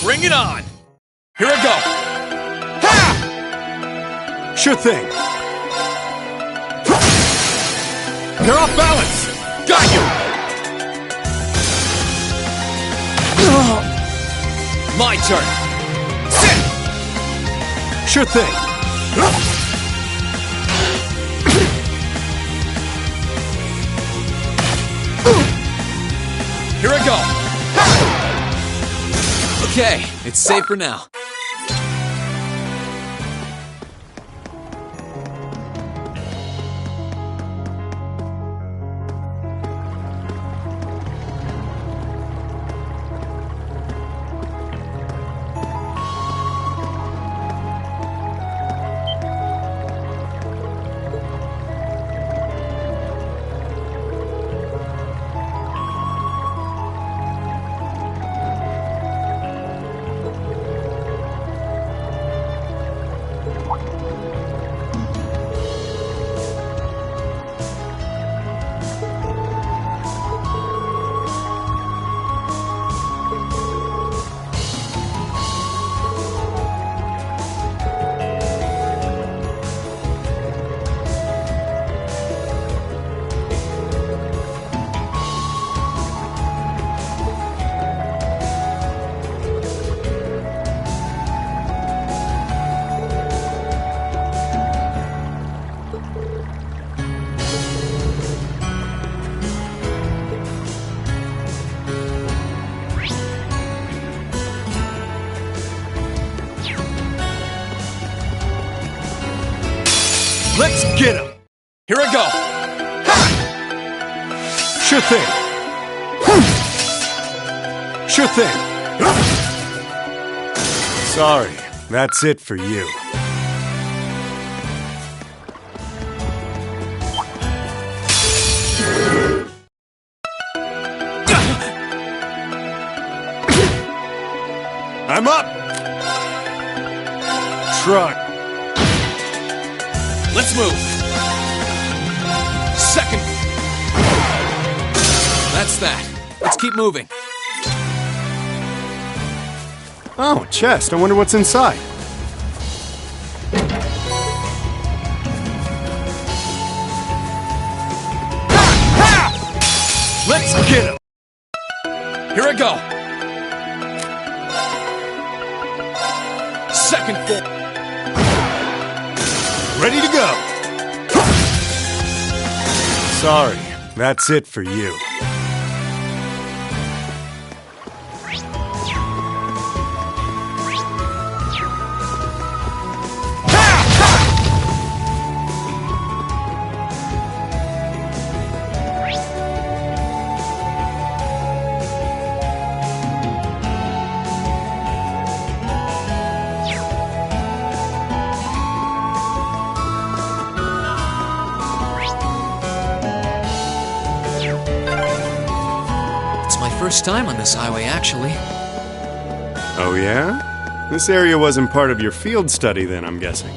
Bring it on! Here I go! Ha! Sure thing. You're off balance! Got you! My turn! Sit! Sure thing. Here I go! Okay, it's safe for now. Let's get him! Here I go! Ha! Sure thing. Sure thing. Sorry, that's it for you. I'm up! Truck. Let's move. Second. That's that. Let's keep moving. Oh, chest. I wonder what's inside. Let's get him! Here I go. Second full. Ready to go. Sorry, that's it for you. First time on this highway, actually. Oh, yeah? This area wasn't part of your field study, then, I'm guessing.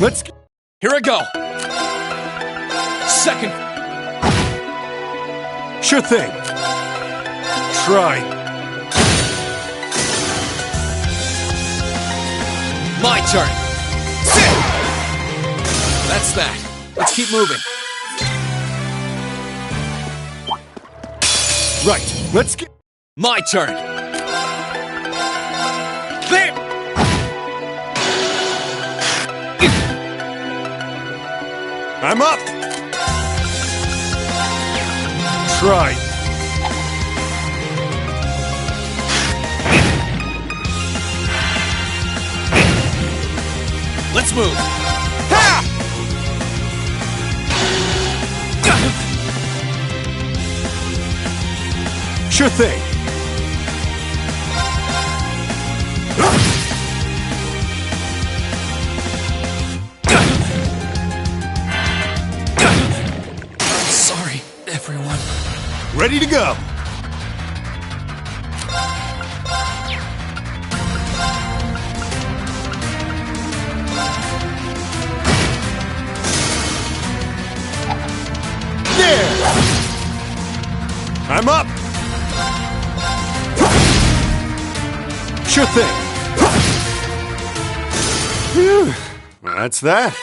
Let's... Here I go! Second... Sure thing. Try. My turn! That's that. Let's keep moving. Right, let's get... My turn! There! I'm up! Try. Let's move! Ha! Sure thing. Sorry, everyone. Ready to go. There! I'm up! Sure thing. Phew. That's that.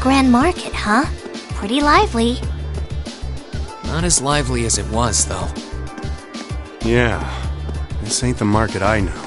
Grand Market, huh? Pretty lively. Not as lively as it was, though. Yeah, this ain't the market I know.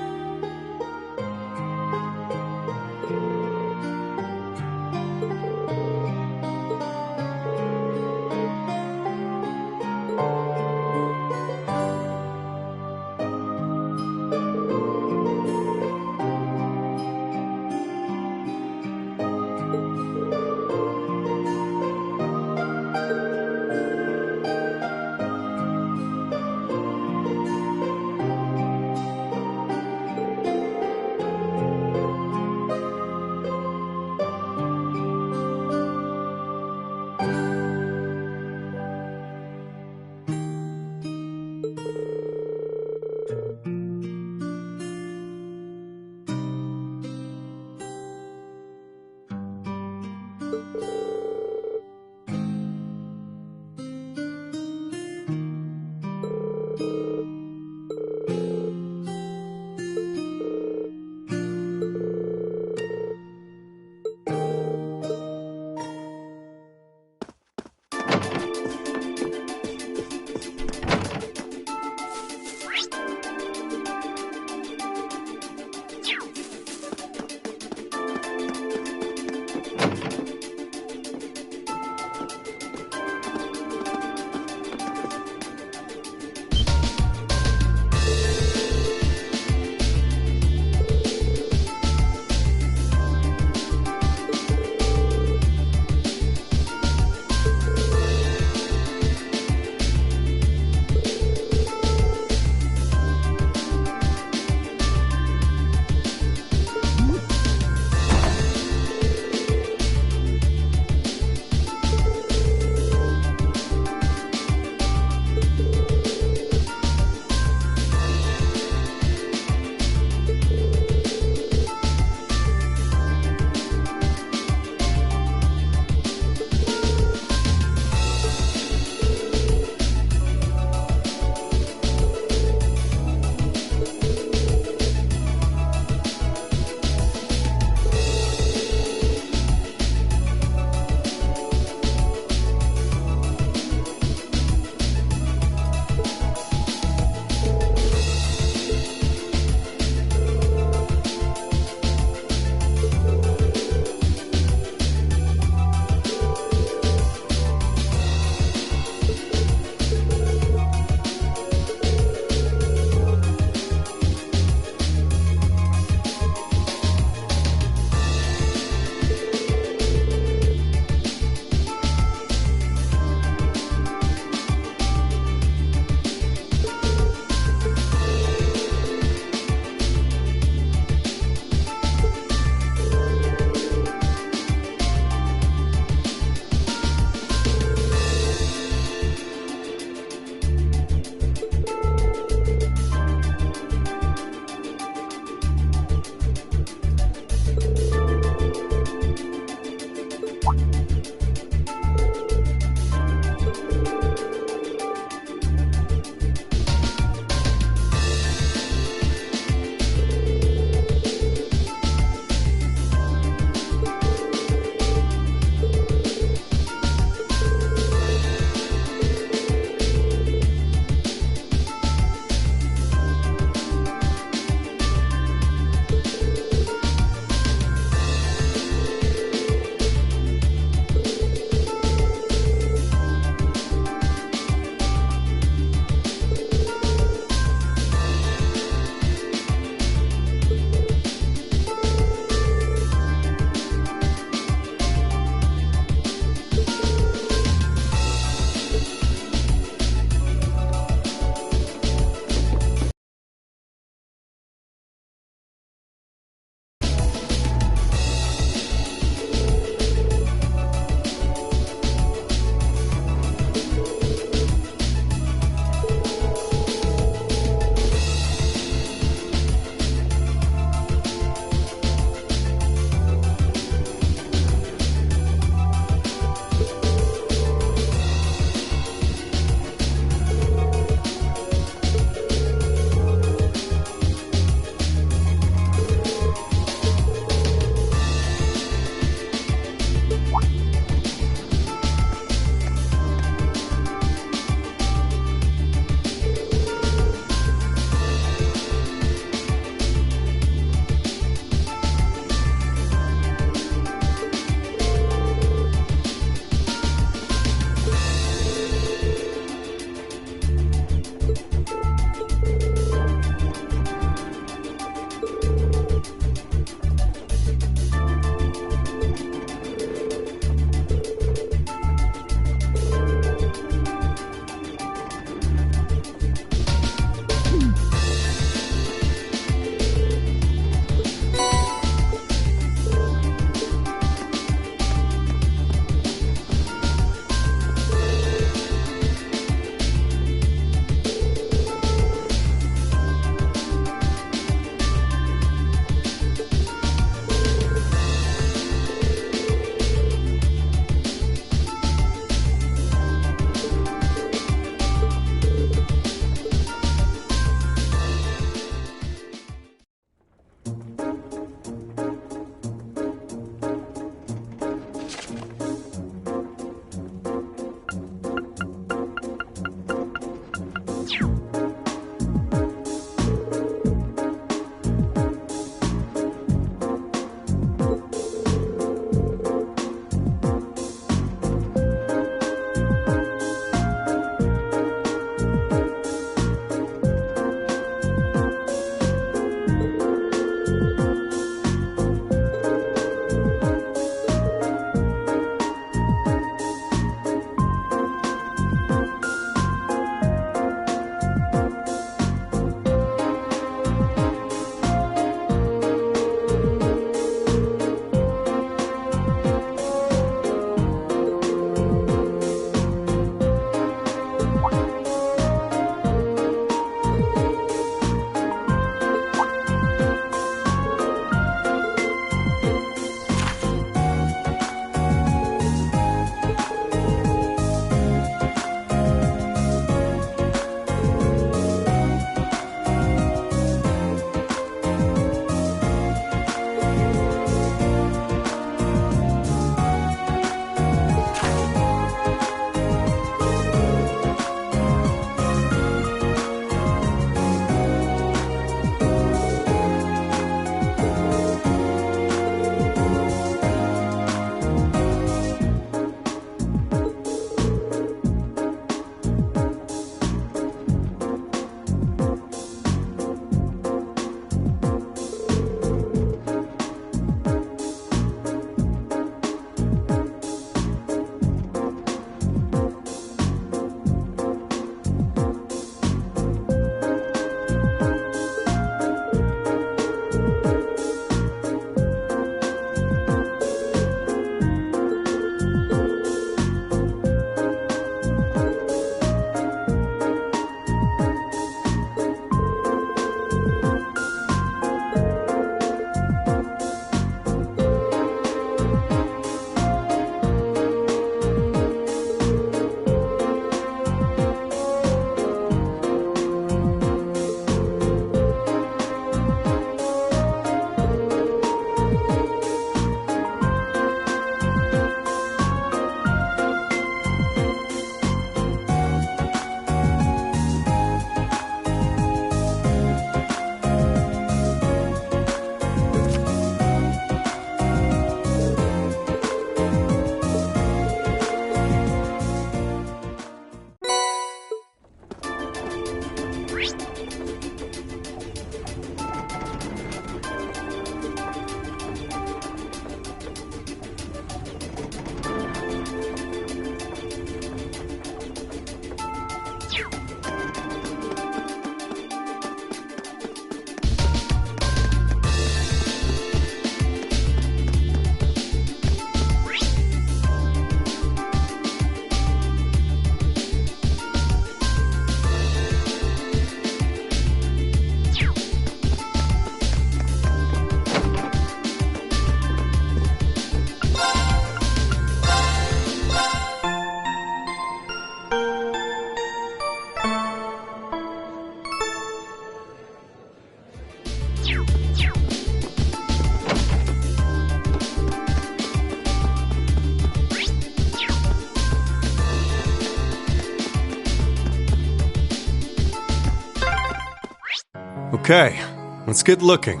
Okay, let's get looking.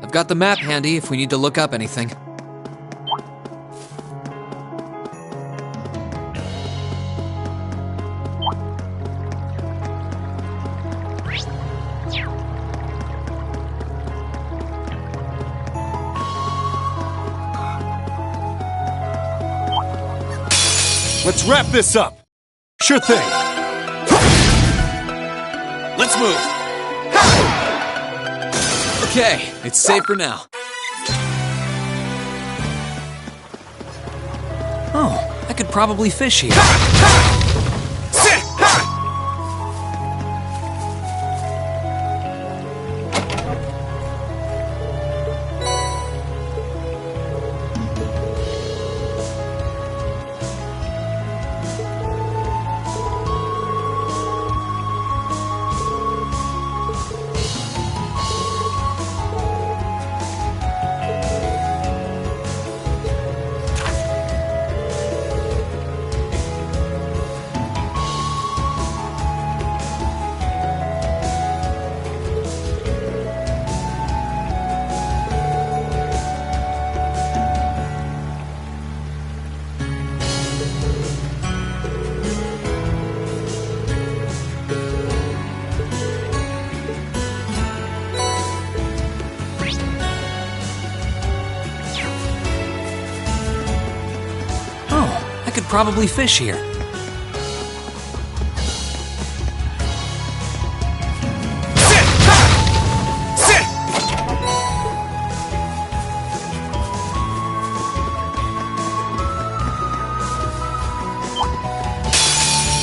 I've got the map handy if we need to look up anything. Let's wrap this up. Sure thing. Let's move. Okay, it's safe for now. Oh, I could probably fish here. Could probably fish here.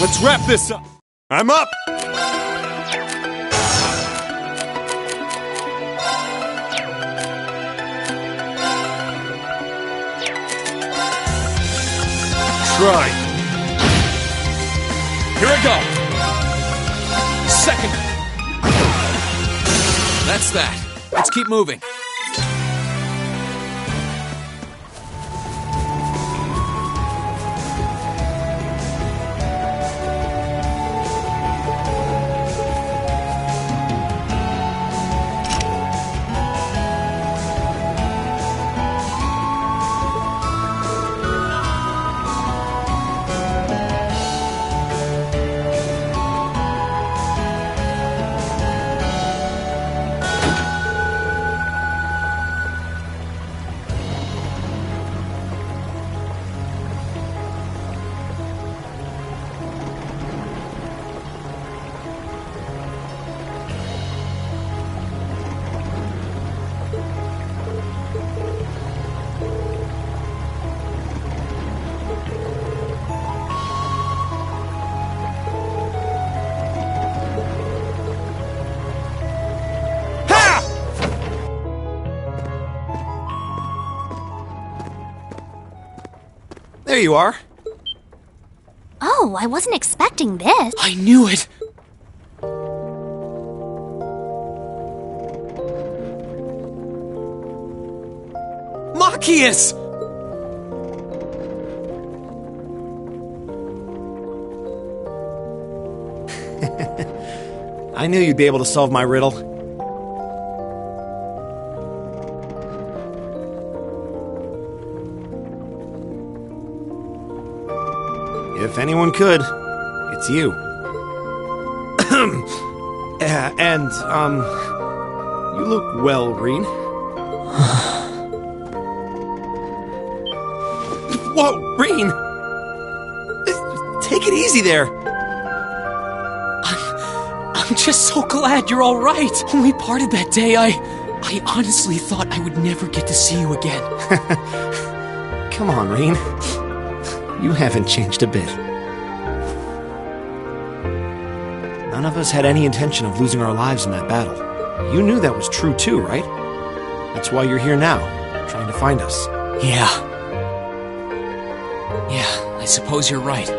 Let's wrap this up. I'm up. Try. Here I go. Second. That's that. Let's keep moving. There you are. Oh, I wasn't expecting this. I knew it. Machias! I knew you'd be able to solve my riddle. If anyone could, it's you. And, you look well, Green. Whoa, Green! Take it easy there. I'm just so glad you're all right. When we parted that day, I honestly thought I would never get to see you again. Come on, Rain. You haven't changed a bit. None of us had any intention of losing our lives in that battle. You knew that was true too, right? That's why you're here now, trying to find us. Yeah, I suppose you're right.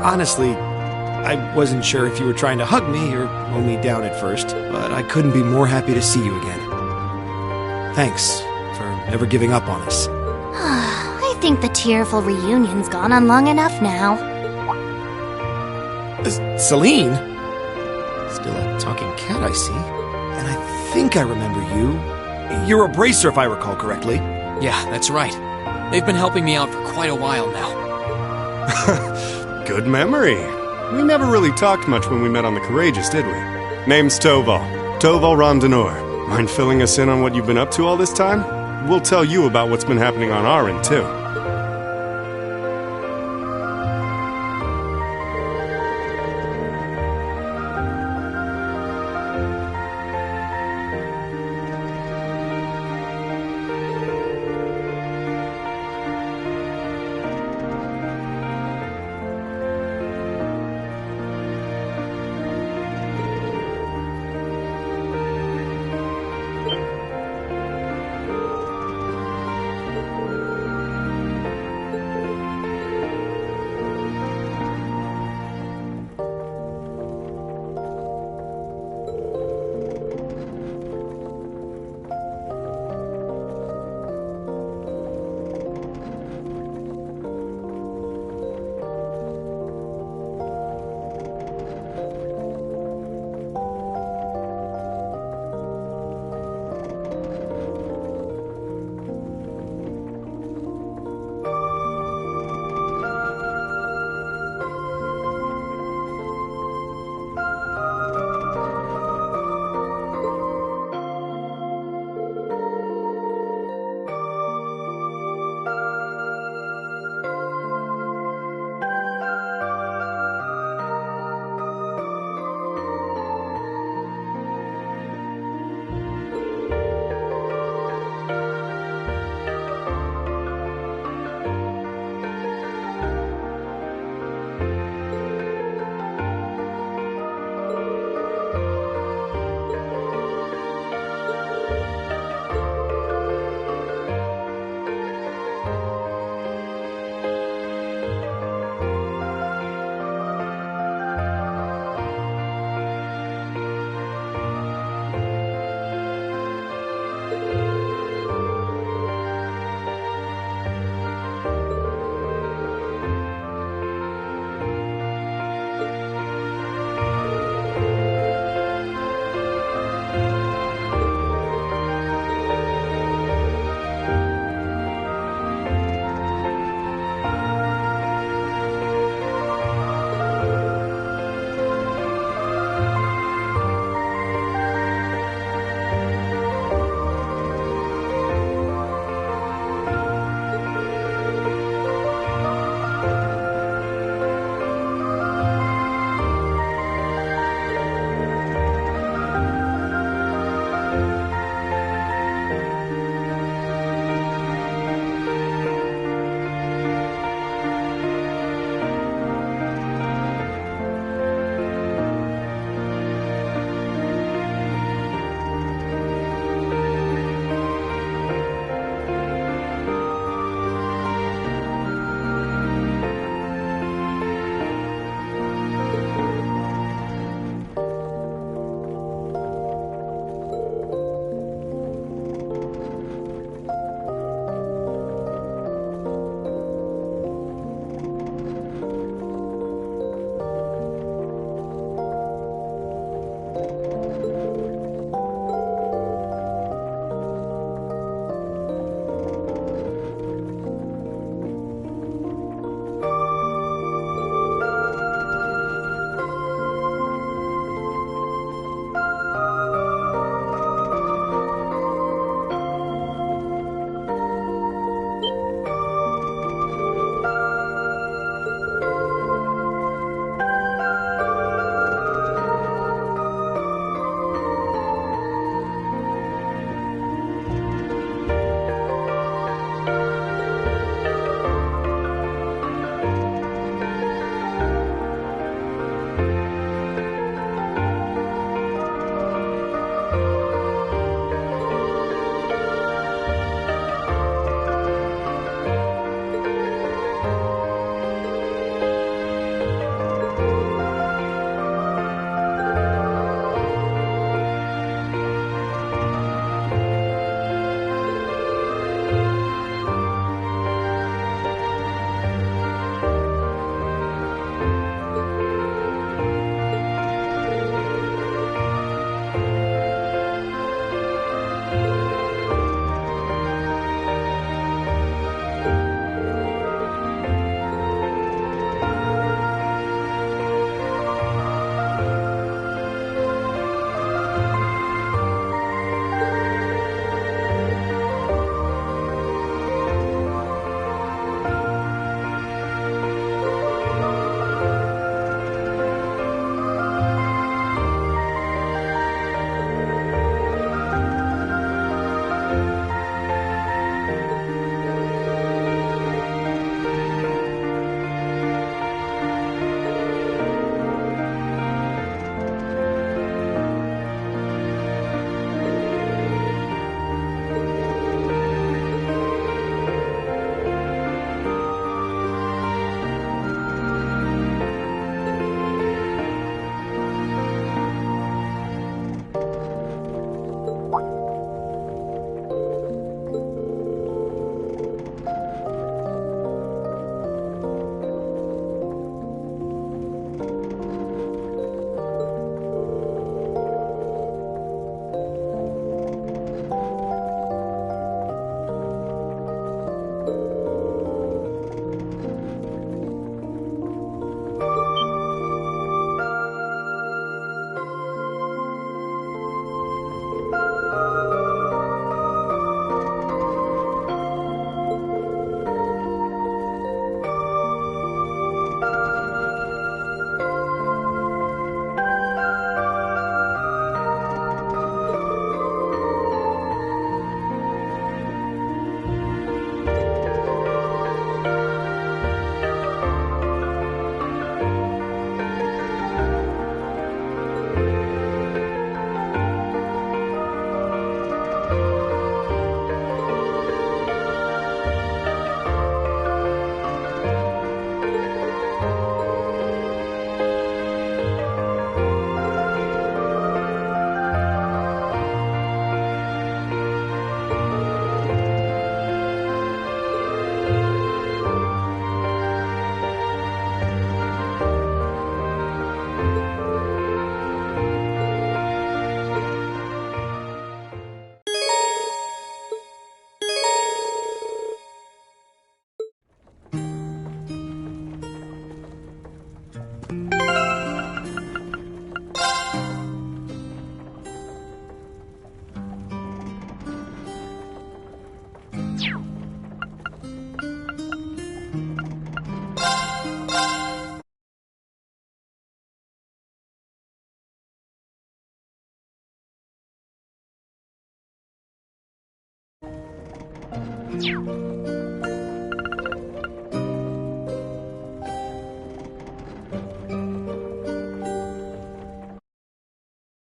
Honestly, I wasn't sure if you were trying to hug me or roll me down at first, but I couldn't be more happy to see you again. Thanks for never giving up on us. I think the tearful reunion's gone on long enough now. Celine? Still a talking cat, I see. And I think I remember you. You're a bracer, if I recall correctly. Yeah, that's right. They've been helping me out for quite a while now. Good memory. We never really talked much when we met on the Courageous, did we? Name's Toval. Toval Rondenor. Mind filling us in on what you've been up to all this time? We'll tell you about what's been happening on our end, too.